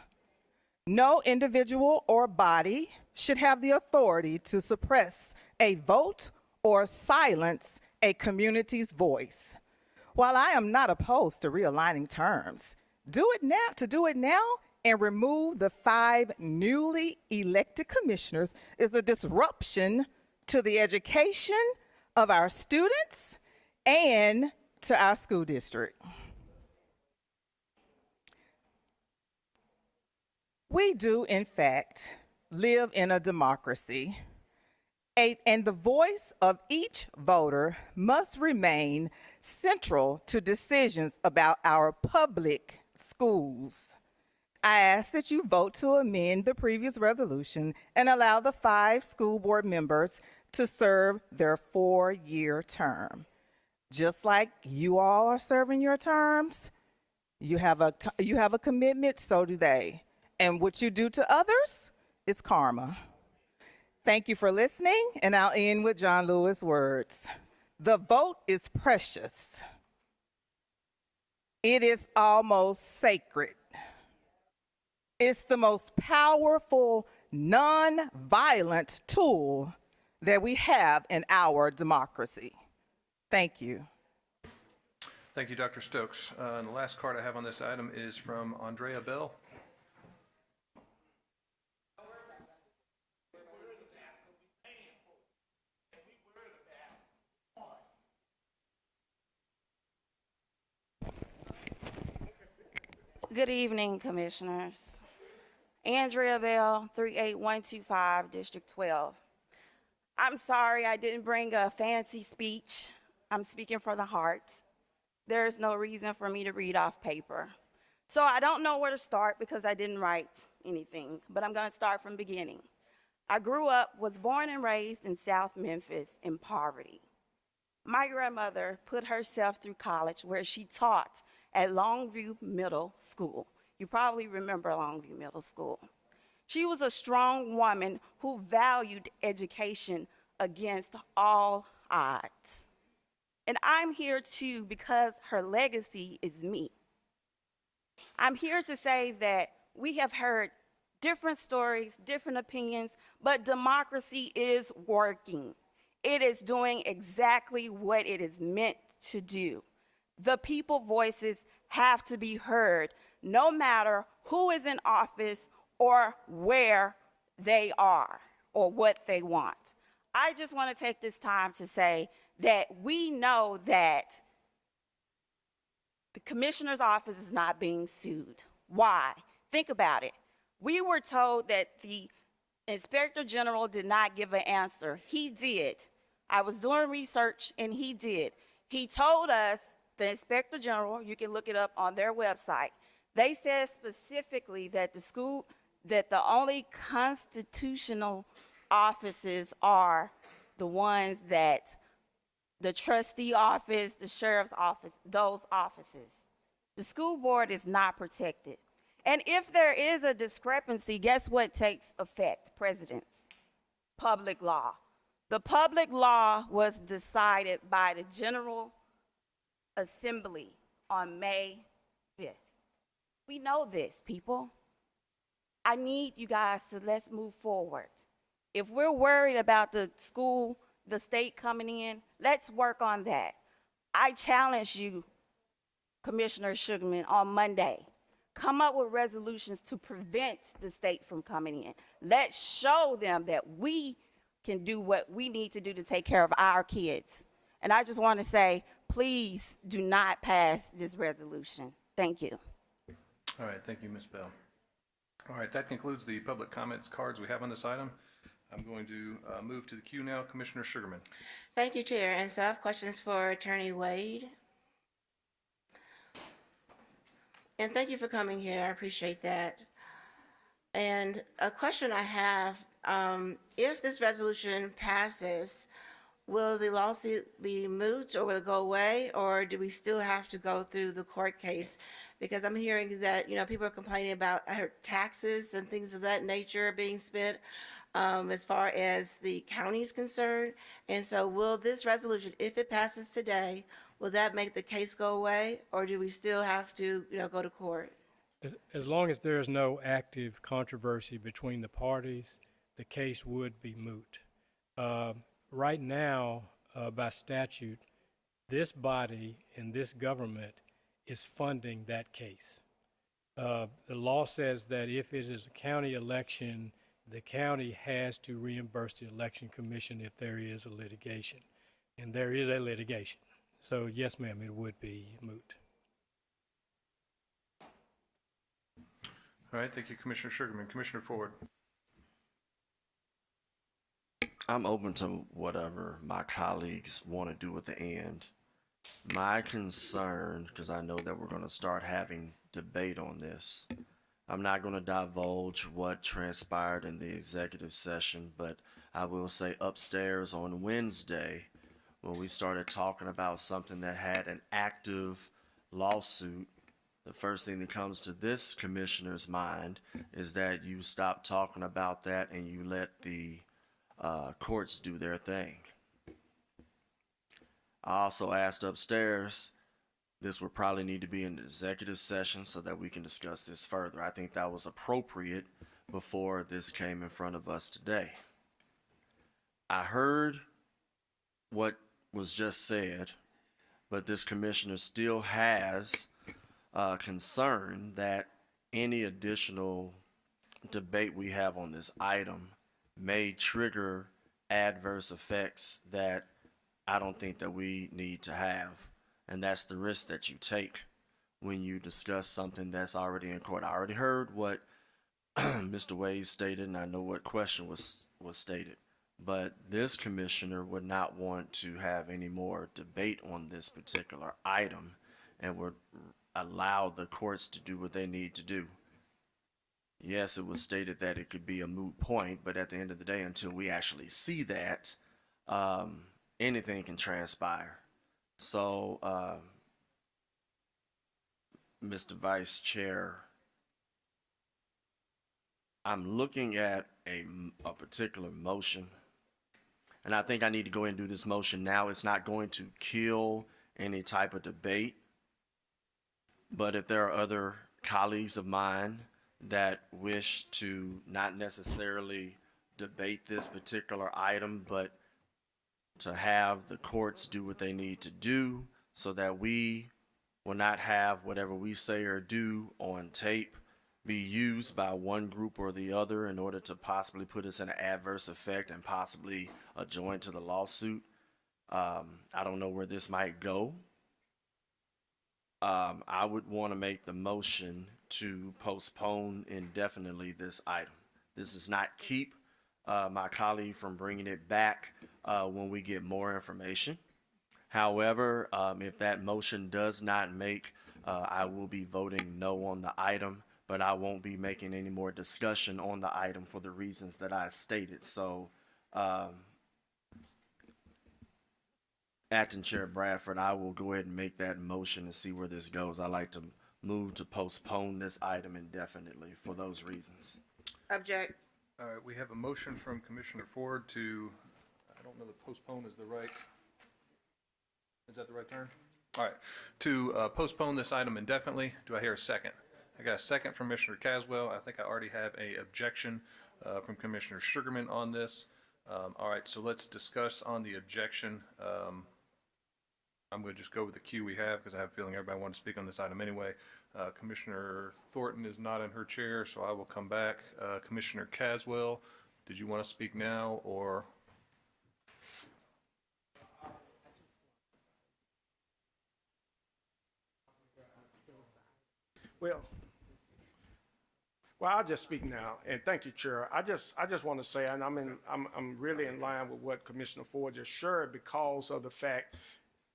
No individual or body should have the authority to suppress a vote or silence a community's voice. While I am not opposed to realigning terms, do it now and remove the 5 newly elected commissioners is a disruption to the education of our students and to our school district. We do, in fact, live in a democracy, and the voice of each voter must remain central to decisions about our public schools. I ask that you vote to amend the previous resolution and allow the 5 school board members to serve their 4-year term. Just like you all are serving your terms, you have a commitment, so do they. And what you do to others is karma. Thank you for listening, and I'll end with John Lewis' words. The vote is precious. It is almost sacred. It's the most powerful, non-violent tool that we have in our democracy. Thank you. Thank you, Dr. Stokes. And the last card I have on this item is from Andrea Bell. Good evening, Commissioners. Andrea Bell, 38125, District 12. I'm sorry I didn't bring a fancy speech. I'm speaking from the heart. There's no reason for me to read off paper. So I don't know where to start because I didn't write anything, but I'm going to start from the beginning. I was born and raised in South Memphis in poverty. My grandmother put herself through college where she taught at Longview Middle School. You probably remember Longview Middle School. She was a strong woman who valued education against all odds. And I'm here too because her legacy is me. I'm here to say that we have heard different stories, different opinions, but democracy is working. It is doing exactly what it is meant to do. The people voices have to be heard, no matter who is in office or where they are or what they want. I just want to take this time to say that we know that the commissioner's office is not being sued. Why? Think about it. We were told that the inspector general did not give an answer. He did. I was doing research and he did. He told us, the inspector general, you can look it up on their website, they said specifically that the only constitutional offices are the ones that the trustee office, the sheriff's office, those offices. The school board is not protected. And if there is a discrepancy, guess what takes effect? Precedence. Public law. The public law was decided by the General Assembly on May 5th. We know this, people. I need you guys to let's move forward. If we're worried about the school, the state coming in, let's work on that. I challenge you, Commissioner Sugarman, on Monday. Come up with resolutions to prevent the state from coming in. Let's show them that we can do what we need to do to take care of our kids. And I just want to say, please do not pass this resolution. Thank you. All right, thank you, Ms. Bell. All right, that concludes the public comments cards we have on this item. I'm going to move to the queue now. Commissioner Sugarman. Thank you, Chair. And so I have questions for Attorney Wade. And thank you for coming here. I appreciate that. And a question I have, if this resolution passes, will the lawsuit be moot or will it go away, or do we still have to go through the court case? Because I'm hearing that, people are complaining about taxes and things of that nature being spent as far as the county is concerned. And so will this resolution, if it passes today, will that make the case go away, or do we still have to, go to court? As long as there is no active controversy between the parties, the case would be moot. Right now, by statute, this body and this government is funding that case. The law says that if it is a county election, the county has to reimburse the election commission if there is a litigation. And there is a litigation. So yes, ma'am, it would be moot. All right, thank you, Commissioner Sugarman. Commissioner Ford. I'm open to whatever my colleagues want to do at the end. My concern, because I know that we're going to start having debate on this, I'm not going to divulge what transpired in the executive session, but I will say upstairs on Wednesday, when we started talking about something that had an active lawsuit, the first thing that comes to this commissioner's mind is that you stop talking about that and you let the courts do their thing. I also asked upstairs, this would probably need to be an executive session so that we can discuss this further. I think that was appropriate before this came in front of us today. I heard what was just said, but this commissioner still has concern that any additional debate we have on this item may trigger adverse effects that I don't think that we need to have. And that's the risk that you take when you discuss something that's already in court. I already heard what Mr. Wade stated, and I know what question was stated. But this commissioner would not want to have any more debate on this particular item and would allow the courts to do what they need to do. Yes, it was stated that it could be a moot point, but at the end of the day, until we actually see that, anything can transpire. So, Mr. Vice Chair, I'm looking at a particular motion, and I think I need to go ahead and do this motion now. It's not going to kill any type of debate, but if there are other colleagues of mine that wish to not necessarily debate this particular item, but to have the courts do what they need to do so that we will not have whatever we say or do on tape be used by one group or the other in order to possibly put us in an adverse effect and possibly join to the lawsuit. I don't know where this might go. I would want to make the motion to postpone indefinitely this item. This does not keep my colleague from bringing it back when we get more information. However, if that motion does not make, I will be voting no on the item, but I won't be making any more discussion on the item for the reasons that I stated. So Acting Chair Bradford, I will go ahead and make that motion and see where this goes. I'd like to move to postpone this item indefinitely for those reasons. Object. All right, we have a motion from Commissioner Ford to, I don't know that postpone is the right, is that the right term? All right, to postpone this item indefinitely. Do I hear a second? I got a second from Commissioner Caswell. I think I already have a objection from Commissioner Sugarman on this. All right, so let's discuss on the objection. I'm going to just go with the queue we have because I have a feeling everybody wants to speak on this item anyway. Commissioner Thornton is not in her chair, so I will come back. Commissioner Caswell, did you want to speak now or? Well, I'll just speak now, and thank you, Chair. I just want to say, and I'm really in line with what Commissioner Ford just shared because of the fact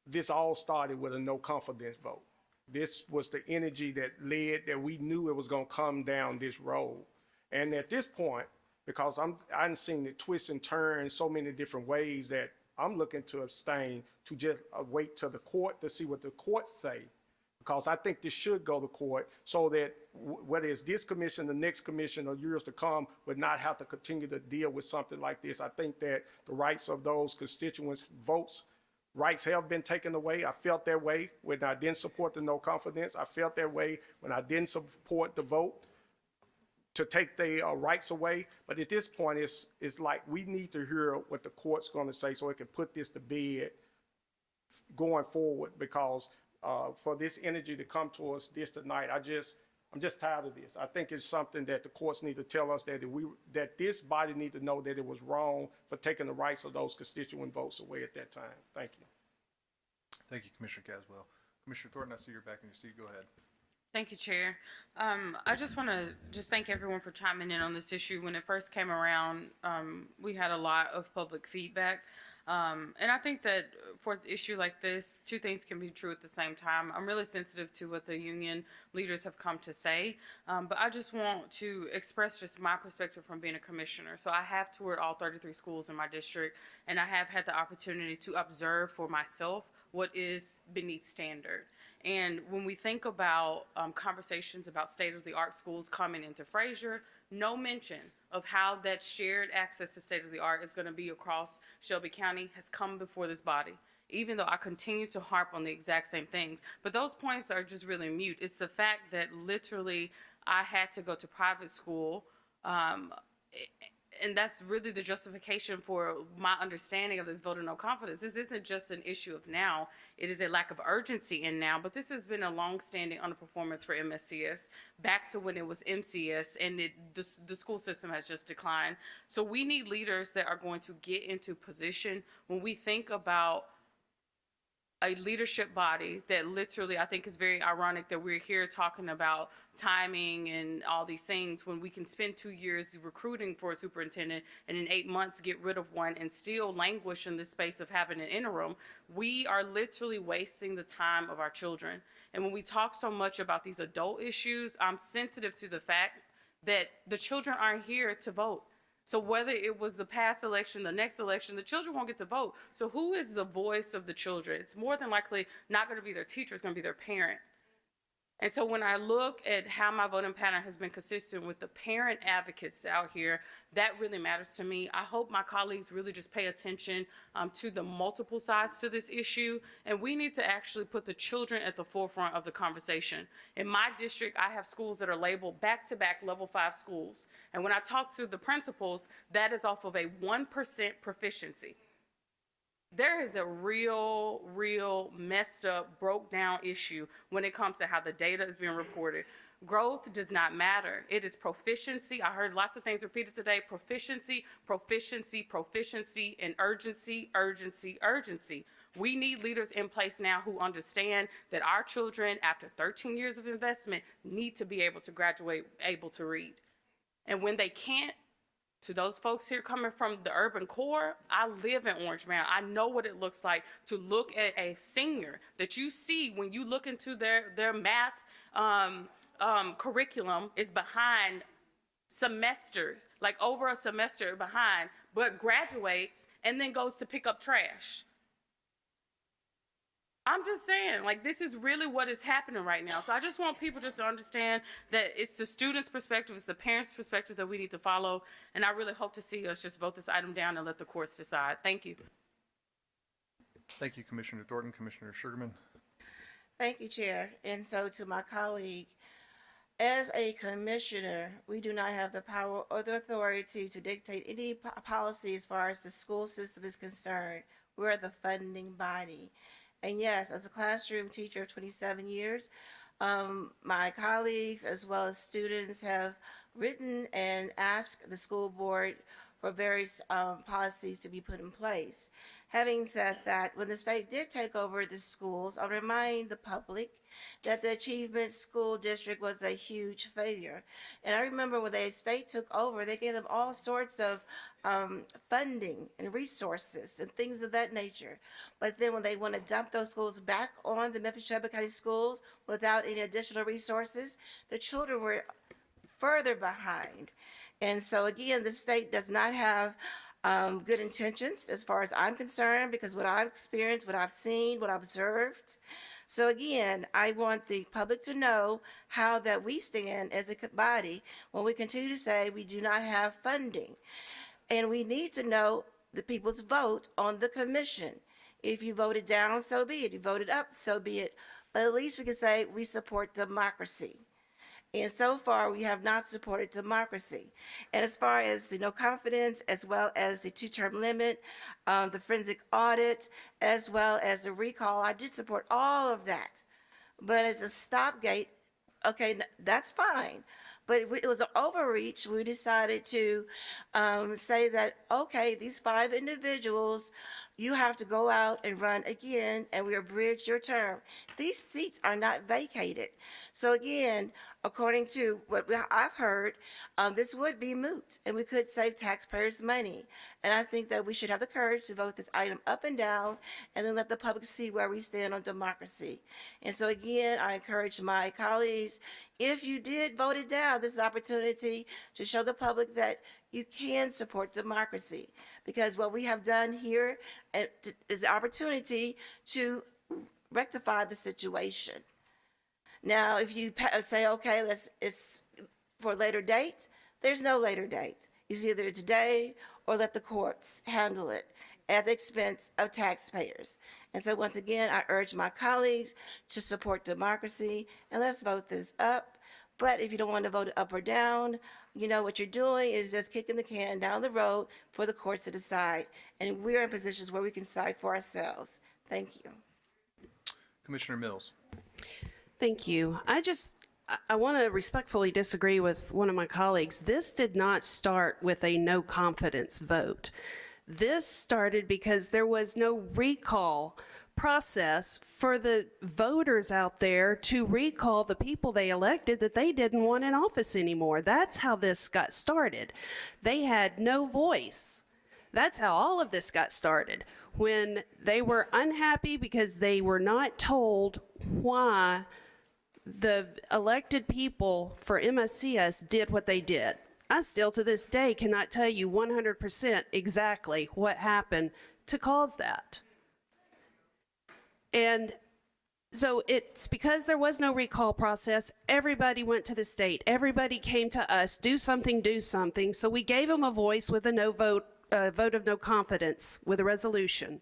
this all started with a no confidence vote. This was the energy that led that we knew it was going to come down this road, and at this point, because I've seen it twist and turn so many different ways that I'm looking to abstain to just wait till the court to see what the courts say. Because I think this should go to court so that whether it's this commission, the next commission, or years to come, would not have to continue to deal with something like this. I think that the rights of those constituents' votes, rights have been taken away. I felt that way when I didn't support the no confidence. I felt that way when I didn't support the vote to take their rights away. But at this point, it's like we need to hear what the court's going to say so it can put this to bed going forward, because for this energy to come to us this tonight, I'm just tired of this. I think it's something that the courts need to tell us that this body need to know that it was wrong for taking the rights of those constituent votes away at that time. Thank you. Thank you, Commissioner Caswell. Commissioner Thornton, I see you're back in your seat. Go ahead. Thank you, Chair. I just want to thank everyone for chiming in on this issue. When it first came around, we had a lot of public feedback. And I think that for an issue like this, two things can be true at the same time. I'm really sensitive to what the union leaders have come to say, but I just want to express just my perspective from being a commissioner. So I have toured all 33 schools in my district, and I have had the opportunity to observe for myself what is beneath standard. And when we think about conversations about state-of-the-art schools coming into Fraser, no mention of how that shared access to state-of-the-art is going to be across Shelby County has come before this body, even though I continue to harp on the exact same things. But those points are just really mute. It's the fact that literally I had to go to private school, and that's really the justification for my understanding of this vote of no confidence. This isn't just an issue of now. It is a lack of urgency in now, but this has been a long-standing underperformance for MSCS back to when it was MCS, and the school system has just declined. So we need leaders that are going to get into position. When we think about a leadership body that literally, I think is very ironic that we're here talking about timing and all these things when we can spend 2 years recruiting for a superintendent and in 8 months get rid of one and still languish in this space of having an interim. We are literally wasting the time of our children. And when we talk so much about these adult issues, I'm sensitive to the fact that the children aren't here to vote. So whether it was the past election, the next election, the children won't get to vote. So who is the voice of the children? It's more than likely not going to be their teacher, it's going to be their parent. And so when I look at how my voting pattern has been consistent with the parent advocates out here, that really matters to me. I hope my colleagues really just pay attention to the multiple sides to this issue. And we need to actually put the children at the forefront of the conversation. In my district, I have schools that are labeled back-to-back level 5 schools. And when I talk to the principals, that is off of a 1% proficiency. There is a real messed up, broke down issue when it comes to how the data is being reported. Growth does not matter. It is proficiency. I heard lots of things repeated today. Proficiency, proficiency, proficiency, and urgency, urgency, urgency. We need leaders in place now who understand that our children, after 13 years of investment, need to be able to graduate able to read. And when they can't, to those folks here coming from the urban core, I live in Orange Mound. I know what it looks like to look at a senior that you see when you look into their math curriculum is behind semesters, like over a semester behind, but graduates and then goes to pick up trash. I'm just saying, like, this is really what is happening right now. So I just want people just to understand that it's the student's perspective, it's the parents' perspective that we need to follow. And I really hope to see us just vote this item down and let the courts decide. Thank you. Thank you, Commissioner Thornton. Commissioner Sugarman. Thank you, Chair. And so to my colleague, as a commissioner, we do not have the power or the authority to dictate any policy as far as the school system is concerned. We're the funding body. And yes, as a classroom teacher of 27 years, my colleagues as well as students have written and asked the school board for various policies to be put in place. Having said that, when the state did take over the schools, I'll remind the public that the Achievement School District was a huge failure. And I remember when the state took over, they gave them all sorts of funding and resources and things of that nature. But then when they want to dump those schools back on the Memphis-Shelby County schools without any additional resources, the children were further behind. And so again, the state does not have good intentions as far as I'm concerned, because what I've experienced, what I've seen, what I've observed. So again, I want the public to know how that we stand as a body when we continue to say we do not have funding. And we need to know the people's vote on the commission. If you voted down, so be it. If you voted up, so be it. But at least we can say we support democracy. And so far, we have not supported democracy. And as far as the no confidence, as well as the 2-term limit, the forensic audit, as well as the recall, I did support all of that. But as a stopgate, okay, that's fine. But it was an overreach. We decided to say that, okay, these 5 individuals, you have to go out and run again, and we abridged your term. These seats are not vacated. So again, according to what I've heard, this would be moot, and we could save taxpayers money. And I think that we should have the courage to vote this item up and down, and then let the public see where we stand on democracy. And so again, I encourage my colleagues, if you did vote it down, this is an opportunity to show the public that you can support democracy, because what we have done here is the opportunity to rectify the situation. Now, if you say, okay, it's for a later date, there's no later date. It's either today or let the courts handle it at the expense of taxpayers. And so once again, I urge my colleagues to support democracy, and let's vote this up. But if you don't want to vote it up or down, you know what you're doing is just kicking the can down the road for the courts to decide. And we're in positions where we can decide for ourselves. Thank you. Commissioner Mills. Thank you. I want to respectfully disagree with one of my colleagues. This did not start with a no confidence vote. This started because there was no recall process for the voters out there to recall the people they elected that they didn't want in office anymore. That's how this got started. They had no voice. That's how all of this got started. When they were unhappy because they were not told why the elected people for MSCS did what they did. I still to this day cannot tell you 100% exactly what happened to cause that. And so it's because there was no recall process, everybody went to the state. Everybody came to us, do something, do something. So we gave them a voice with a vote of no confidence with a resolution.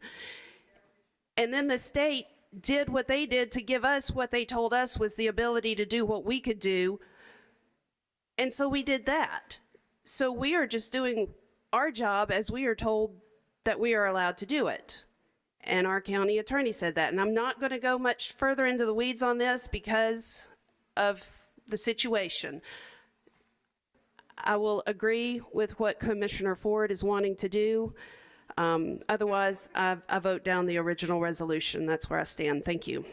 And then the state did what they did to give us what they told us was the ability to do what we could do. And so we did that. So we are just doing our job as we are told that we are allowed to do it. And our county attorney said that. And I'm not going to go much further into the weeds on this because of the situation. I will agree with what Commissioner Ford is wanting to do. Otherwise, I vote down the original resolution. That's where I stand. Thank you.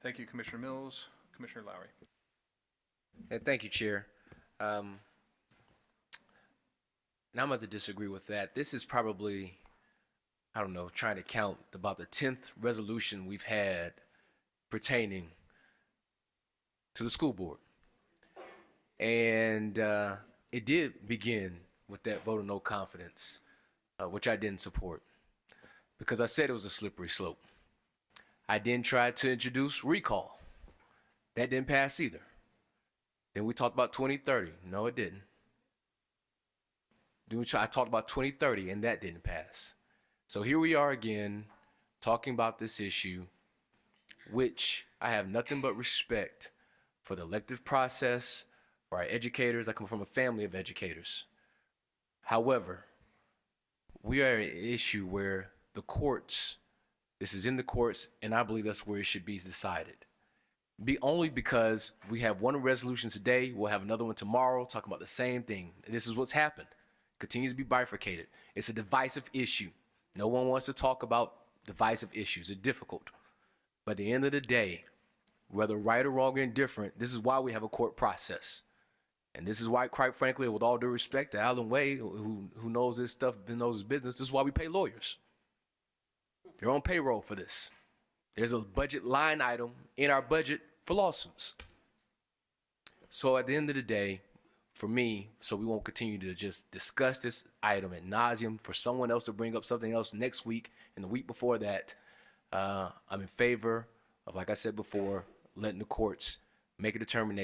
Thank you, Commissioner Mills. Commissioner Lowry. Thank you, Chair. Now I'm going to disagree with that. This is probably, I don't know, trying to count about the 10th resolution we've had pertaining to the school board. And it did begin with that vote of no confidence, which I didn't support because I said it was a slippery slope. I then tried to introduce recall. That didn't pass either. Then we talked about 2030. No, it didn't. I talked about 2030, and that didn't pass. So here we are again, talking about this issue, which I have nothing but respect for the elective process, for our educators. I come from a family of educators. However, we are at an issue where the courts, this is in the courts, and I believe that's where it should be decided. Only because we have one resolution today, we'll have another one tomorrow talking about the same thing. And this is what's happened. Continues to be bifurcated. It's a divisive issue. No one wants to talk about divisive issues. It's difficult. But at the end of the day, whether right or wrong or indifferent, this is why we have a court process. And this is why, quite frankly, with all due respect to Alan Way, who knows this stuff, knows his business, this is why we pay lawyers. They're on payroll for this. There's a budget line item in our budget for lawsuits. So at the end of the day, for me, so we won't continue to just discuss this item ad nauseum, for someone else to bring up something else next week and the week before that, I'm in favor of, like I said before, letting the courts make a determine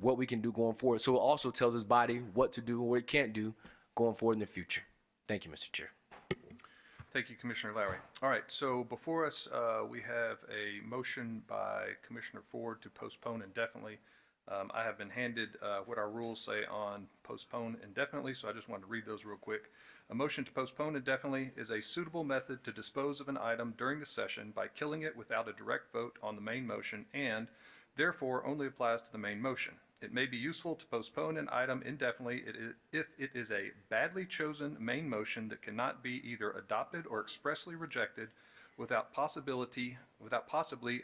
what we can do going forward. So it also tells this body what to do and what it can't do going forward in the future. Thank you, Mr. Chair. Thank you, Commissioner Lowry. All right, so before us, we have a motion by Commissioner Ford to postpone indefinitely. I have been handed what our rules say on postpone indefinitely, so I just wanted to read those real quick. A motion to postpone indefinitely is a suitable method to dispose of an item during the session by killing it without a direct vote on the main motion and, therefore, only applies to the main motion. It may be useful to postpone an item indefinitely if it is a badly chosen main motion that cannot be either adopted or expressly rejected without possibly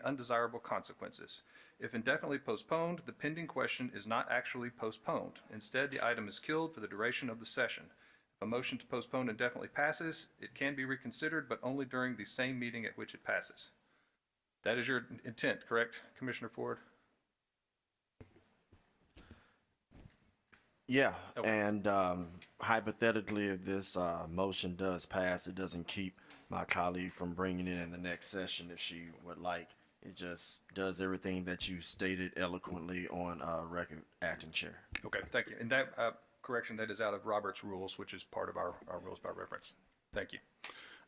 undesirable consequences. If indefinitely postponed, the pending question is not actually postponed. Instead, the item is killed for the duration of the session. If a motion to postpone indefinitely passes, it can be reconsidered, but only during the same meeting at which it passes. That is your intent, correct, Commissioner Ford? Yeah, Okay. and hypothetically, if this motion does pass, it doesn't keep my colleague from bringing it in the next session if she would like. It just does everything that you stated eloquently on record, Acting Chair. Okay, thank you. And that correction, that is out of Robert's rules, which is part of our rules by reference. Thank you.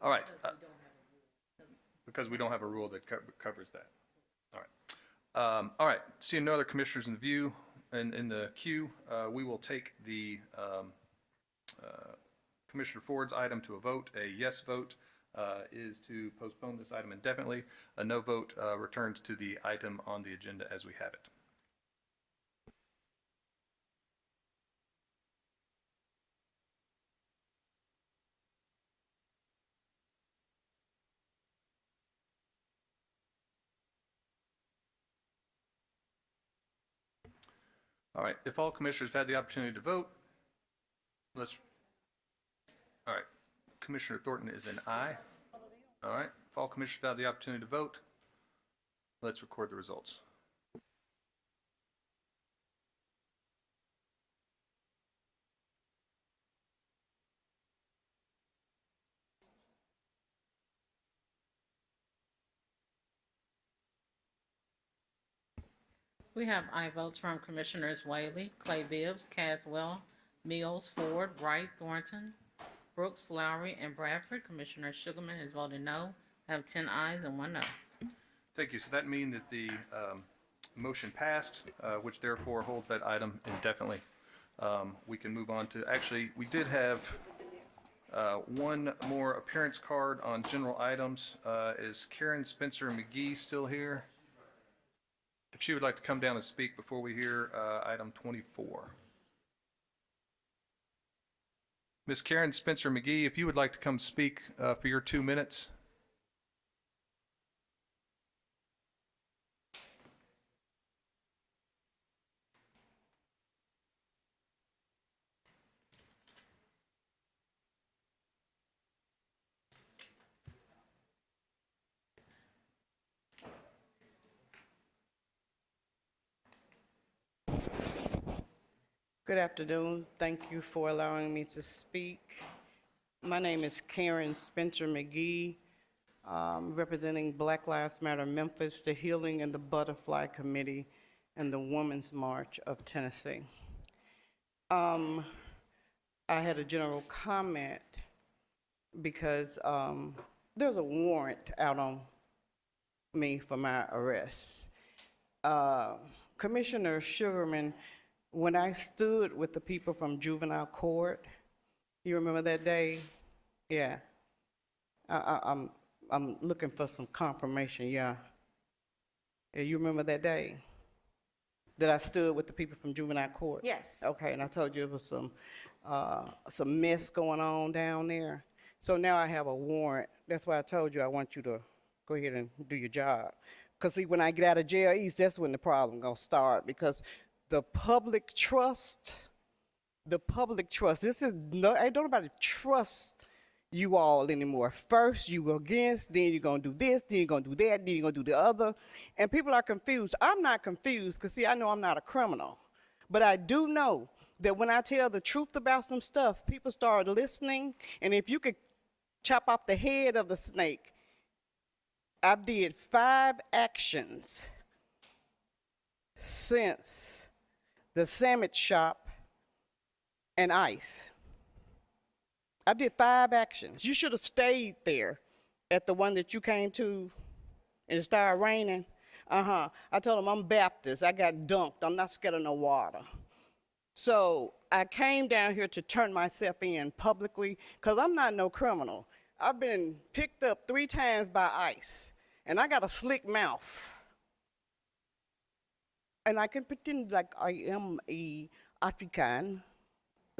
All right. Because we don't have a rule that covers that. All right. All right. Seeing no other commissioners in the view in the queue, we will take the Commissioner Ford's item to a vote. A yes vote is to postpone this item indefinitely. A no vote returns to the item on the agenda as we have it. All right, if all commissioners have had the opportunity to vote, all right, Commissioner Thornton is an aye. All right, if all commissioners have had the opportunity to vote, let's record the results. We have aye votes from Commissioners Whaley, Clay Bibbs, Caswell, Mills, Ford, Wright, Thornton, Brooks, Lowry, and Bradford. Commissioner Sugarman has voted no. I have 10 ayes and 1 no. Thank you. So that means that the motion passed, which therefore holds that item indefinitely. We can move on to, actually, we did have one more appearance card on general items. Is Karen Spencer McGee still here? If she would like to come down and speak before we hear item 24. Ms. Karen Spencer McGee, if you would like to come speak for your 2 minutes. Good afternoon. Thank you for allowing me to speak. My name is Karen Spencer McGee, representing Black Lives Matter Memphis, the Healing and the Butterfly Committee, and the Women's March of Tennessee. I had a general comment because there's a warrant out on me for my arrest. Commissioner Sugarman, when I stood with the people from juvenile court, you remember that day? Yeah. I'm looking for some confirmation, yeah. Yeah, you remember that day? That I stood with the people from juvenile court? Yes. Okay, and I told you it was some mess going on down there. So now I have a warrant. That's why I told you I want you to go ahead and do your job. Because see, when I get out of jail east, that's when the problem gonna start, because the public trust, this is, no, I don't nobody trust you all anymore. First you go against, then you're gonna do this, then you're gonna do that, then you're gonna do the other. And people are confused. I'm not confused, because see, I know I'm not a criminal. But I do know that when I tell the truth about some stuff, people start listening. And if you could chop off the head of the snake, I did 5 actions since the sandwich shop and ICE. I did 5 actions. You should have stayed there at the one that you came to and it started raining. I told them I'm Baptist. I got dunked. I'm not scared of no water. So I came down here to turn myself in publicly because I'm not no criminal. I've been picked up 3 times by ICE, and I got a slick mouth. And I can pretend like I am a African.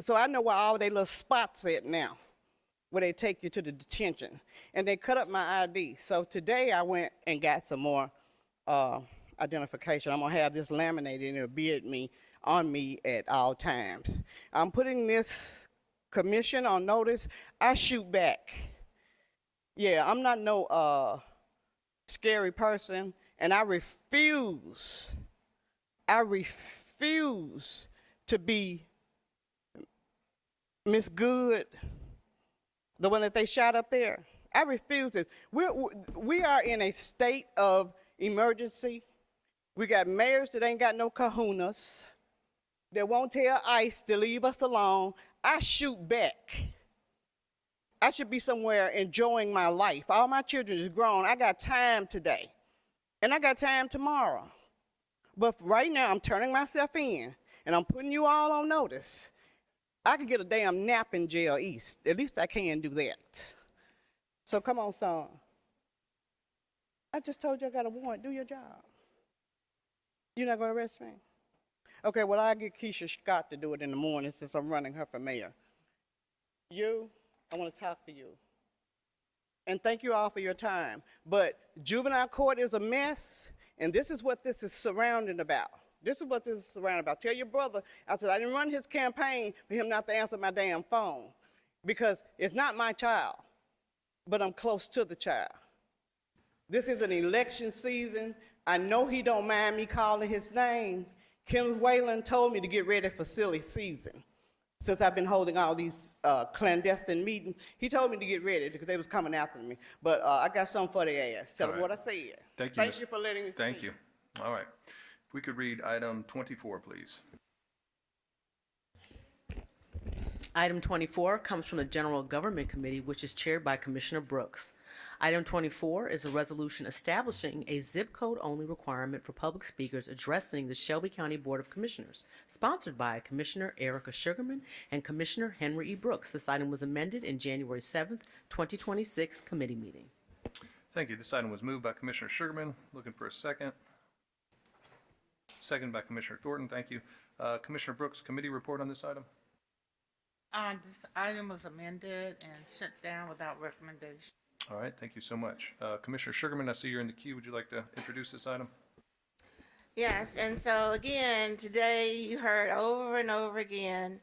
So I know where all they little spots at now, where they take you to the detention. And they cut up my ID. So today I went and got some more identification. I'm gonna have this laminated and it'll be on me at all times. I'm putting this commission on notice. I shoot back. Yeah, I'm not no scary person, and I refuse to be Miss Good, the one that they shot up there. I refuse it. We are in a state of emergency. We got mayors that ain't got no kahunas, that won't tell ICE to leave us alone. I shoot back. I should be somewhere enjoying my life. All my children is grown. I got time today, and I got time tomorrow. But right now, I'm turning myself in, and I'm putting you all on notice. I could get a damn nap in jail east. At least I can do that. So come on, son. I just told you I got a warrant. Do your job. You're not going to arrest me? Okay, well, I'll get Keisha Scott to do it in the morning since I'm running her for mayor. I want to talk to you. And thank you all for your time. But juvenile court is a mess, and this is what this is surrounding about. This is what this is surrounding about. Tell your brother, I said, I didn't run his campaign for him not to answer my damn phone, because it's not my child, but I'm close to the child. This is an election season. I know he don't mind me calling his name. Kenneth Whalen told me to get ready for silly season. Since I've been holding all these clandestine meetings, he told me to get ready because they was coming after me. But I got something for their ass. Tell them what I said. Thank you. Thank you for letting me speak. Thank you. All right. If we could read item 24, please. Item 24 comes from the General Government Committee, which is chaired by Commissioner Brooks. Item 24 is a resolution establishing a zip code-only requirement for public speakers addressing the Shelby County Board of Commissioners, sponsored by Commissioner Erica Sugarman and Commissioner Henry E. Brooks. This item was amended in January 7th, 2026 committee meeting. Thank you. This item was moved by Commissioner Sugarman. Looking for a second. Second by Commissioner Thornton. Thank you. Commissioner Brooks, committee report on this item? This item was amended and sent down without recommendation. All right, thank you so much. Commissioner Sugarman, I see you're in the queue. Would you like to introduce this item? Yes, and so again, today you heard over and over again,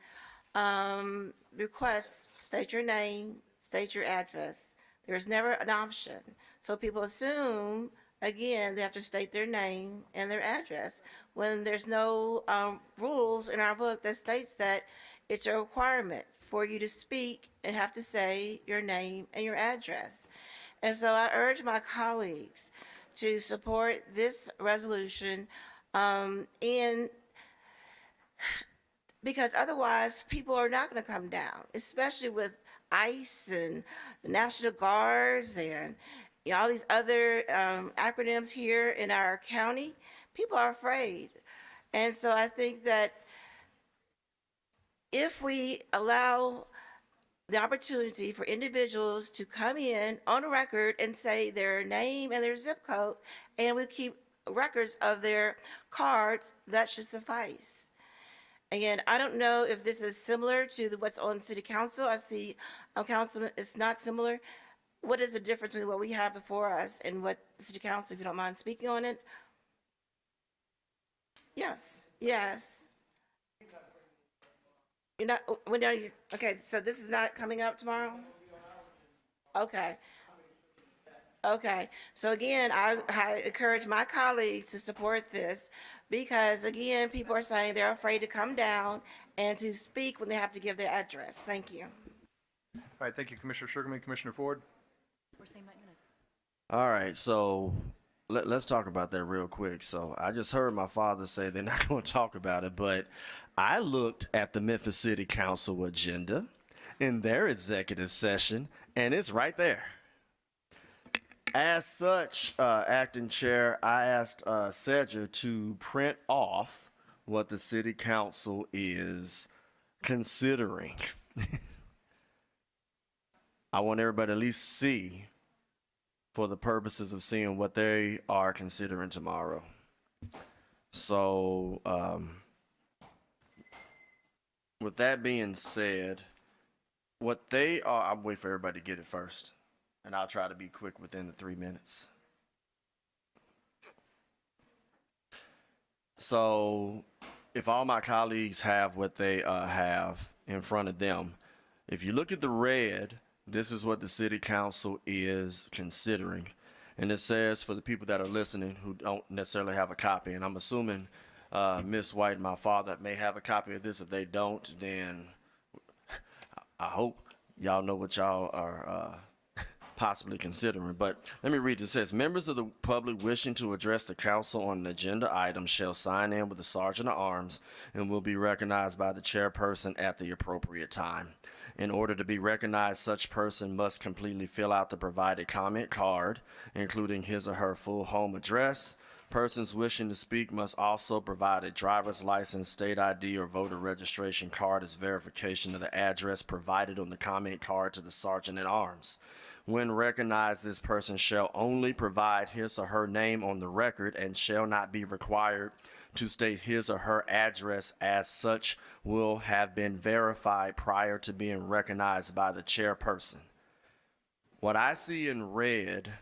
requests, state your name, state your address. There's never an option. So people assume, again, they have to state their name and their address, when there's no rules in our book that states that it's a requirement for you to speak and have to say your name and your address. And so I urge my colleagues to support this resolution, and because otherwise people are not going to come down, especially with ICE and the National Guards and all these other acronyms here in our county. People are afraid. And so I think that if we allow the opportunity for individuals to come in on a record and say their name and their zip code, and we keep records of their cards, that should suffice. Again, I don't know if this is similar to what's on city council. I see councilman, it's not similar. What is the difference between what we have before us and what city council, if you don't mind speaking on it? Yes, yes. You're not, when are you, okay, so this is not coming up tomorrow? Okay. Okay, so again, I encourage my colleagues to support this because again, people are saying they're afraid to come down and to speak when they have to give their address. Thank you. All right, thank you, Commissioner Sugarman. Commissioner Ford? All right, so let's talk about that real quick. So I just heard my father say they're not going to talk about it, but I looked at the Memphis City Council agenda in their executive session, and it's right there. As such, acting chair, I asked Cedra to print off what the city council is considering. I want everybody to at least see for the purposes of seeing what they are considering tomorrow. So, with that being said, what they are, I'll wait for everybody to get it first, and I'll try to be quick within the 3 minutes. So, if all my colleagues have what they have in front of them, if you look at the red, this is what the city council is considering. And it says, for the people that are listening who don't necessarily have a copy, and I'm assuming Ms. White and my father may have a copy of this. If they don't, then I hope y'all know what y'all are possibly considering. But let me read. It says, members of the public wishing to address the council on an agenda item shall sign in with the sergeant at arms and will be recognized by the chairperson at the appropriate time. In order to be recognized, such person must completely fill out the provided comment card, including his or her full home address. Persons wishing to speak must also provide a driver's license, state ID, or voter registration card as verification of the address provided on the comment card to the sergeant at arms. When recognized, this person shall only provide his or her name on the record and shall not be required to state his or her address, as such will have been verified prior to being recognized by the chairperson. What I see in red,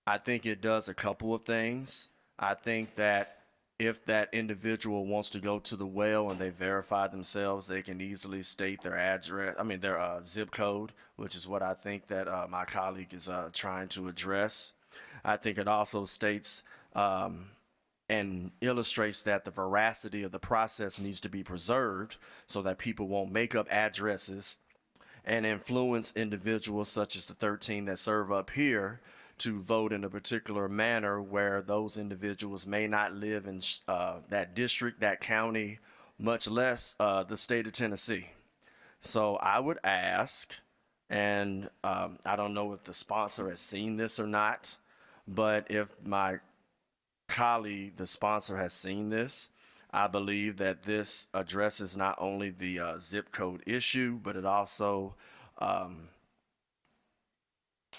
I think it does a couple of things. I think that if that individual wants to go to the well and they verify themselves, they can easily state their address, their zip code, which is what I think that my colleague is trying to address. I think it also states and illustrates that the veracity of the process needs to be preserved so that people won't make up addresses and influence individuals such as the 13 that serve up here to vote in a particular manner where those individuals may not live in that district, that county, much less the state of Tennessee. So I would ask, and I don't know if the sponsor has seen this or not, but if my colleague, the sponsor, has seen this, I believe that this addresses not only the zip code issue, but it also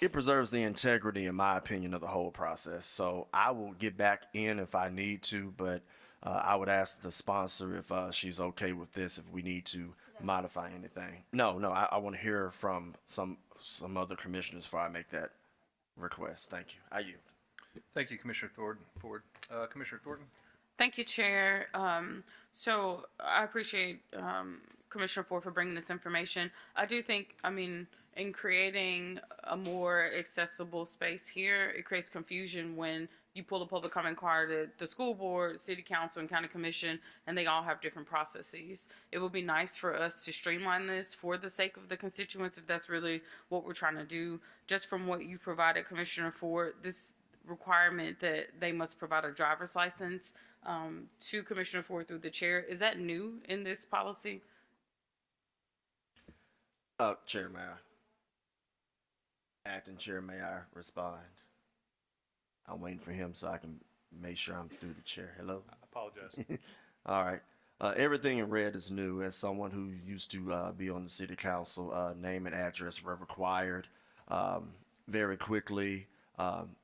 it preserves the integrity, in my opinion, of the whole process. So I will get back in if I need to, but I would ask the sponsor if she's okay with this, if we need to modify anything. No, I want to hear from some other commissioners before I make that request. Thank you. I yield. Thank you, Commissioner Ford. Commissioner Thornton? Thank you, Chair. So I appreciate Commissioner Ford for bringing this information. I do think, in creating a more accessible space here, it creates confusion when you pull a public comment card at the school board, city council, and county commission, and they all have different processes. It would be nice for us to streamline this for the sake of the constituents, if that's really what we're trying to do. Just from what you provided, Commissioner Ford, this requirement that they must provide a driver's license to Commissioner Ford through the chair, is that new in this policy? Chair, may I? Acting Chair, may I respond? I'm waiting for him so I can make sure I'm through the chair. Hello? I apologize. All right. Everything in red is new. As someone who used to be on the city council, name and address were required. Very quickly,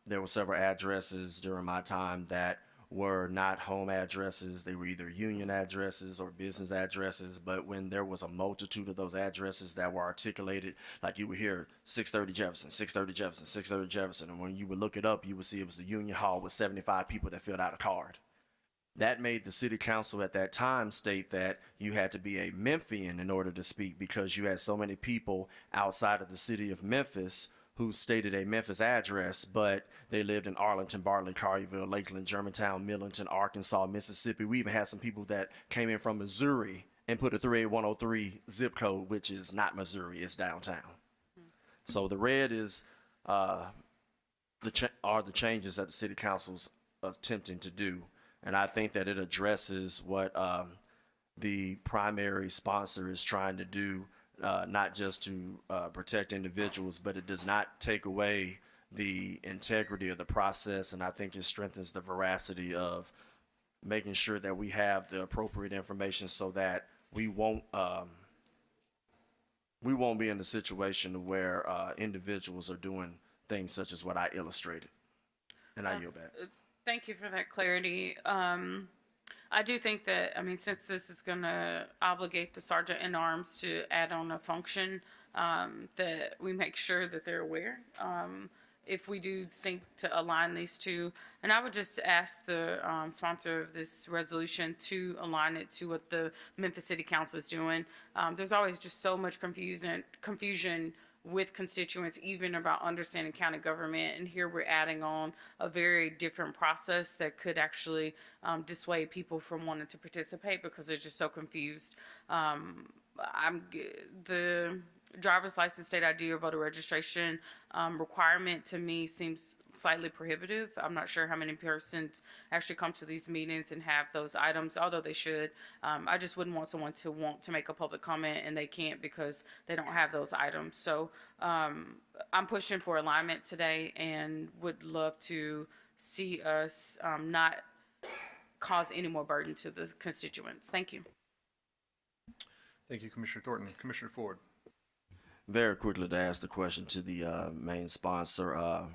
there were several addresses during my time that were not home addresses. They were either union addresses or business addresses. But when there was a multitude of those addresses that were articulated, like you would hear 630 Jefferson, 630 Jefferson, 630 Jefferson, and when you would look it up, you would see it was the Union Hall with 75 people that filled out a card. That made the city council at that time state that you had to be a Memphian in order to speak, because you had so many people outside of the city of Memphis who stated a Memphis address, but they lived in Arlington, Bartley, Collierville, Lakeland, Germantown, Millington, Arkansas, Mississippi. We even had some people that came in from Missouri and put a 38103 zip code, which is not Missouri, it's downtown. So the red is are the changes that the city council's attempting to do. And I think that it addresses what the primary sponsor is trying to do, not just to protect individuals, but it does not take away the integrity of the process. And I think it strengthens the veracity of making sure that we have the appropriate information so that we won't be in a situation where individuals are doing things such as what I illustrated. And I yield back. Thank you for that clarity. I do think that, I mean, since this is going to obligate the sergeant in arms to add on a function, that we make sure that they're aware. If we do think to align these two, and I would just ask the sponsor of this resolution to align it to what the Memphis City Council is doing. There's always just so much confusion with constituents, even about understanding county government. And here we're adding on a very different process that could actually dissuade people from wanting to participate because they're just so confused. The driver's license, state ID, or voter registration requirement to me seems slightly prohibitive. I'm not sure how many persons actually come to these meetings and have those items, although they should. I just wouldn't want someone to want to make a public comment and they can't because they don't have those items. So I'm pushing for alignment today and would love to see us not cause any more burden to the constituents. Thank you. Thank you, Commissioner Thornton. Commissioner Ford. Very quickly to ask the question to the main sponsor.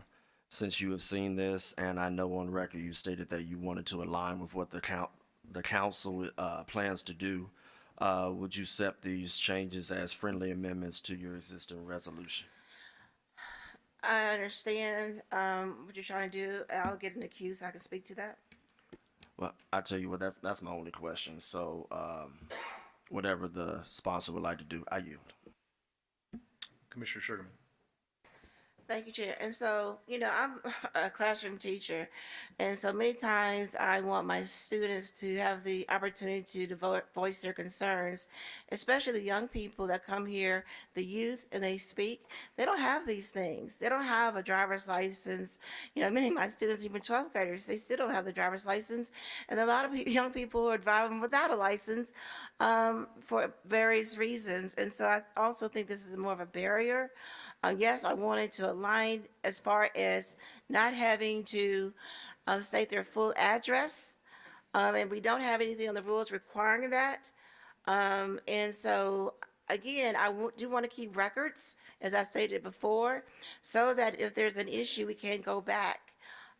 Since you have seen this, and I know on record you stated that you wanted to align with what the council plans to do, would you accept these changes as friendly amendments to your existing resolution? I understand what you're trying to do. I'll get in the queue so I can speak to that. Well, I tell you what, that's my only question. So whatever the sponsor would like to do, I yield. Commissioner Sugarman. Thank you, Chair. And so, you know, I'm a classroom teacher, and so many times I want my students to have the opportunity to voice their concerns, especially the young people that come here, the youth, and they speak. They don't have these things. They don't have a driver's license. You know, many of my students, even 12th graders, they still don't have the driver's license, and a lot of young people are driving without a license for various reasons. And so I also think this is more of a barrier. Yes, I wanted to align as far as not having to state their full address, and we don't have anything on the rules requiring that. And so, again, I do want to keep records, as I stated before, so that if there's an issue, we can go back.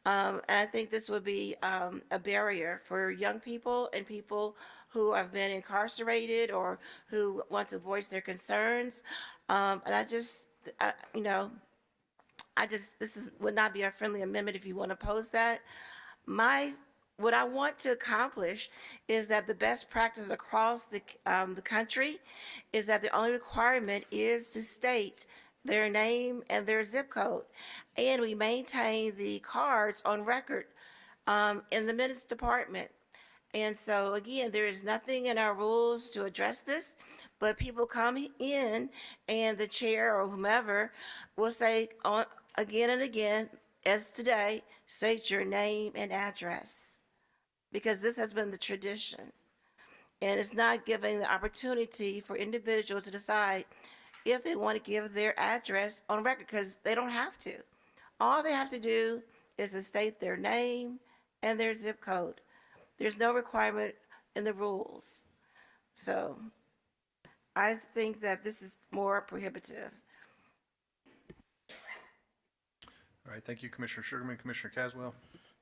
And I think this would be a barrier for young people and people who have been incarcerated or who want to voice their concerns. And this would not be a friendly amendment if you want to oppose that. What I want to accomplish is that the best practice across the country is that the only requirement is to state their name and their zip code, and we maintain the cards on record in the minutes department. And so again, there is nothing in our rules to address this, but people come in and the chair or whomever will say again and again, as today, state your name and address, because this has been the tradition. And it's not giving the opportunity for individuals to decide if they want to give their address on record, because they don't have to. All they have to do is to state their name and their zip code. There's no requirement in the rules. So I think that this is more prohibitive. All right, thank you, Commissioner Sugarman. Commissioner Caswell.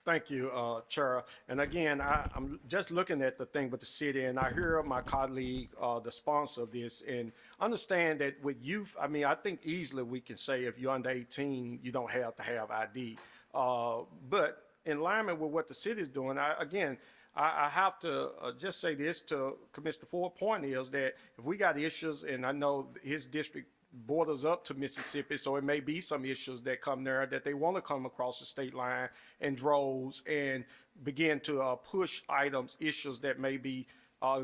Thank you, Chair. And again, I'm just looking at the thing with the city, and I hear my colleague, the sponsor of this, and understand that with youth, I mean, I think easily we can say if you're under 18, you don't have to have ID. But in alignment with what the city is doing, I have to just say this to Commissioner Ford's point is that if we got issues, and I know his district borders up to Mississippi, so it may be some issues that come there that they want to come across the state line in droves and begin to push issues that may be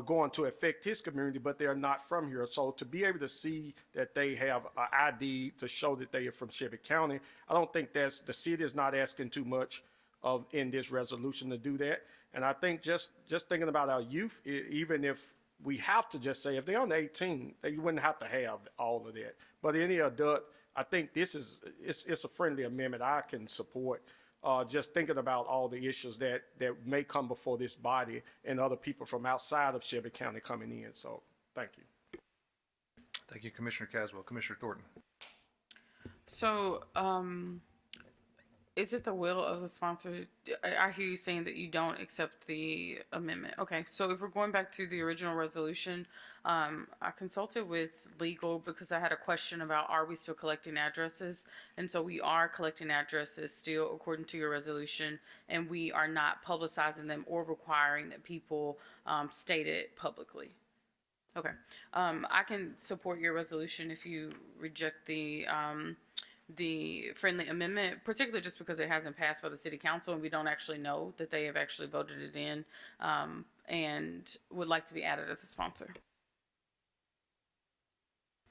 going to affect his community, but they're not from here. So to be able to see that they have an ID to show that they are from Shelby County, I don't think the city is not asking too much in this resolution to do that. And I think just thinking about our youth, even if we have to just say if they're under 18, they wouldn't have to have all of that. But any adult, I think it's a friendly amendment I can support. Just thinking about all the issues that may come before this body and other people from outside of Shelby County coming in. So thank you. Thank you, Commissioner Caswell. Commissioner Thornton. So, is it the will of the sponsor? I hear you saying that you don't accept the amendment. Okay, so if we're going back to the original resolution, I consulted with legal because I had a question about are we still collecting addresses? And so we are collecting addresses still according to your resolution, and we are not publicizing them or requiring that people state it publicly. Okay, I can support your resolution if you reject the friendly amendment, particularly just because it hasn't passed by the city council and we don't actually know that they have actually voted it in, and would like to be added as a sponsor.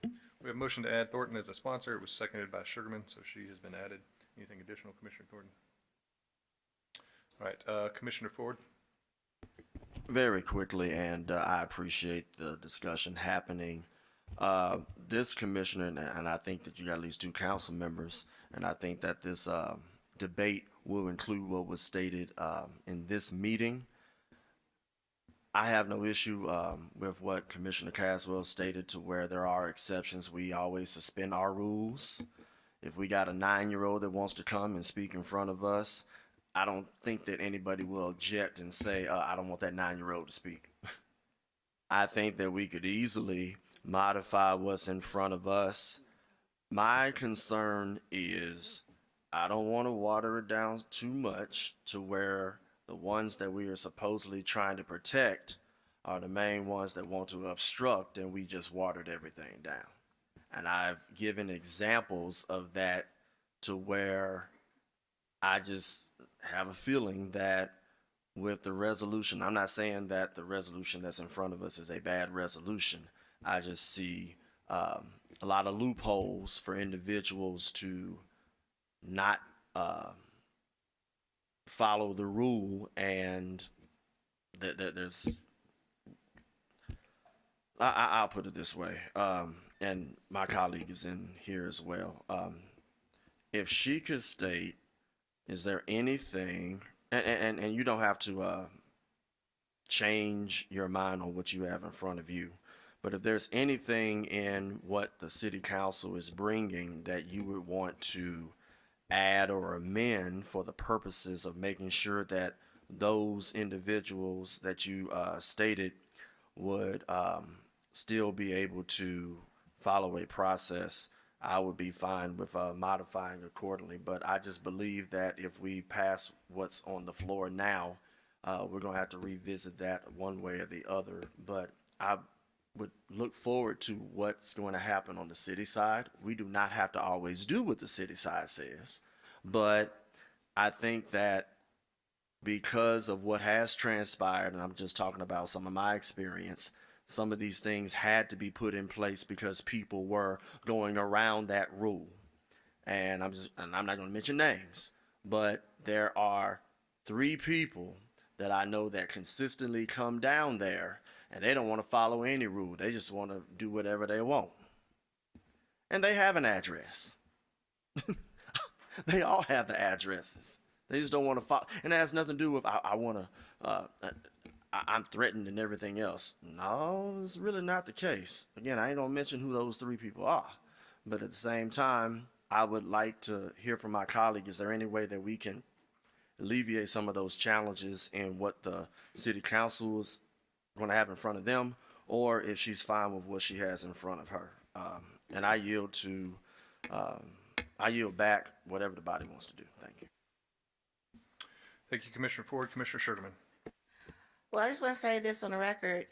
We have a motion to add Thornton as a sponsor. It was seconded by Sugarman, so she has been added. Anything additional, Commissioner Thornton? All right, Commissioner Ford. Very quickly, and I appreciate the discussion happening. This commissioner, and I think that you got at least 2 council members, and I think that this debate will include what was stated in this meeting. I have no issue with what Commissioner Caswell stated, to where there are exceptions. We always suspend our rules. If we got a 9-year-old that wants to come and speak in front of us, I don't think that anybody will object and say, I don't want that 9-year-old to speak. I think that we could easily modify what's in front of us. My concern is I don't want to water it down too much to where the ones that we are supposedly trying to protect are the main ones that want to obstruct, and we just watered everything down. And I've given examples of that to where I just have a feeling that with the resolution, I'm not saying that the resolution that's in front of us is a bad resolution. I just see a lot of loopholes for individuals to not follow the rule, and there's I'll put it this way, and my colleague is in here as well. If she could state, is there anything, and you don't have to change your mind on what you have in front of you, but if there's anything in what the city council is bringing that you would want to add or amend for the purposes of making sure that those individuals that you stated would still be able to follow a process, I would be fine with modifying accordingly. But I just believe that if we pass what's on the floor now, we're going to have to revisit that one way or the other. But I would look forward to what's going to happen on the city side. We do not have to always do what the city side says, but I think that because of what has transpired, and I'm just talking about some of my experience, some of these things had to be put in place because people were going around that rule. And I'm not going to mention names, but there are 3 people that I know that consistently come down there and they don't want to follow any rule. They just want to do whatever they want. And they have an address. They all have the addresses. They just don't want to follow. And it has nothing to do with I want to, I'm threatened and everything else. No, it's really not the case. Again, I ain't going to mention who those 3 people are. But at the same time, I would like to hear from my colleague, is there any way that we can alleviate some of those challenges in what the city council is going to have in front of them, or if she's fine with what she has in front of her. And I yield back whatever the body wants to do. Thank you. Thank you, Commissioner Ford. Commissioner Sugarman. Well, I just want to say this on the record.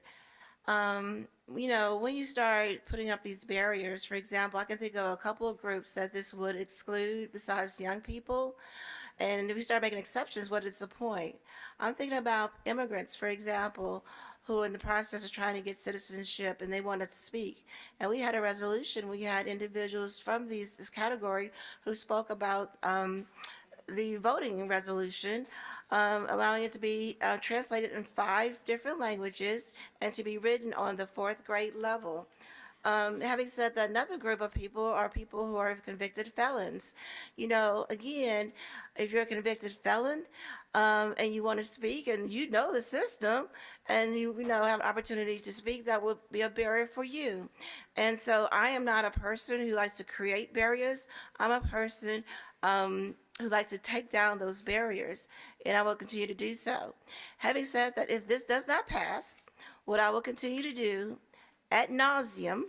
You know, when you start putting up these barriers, for example, I can think of a couple of groups that this would exclude besides young people. And if we start making exceptions, what is the point? I'm thinking about immigrants, for example, who are in the process of trying to get citizenship and they wanted to speak. And we had a resolution. We had individuals from this category who spoke about the voting resolution, allowing it to be translated in 5 different languages and to be written on the 4th grade level. Having said that, another group of people are people who are convicted felons. You know, again, if you're a convicted felon and you want to speak and you know the system and you know have an opportunity to speak, that would be a barrier for you. And so I am not a person who likes to create barriers. I'm a person who likes to take down those barriers, and I will continue to do so. Having said that, if this does not pass, what I will continue to do ad nauseum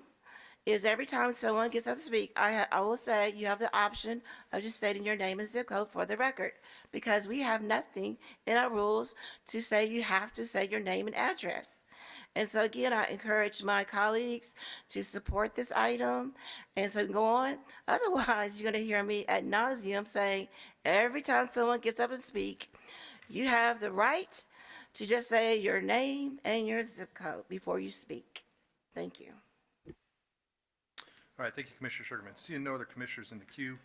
is every time someone gets up to speak, I will say you have the option of just stating your name and zip code for the record, because we have nothing in our rules to say you have to say your name and address. And so again, I encourage my colleagues to support this item and so go on. Otherwise, you're going to hear me ad nauseum saying every time someone gets up and speak, you have the right to just say your name and your zip code before you speak. Thank you. All right, thank you, Commissioner Sugarman. Seeing no other commissioners in the queue,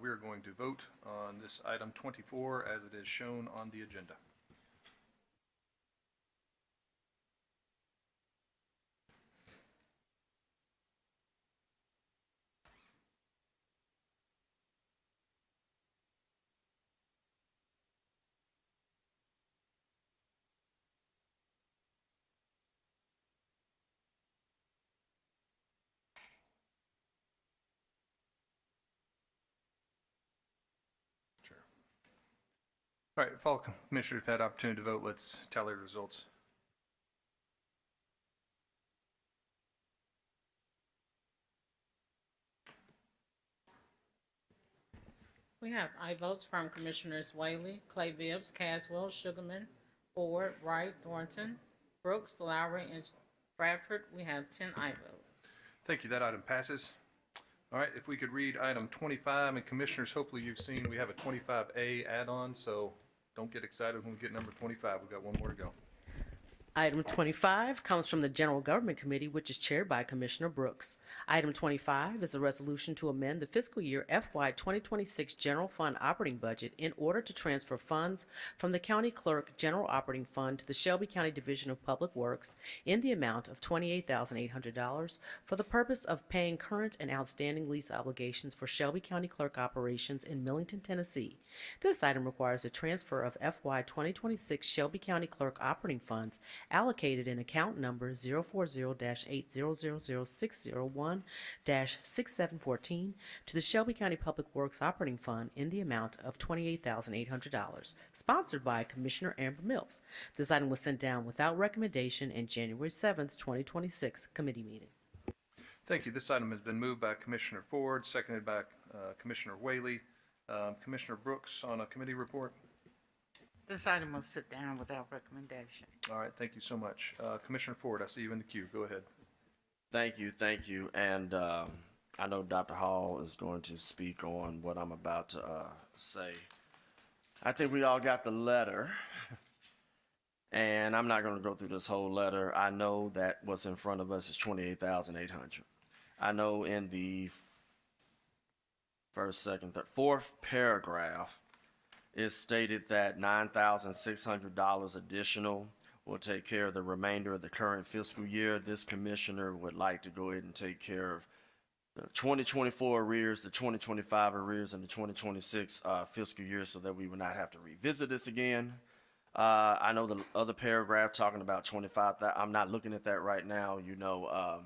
we are going to vote on this item 24 as it is shown on the agenda. All right, if all commissioners have had opportunity to vote, let's tally the results. We have aye votes from Commissioners Whaley, Clay Bibbs, Caswell, Sugarman, Ford, Wright, Thornton, Brooks, Lowry, and Bradford. We have 10 aye votes. Thank you, that item passes. All right, if we could read item 25, and commissioners, hopefully you've seen we have a 25A add-on, so don't get excited when we get number 25. We've got one more to go. Item 25 comes from the General Government Committee, which is chaired by Commissioner Brooks. Item 25 is a resolution to amend the fiscal year FY 2026 General Fund operating budget in order to transfer funds from the County Clerk General Operating Fund to the Shelby County Division of Public Works in the amount of $28,800 for the purpose of paying current and outstanding lease obligations for Shelby County Clerk operations in Millington, Tennessee. This item requires a transfer of FY 2026 Shelby County Clerk operating funds allocated in account number 040-8000601-6714 to the Shelby County Public Works Operating Fund in the amount of $28,800, sponsored by Commissioner Amber Mills. This item was sent down without recommendation in January 7th, 2026 committee meeting. Thank you. This item has been moved by Commissioner Ford, seconded by Commissioner Whaley. Commissioner Brooks on a committee report. This item will sit down without recommendation. All right, thank you so much. Commissioner Ford, I see you in the queue. Go ahead. Thank you. And I know Dr. Hall is going to speak on what I'm about to say. I think we all got the letter. And I'm not going to go through this whole letter. I know that what's in front of us is 28,800. I know in the first, second, third, fourth paragraph, it stated that $9,600 additional will take care of the remainder of the current fiscal year. This commissioner would like to go ahead and take care of the 2024 arrears, the 2025 arrears, and the 2026 fiscal year so that we would not have to revisit this again. I know the other paragraph talking about 25,000. I'm not looking at that right now. You know,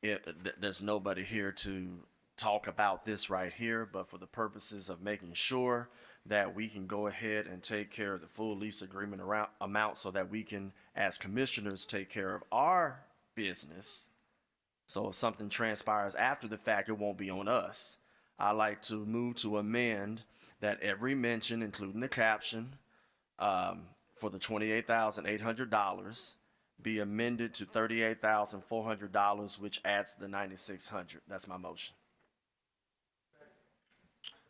there's nobody here to talk about this right here, but for the purposes of making sure that we can go ahead and take care of the full lease agreement amount so that we can, as commissioners, take care of our business. So if something transpires after the fact, it won't be on us. I like to move to amend that every mention, including the caption, for the $28,800 be amended to $38,400, which adds the $9,600. That's my motion.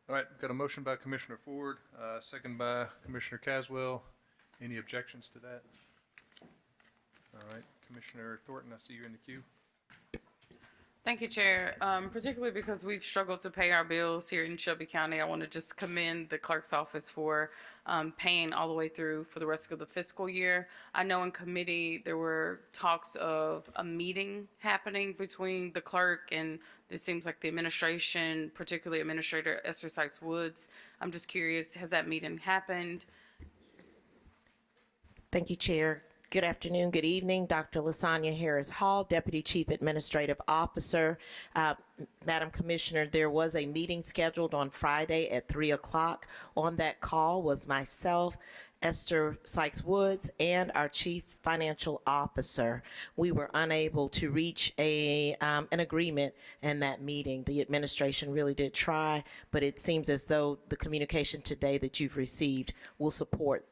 All right, got a motion by Commissioner Ford, second by Commissioner Caswell. Any objections to that? All right, Commissioner Thornton, I see you in the queue. Thank you, Chair. Particularly because we've struggled to pay our bills here in Shelby County, I want to just commend the clerk's office for paying all the way through for the rest of the fiscal year. I know in committee there were talks of a meeting happening between the clerk and it seems like the administration, particularly Administrator Esther Sykes-Woods. I'm just curious, has that meeting happened? Thank you, Chair. Good afternoon, good evening. Dr. Lasagna Harris Hall, Deputy Chief Administrative Officer. Madam Commissioner, there was a meeting scheduled on Friday at 3 o'clock. On that call was myself, Esther Sykes-Woods, and our Chief Financial Officer. We were unable to reach an agreement in that meeting. The administration really did try, but it seems as though the communication today that you've received will support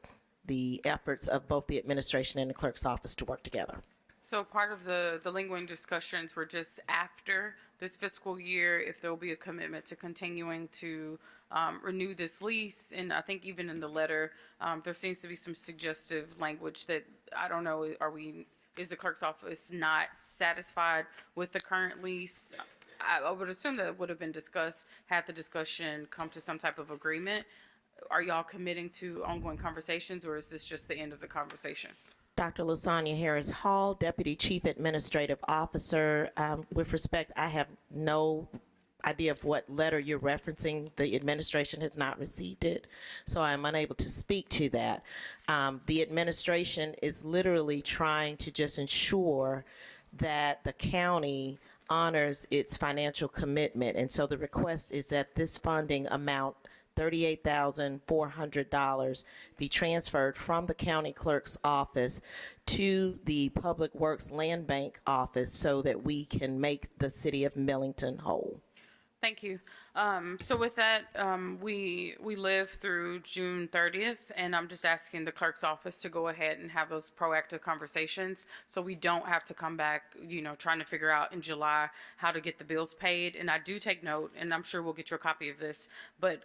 the efforts of both the administration and the clerk's office to work together. So part of the lingering discussions were just after this fiscal year, if there will be a commitment to continuing to renew this lease. And I think even in the letter, there seems to be some suggestive language that, I don't know, is the clerk's office not satisfied with the current lease? I would assume that it would have been discussed had the discussion come to some type of agreement. Are y'all committing to ongoing conversations, or is this just the end of the conversation? Dr. Lasagna Harris Hall, Deputy Chief Administrative Officer. With respect, I have no idea of what letter you're referencing. The administration has not received it, so I'm unable to speak to that. The administration is literally trying to just ensure that the county honors its financial commitment, and so the request is that this funding amount, $38,400, be transferred from the county clerk's office to the Public Works Land Bank office so that we can make the city of Millington whole. Thank you. So with that, we live through June 30th, and I'm just asking the clerk's office to go ahead and have those proactive conversations so we don't have to come back, trying to figure out in July how to get the bills paid. And I do take note, and I'm sure we'll get you a copy of this, but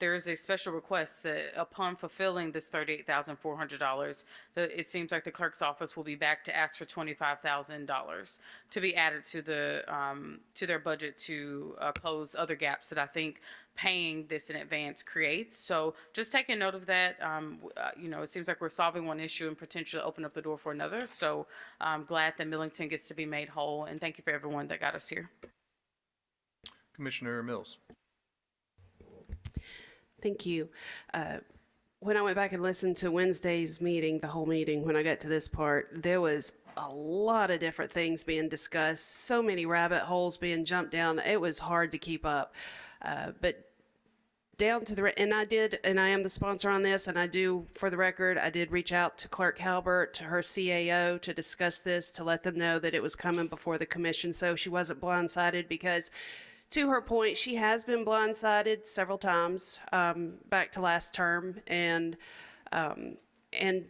there is a special request that upon fulfilling this $38,400, it seems like the clerk's office will be back to ask for $25,000 to be added to their budget to close other gaps that I think paying this in advance creates. So just take a note of that. It seems like we're solving one issue and potentially open up the door for another. So I'm glad that Millington gets to be made whole, and thank you for everyone that got us here. Commissioner Mills. Thank you. When I went back and listened to Wednesday's meeting, the whole meeting, when I got to this part, there was a lot of different things being discussed, so many rabbit holes being jumped down. It was hard to keep up. But down to and I am the sponsor on this, and I do, for the record, I did reach out to Clerk Halbert, to her CAO, to discuss this, to let them know that it was coming before the commission, so she wasn't blindsided, because to her point, she has been blindsided several times back to last term, and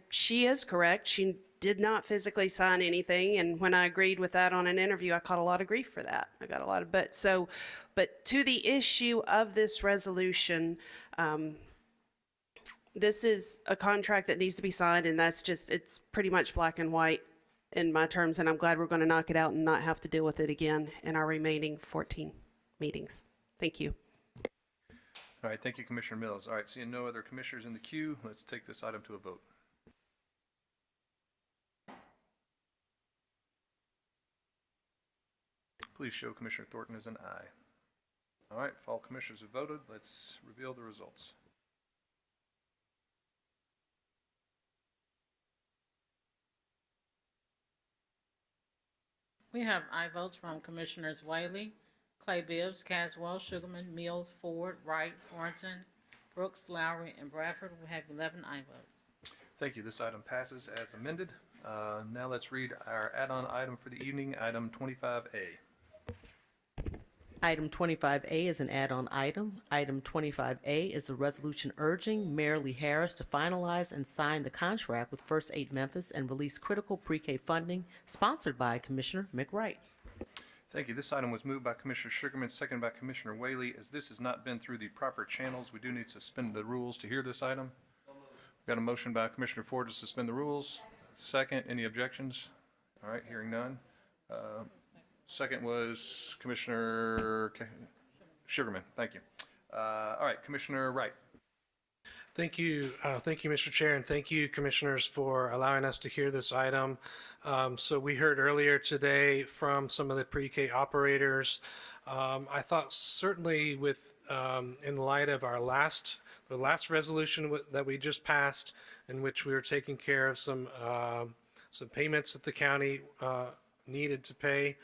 she is correct. She did not physically sign anything, and when I agreed with that on an interview, I caught a lot of grief for that. I got a lot of, but to the issue of this resolution, This is a contract that needs to be signed, and it's pretty much black and white in my terms, and I'm glad we're going to knock it out and not have to deal with it again in our remaining 14 meetings. Thank you. All right, thank you, Commissioner Mills. All right, seeing no other commissioners in the queue, let's take this item to a vote. Please show Commissioner Thornton as an aye. All right, if all commissioners have voted, let's reveal the results. We have aye votes from Commissioners Whaley, Clay Bibbs, Caswell, Sugarman, Mills, Ford, Wright, Thornton, Brooks, Lowry, and Bradford. We have 11 aye votes. Thank you. This item passes as amended. Now let's read our add-on item for the evening, item 25A. Item 25A is an add-on item. Item 25A is a resolution urging Mayor Lee Harris to finalize and sign the contract with First Aid Memphis and release critical pre-K funding, sponsored by Commissioner McWright. Thank you. This item was moved by Commissioner Sugarman, seconded by Commissioner Whaley. As this has not been through the proper channels, we do need to suspend the rules to hear this item. We've got a motion by Commissioner Ford to suspend the rules. Second, any objections? All right, hearing none. Second was Commissioner Sugarman. Thank you. All right, Commissioner Wright. Thank you, Mr. Chair, and thank you, commissioners, for allowing us to hear this item. So we heard earlier today from some of the pre-K operators. I thought certainly with, in light of the last resolution that we just passed, in which we were taking care of some payments that the county needed to pay,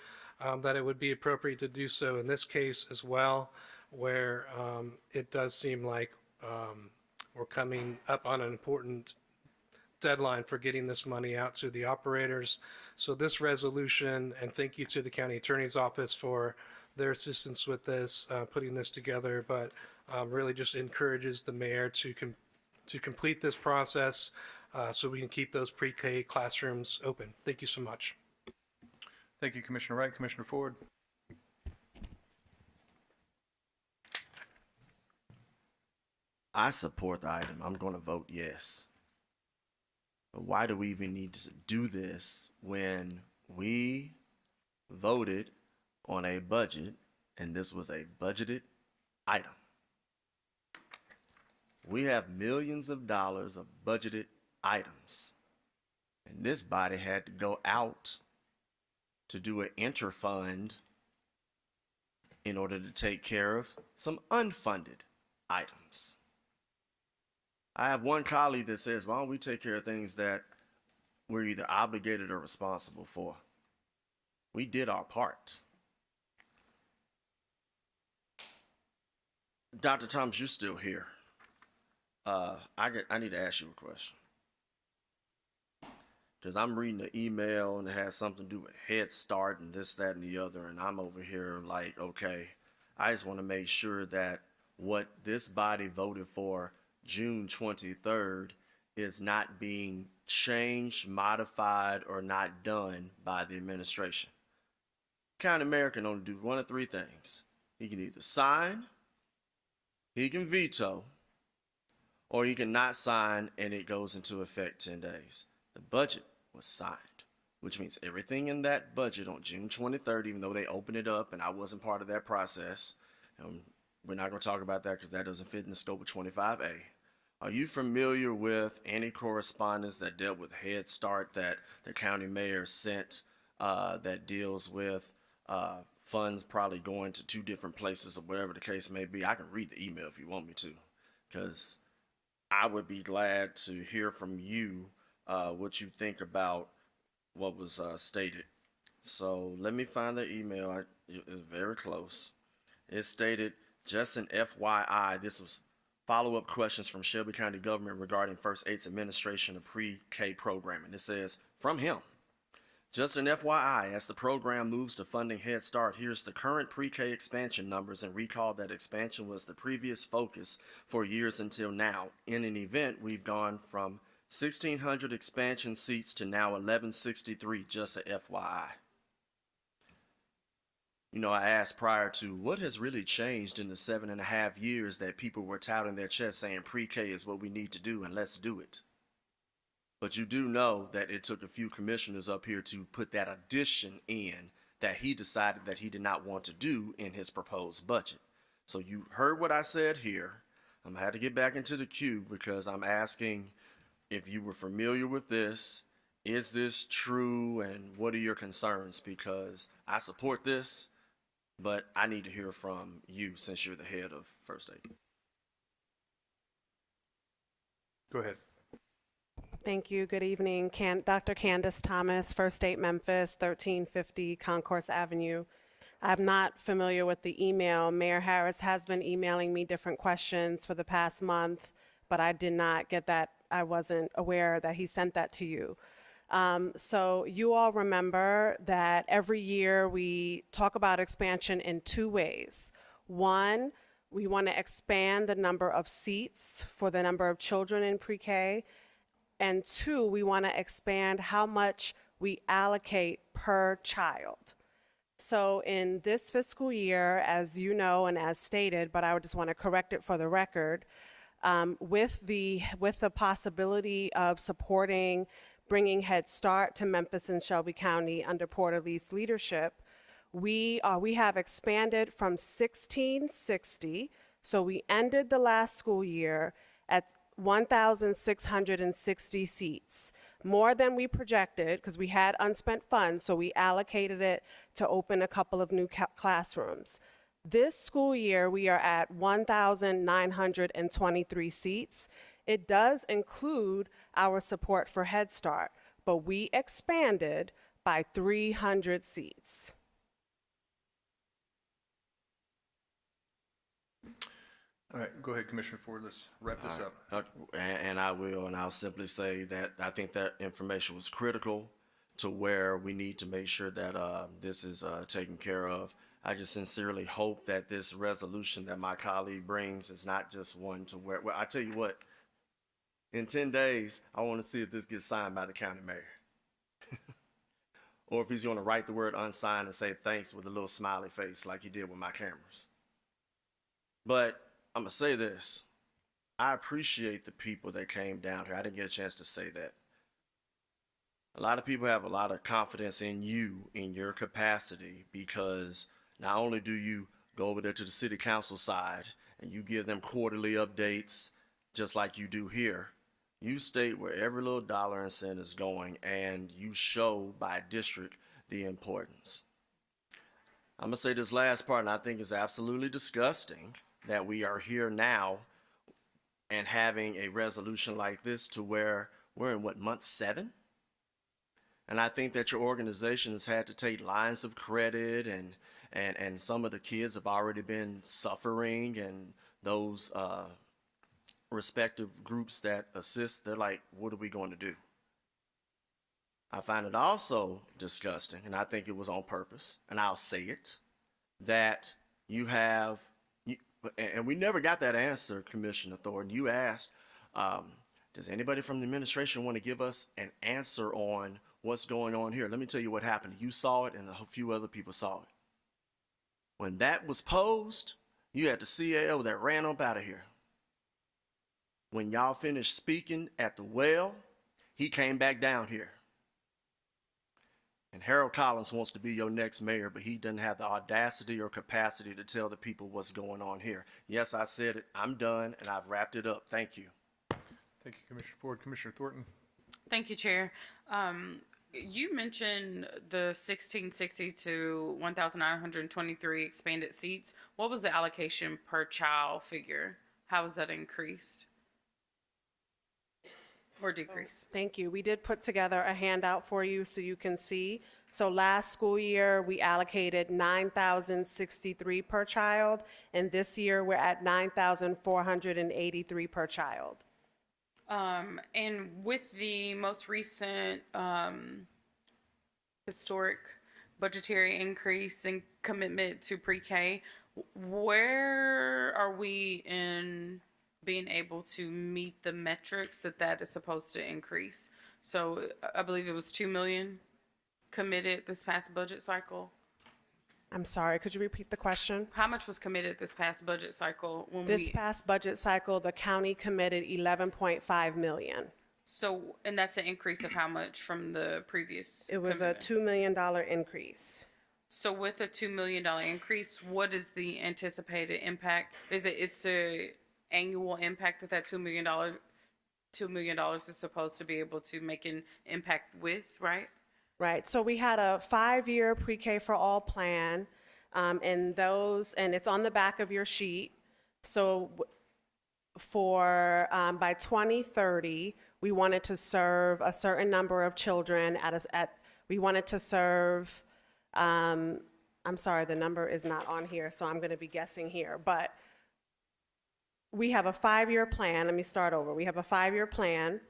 that it would be appropriate to do so in this case as well, where it does seem like we're coming up on an important deadline for getting this money out to the operators. So this resolution, and thank you to the county attorney's office for their assistance with this, putting this together, but really just encourages the mayor to complete this process so we can keep those pre-K classrooms open. Thank you so much. Thank you, Commissioner Wright. Commissioner Ford. I support the item. I'm going to vote yes. But why do we even need to do this when we voted on a budget and this was a budgeted item? We have millions of dollars of budgeted items, and this body had to go out to do an interfund in order to take care of some unfunded items. I have one colleague that says, why don't we take care of things that we're either obligated or responsible for? We did our part. Dr. Thomas, you're still here. I need to ask you a question. Because I'm reading the email and it has something to do with Head Start and this, that, and the other. And I'm over here like, okay, I just want to make sure that what this body voted for June 23rd is not being changed, modified, or not done by the administration. County mayor can only do one of three things. He can either sign, he can veto, or he can not sign and it goes into effect 10 days. The budget was signed, which means everything in that budget on June 23rd, even though they opened it up and I wasn't part of that process, and we're not going to talk about that because that doesn't fit in the scope of 25A. Are you familiar with any correspondence that dealt with Head Start that the county mayor sent that deals with funds probably going to two different places or whatever the case may be? I can read the email if you want me to, because I would be glad to hear from you what you think about what was stated. So let me find the email. It's very close. It stated, just an FYI, this was follow-up questions from Shelby County government regarding First Aid's administration of pre-K programming. It says, from him, just an FYI, as the program moves to funding Head Start, here's the current pre-K expansion numbers, and recall that expansion was the previous focus for years until now. In an event, we've gone from 1,600 expansion seats to now 1,163, just a FYI. I asked prior to what has really changed in the 7.5 years that people were touting their chest saying pre-K is what we need to do and let's do it. But you do know that it took a few commissioners up here to put that addition in that he decided that he did not want to do in his proposed budget. So you heard what I said here. I'm gonna have to get back into the queue because I'm asking if you were familiar with this. Is this true and what are your concerns? Because I support this, but I need to hear from you since you're the head of First Aid. Go ahead. Thank you. Good evening. Dr. Candace Thomas, First Aid Memphis, 1350 Concourse Avenue. I'm not familiar with the email. Mayor Harris has been emailing me different questions for the past month, but I did not get that. I wasn't aware that he sent that to you. So you all remember that every year we talk about expansion in two ways. One, we want to expand the number of seats for the number of children in pre-K. And two, we want to expand how much we allocate per child. So in this fiscal year, as you know and as stated, but I would just want to correct it for the record, with the possibility of supporting bringing Head Start to Memphis and Shelby County under Porter Lee's leadership, we have expanded from 1660. So we ended the last school year at 1,660 seats, more than we projected because we had unspent funds, so we allocated it to open a couple of new classrooms. This school year, we are at 1,923 seats. It does include our support for Head Start, but we expanded by 300 seats. All right, go ahead, Commissioner Ford. Let's wrap this up. And I will, and I'll simply say that I think that information was critical to where we need to make sure that this is taken care of. I just sincerely hope that this resolution that my colleague brings is not just one to where, well, I tell you what, in 10 days, I want to see if this gets signed by the county mayor. Or if he's going to write the word unsigned and say thanks with a little smiley face like he did with my cameras. But I'm going to say this. I appreciate the people that came down here. I didn't get a chance to say that. A lot of people have a lot of confidence in you, in your capacity, because not only do you go over there to the city council side and you give them quarterly updates just like you do here, you state where every little dollar and cent is going and you show by district the importance. I'm going to say this last part, and I think it's absolutely disgusting that we are here now and having a resolution like this to where we're in what, month 7? And I think that your organization has had to take lines of credit and some of the kids have already been suffering, and those respective groups that assist, they're like, what are we going to do? I find it also disgusting, and I think it was on purpose, and I'll say it, that you have, and we never got that answer, Commissioner Thornton. You asked, does anybody from the administration want to give us an answer on what's going on here? Let me tell you what happened. You saw it, and a few other people saw it. When that was posed, you had the CAO that ran up out of here. When y'all finished speaking at the well, he came back down here. And Harold Collins wants to be your next mayor, but he doesn't have the audacity or capacity to tell the people what's going on here. Yes, I said it. I'm done, and I've wrapped it up. Thank you. Thank you, Commissioner Ford. Commissioner Thornton. Thank you, Chair. You mentioned the 1660 to 1,923 expanded seats. What was the allocation per child figure? How was that increased or decreased? Thank you. We did put together a handout for you so you can see. So last school year, we allocated 9,063 per child, and this year we're at 9,483 per child. And with the most recent historic budgetary increase and commitment to pre-K, where are we in being able to meet the metrics that is supposed to increase? So I believe it was $2 million committed this past budget cycle. I'm sorry, could you repeat the question? How much was committed this past budget cycle when This past budget cycle, the county committed 11.5 million. So, and that's an increase of how much from the previous? It was a commitment? $2 million increase. So with a $2 million increase, what is the anticipated impact? It's a annual impact that $2 million is supposed to be able to make an impact with, right? Right, so we had a 5-year pre-K for all plan, and it's on the back of your sheet. So by 2030, we wanted to serve a certain number of children we wanted to serve, I'm sorry, the number is not on here, so I'm gonna be guessing here, but we have a 5-year plan. Let me start over. We have a 5-year plan.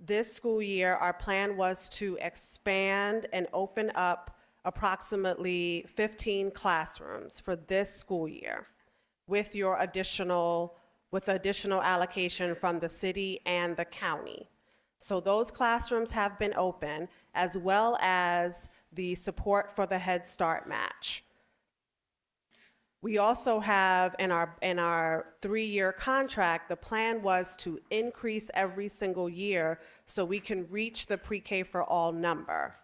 This school year, our plan was to expand and open up approximately 15 classrooms for this school year with additional allocation from the city and the county. So those classrooms have been open, as well as the support for the Head Start match. We also have in our 3-year contract, the plan was to increase every single year so we can reach the pre-K for all number.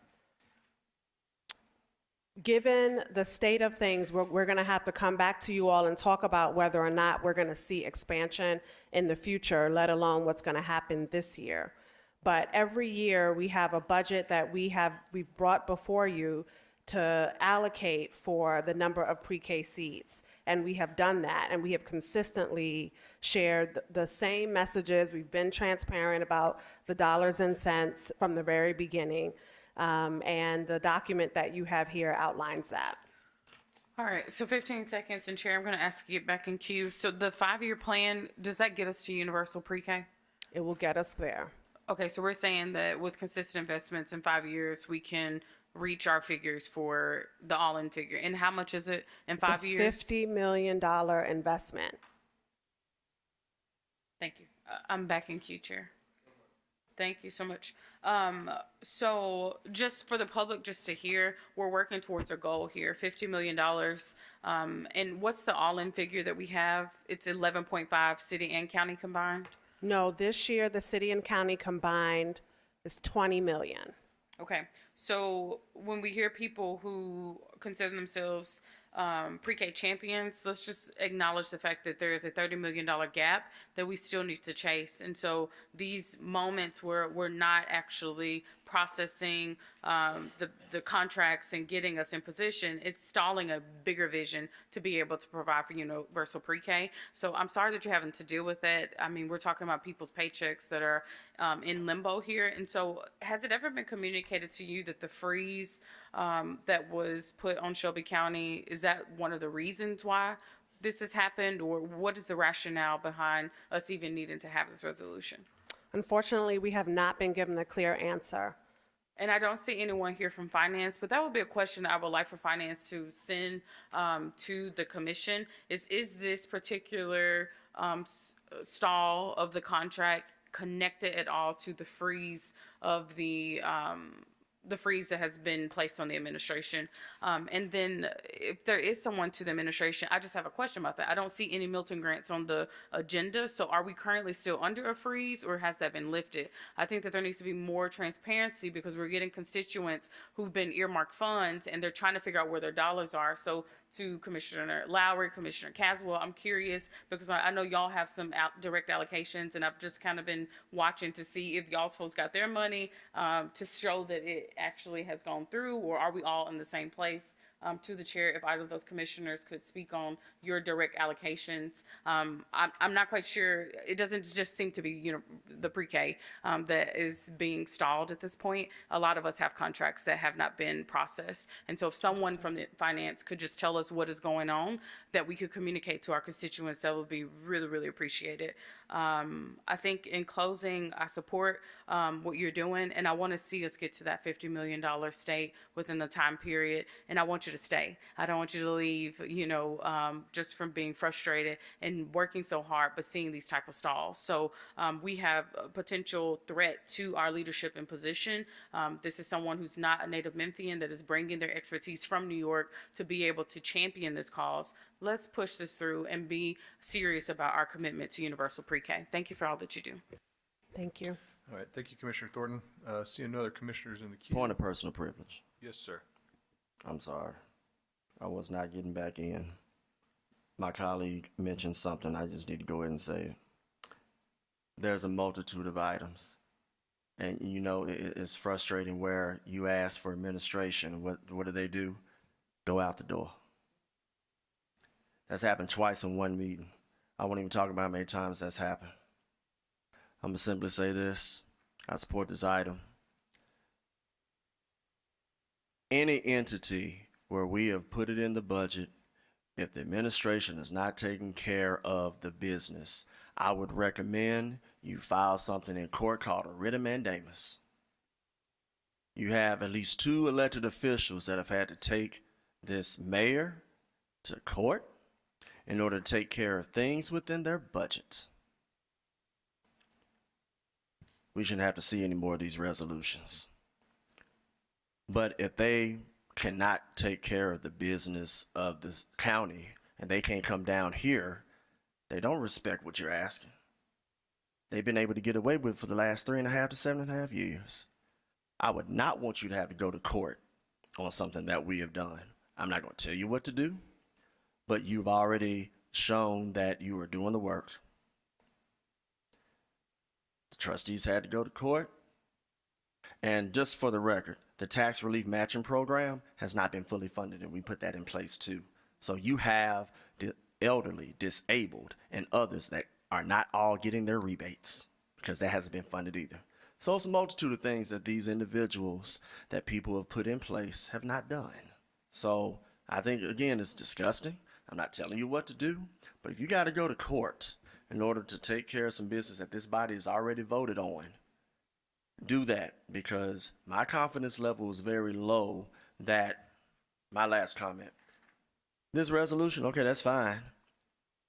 Given the state of things, we're gonna have to come back to you all and talk about whether or not we're gonna see expansion in the future, let alone what's gonna happen this year. But every year we have a budget that we've brought before you to allocate for the number of pre-K seats. And we have done that, and we have consistently shared the same messages. We've been transparent about the dollars and cents from the very beginning. And the document that you have here outlines that. All right, so 15 seconds, and Chair, I'm gonna ask you to get back in queue. So the 5-year plan, does that get us to universal pre-K? It will get us there. Okay, so we're saying that with consistent investments in 5 years, we can reach our figures for the all-in figure. And how much is it in 5 years? It's a $50 million investment. Thank you. I'm back in queue, Chair. Thank you so much. So just for the public, just to hear, we're working towards our goal here, $50 million. And what's the all-in figure that we have? It's 11.5 city and county combined? No, this year, the city and county combined is 20 million. Okay, so when we hear people who consider themselves pre-K champions, let's just acknowledge the fact that there is a $30 million gap that we still need to chase. And so these moments where we're not actually processing the contracts and getting us in position, it's stalling a bigger vision to be able to provide for universal pre-K. So I'm sorry that you're having to deal with that. I mean, we're talking about people's paychecks that are in limbo here. And so has it ever been communicated to you that the freeze that was put on Shelby County, is that one of the reasons why this has happened, or what is the rationale behind us even needing to have this resolution? Unfortunately, we have not been given a clear answer. And I don't see anyone here from finance, but that would be a question that I would like for finance to send to the commission. Is this particular stall of the contract connected at all to the freeze of the freeze that has been placed on the administration? And then if there is someone to the administration, I just have a question about that. I don't see any Milton grants on the agenda. So are we currently still under a freeze, or has that been lifted? I think that there needs to be more transparency, because we're getting constituents who've been earmarked funds and they're trying to figure out where their dollars are. So to Commissioner Lowry, Commissioner Caswell, I'm curious, because I know y'all have some direct allocations, and I've just kind of been watching to see if y'all's folks got their money to show that it actually has gone through, or are we all in the same place? To the chair, if either of those commissioners could speak on your direct allocations. I'm not quite sure. It doesn't just seem to be, the pre-K that is being stalled at this point. A lot of us have contracts that have not been processed. And so if someone from the finance could just tell us what is going on, that we could communicate to our constituents, that would be really, really appreciated. I think in closing, I support what you're doing, and I want to see us get to that $50 million state within the time period. And I want want you to stay. I don't want you to leave, just from being frustrated and working so hard, but seeing these type of stalls. So we have a potential threat to our leadership in position. This is someone who's not a native Memphian that is bringing their expertise from New York to be able to champion this cause. Let's push this through and be serious about our commitment to universal pre-K. Thank you for all that you do. Thank you. All right, thank you, Commissioner Thornton. Seeing no other commissioners in the queue. Point of personal privilege. Yes, sir. I'm sorry. I was not getting back in. My colleague mentioned something. I just need to go ahead and say it. There's a multitude of items. And it's frustrating where you ask for administration. What do? Go out the door. That's happened twice in one meeting. I won't even talk about how many times that's happened. I'm going to simply say this. I support this item. Any entity where we have put it in the budget, if the administration is not taking care of the business, I would recommend you file something in court called a writ of mandamus. You have at least 2 elected officials that have had to take this mayor to court in order to take care of things within their budgets. We shouldn't have to see any more of these resolutions. But if they cannot take care of the business of this county and they can't come down here, they don't respect what you're asking. They've been able to get away with it for the last 3.5 to 7.5 years. I would not want you to have to go to court on something that we have done. I'm not going to tell you what to do, but you've already shown that you are doing the work. The trustees had to go to court. And just for the record, the tax relief matching program has not been fully funded, and we put that in place too. So you have the elderly, disabled, and others that are not all getting their rebates because that hasn't been funded either. So it's a multitude of things that these individuals that people have put in place have not done. So I think, again, it's disgusting. I'm not telling you what to do, but if you got to go to court in order to take care of some business that this body has already voted on, do that, because my confidence level is very low that, my last comment, this resolution, okay, that's fine,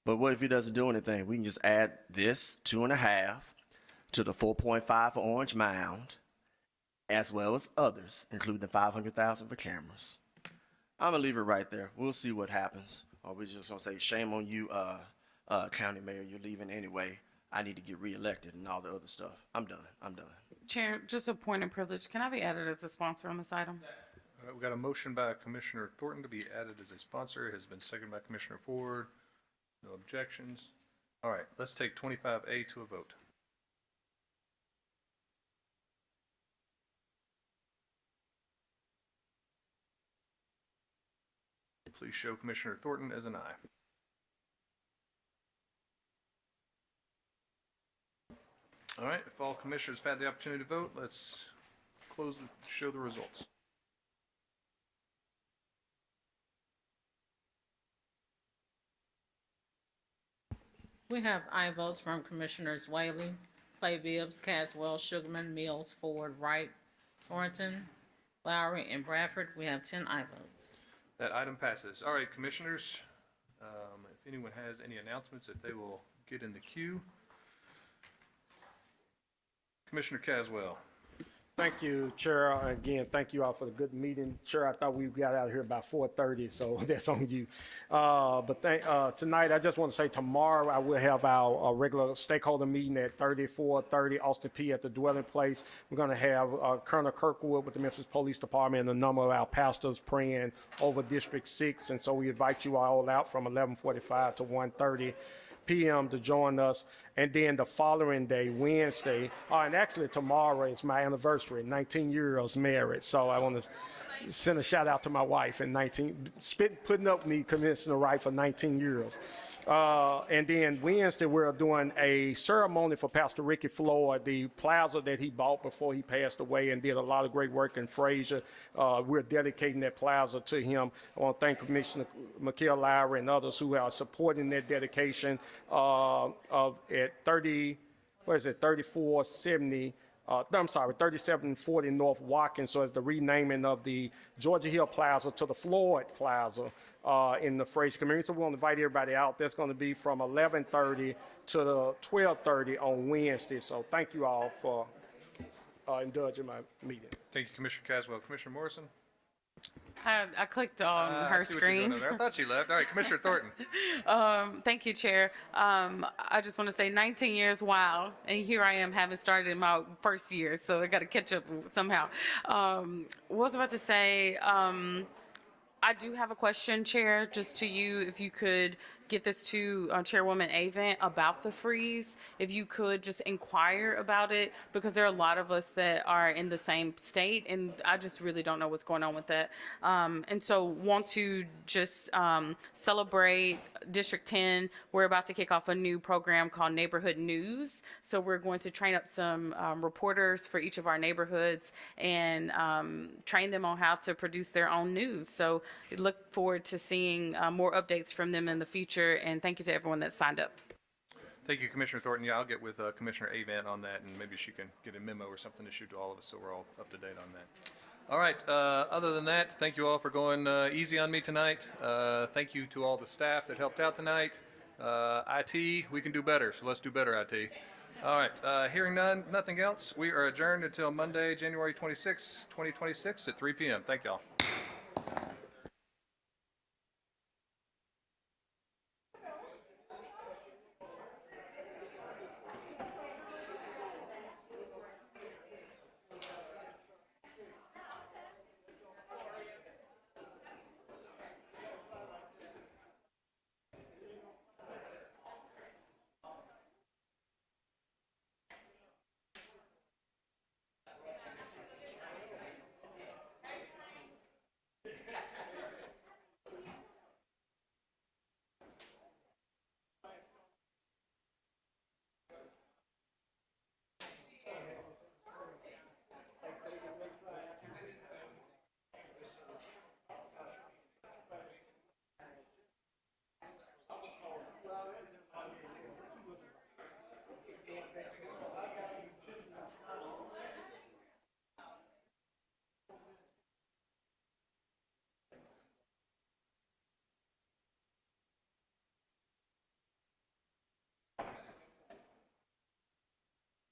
but what if he doesn't do anything? We can just add this 2.5 to the 4.5 for Orange Mound, as well as others, including the 500,000 for cameras. I'm gonna leave it right there. We'll see what happens. Or we're just gonna say, shame on you, County Mayor, you're leaving anyway. I need to get reelected and all the other stuff. I'm done. Chair, just a point of privilege. Can I be added as a sponsor on this item? All right, we got a motion by Commissioner Thornton to be added as a sponsor. It has been seconded by Commissioner Ford. No objections. All right, let's take 25A to a vote. Please show Commissioner Thornton as an aye. All right, if all commissioners have had the opportunity to vote, let's show the results. We have aye votes from Commissioners Whaley, Clay Bibbs, Caswell, Sugarman, Mills, Ford, Wright, Thornton, Lowry, and Bradford. We have 10 aye votes. That item passes. All right, commissioners, if anyone has any announcements, that they will get in the queue. Commissioner Caswell. Thank you, Chair. Again, thank you all for the good meeting. Chair, I thought we got out of here by 4:30, so that's on you. Tonight, I just want to say tomorrow I will have our regular stakeholder meeting at 3430 Austin P at the Dwelling Place. We're going to have Colonel Kirkwood with the Memphis Police Department and a number of our pastors praying over District 6. And so we invite you all out from 11:45 to 1:30 p.m. to join us. And then the following day, Wednesday, and actually tomorrow is my anniversary, 19 years married. So I want to send a shout out to my wife in putting up with me, Commissioner Wright, for 19 years. And then Wednesday, we're doing a ceremony for Pastor Ricky Floyd, the plaza that he bought before he passed away and did a lot of great work in Fraser. We're dedicating that plaza to him. I want to thank Commissioner McKeel Lowry and others who are supporting that dedication at 3470 I'm sorry, 3740 North Watkins. So it's the renaming of the Georgia Hill Plaza to the Floyd Plaza in the Fraser community. So we want to invite everybody out. That's going to be from 11:30 to 12:30 on Wednesday. So thank you all for indulging my meeting. Thank you, Commissioner Caswell. Commissioner Morrison? I clicked on I her see what you're doing screen. over there. I thought she left. All right, Commissioner Thornton. Thank you, Chair. I just want to say 19 years, wow. And here I am having started in my first year, so I got to catch up somehow. What was I about to say? I do have a question, Chair, just to you, if you could get this to Chairwoman Avent about the freeze, if you could just inquire about it, because there are a lot of us that are in the same state, and I just really don't know what's going on with that. And so want to just celebrate District 10. We're about to kick off a new program called Neighborhood News. So we're going to train up some reporters for each of our neighborhoods and train them on how to produce their own news. So look forward to seeing more updates from them in the future, and thank you to everyone that signed up. Thank you, Commissioner Thornton. Yeah, I'll get with Commissioner Avent on that, and maybe she can get a memo or something to shoot to all of us so we're all up to date on that. All right, other than that, thank you all for going easy on me tonight. Thank you to all the staff that helped out tonight. IT, we can do better, so let's do better, IT. All right, hearing nothing else, we are adjourned until Monday, January 26, 2026 at 3 p.m. Thank y'all.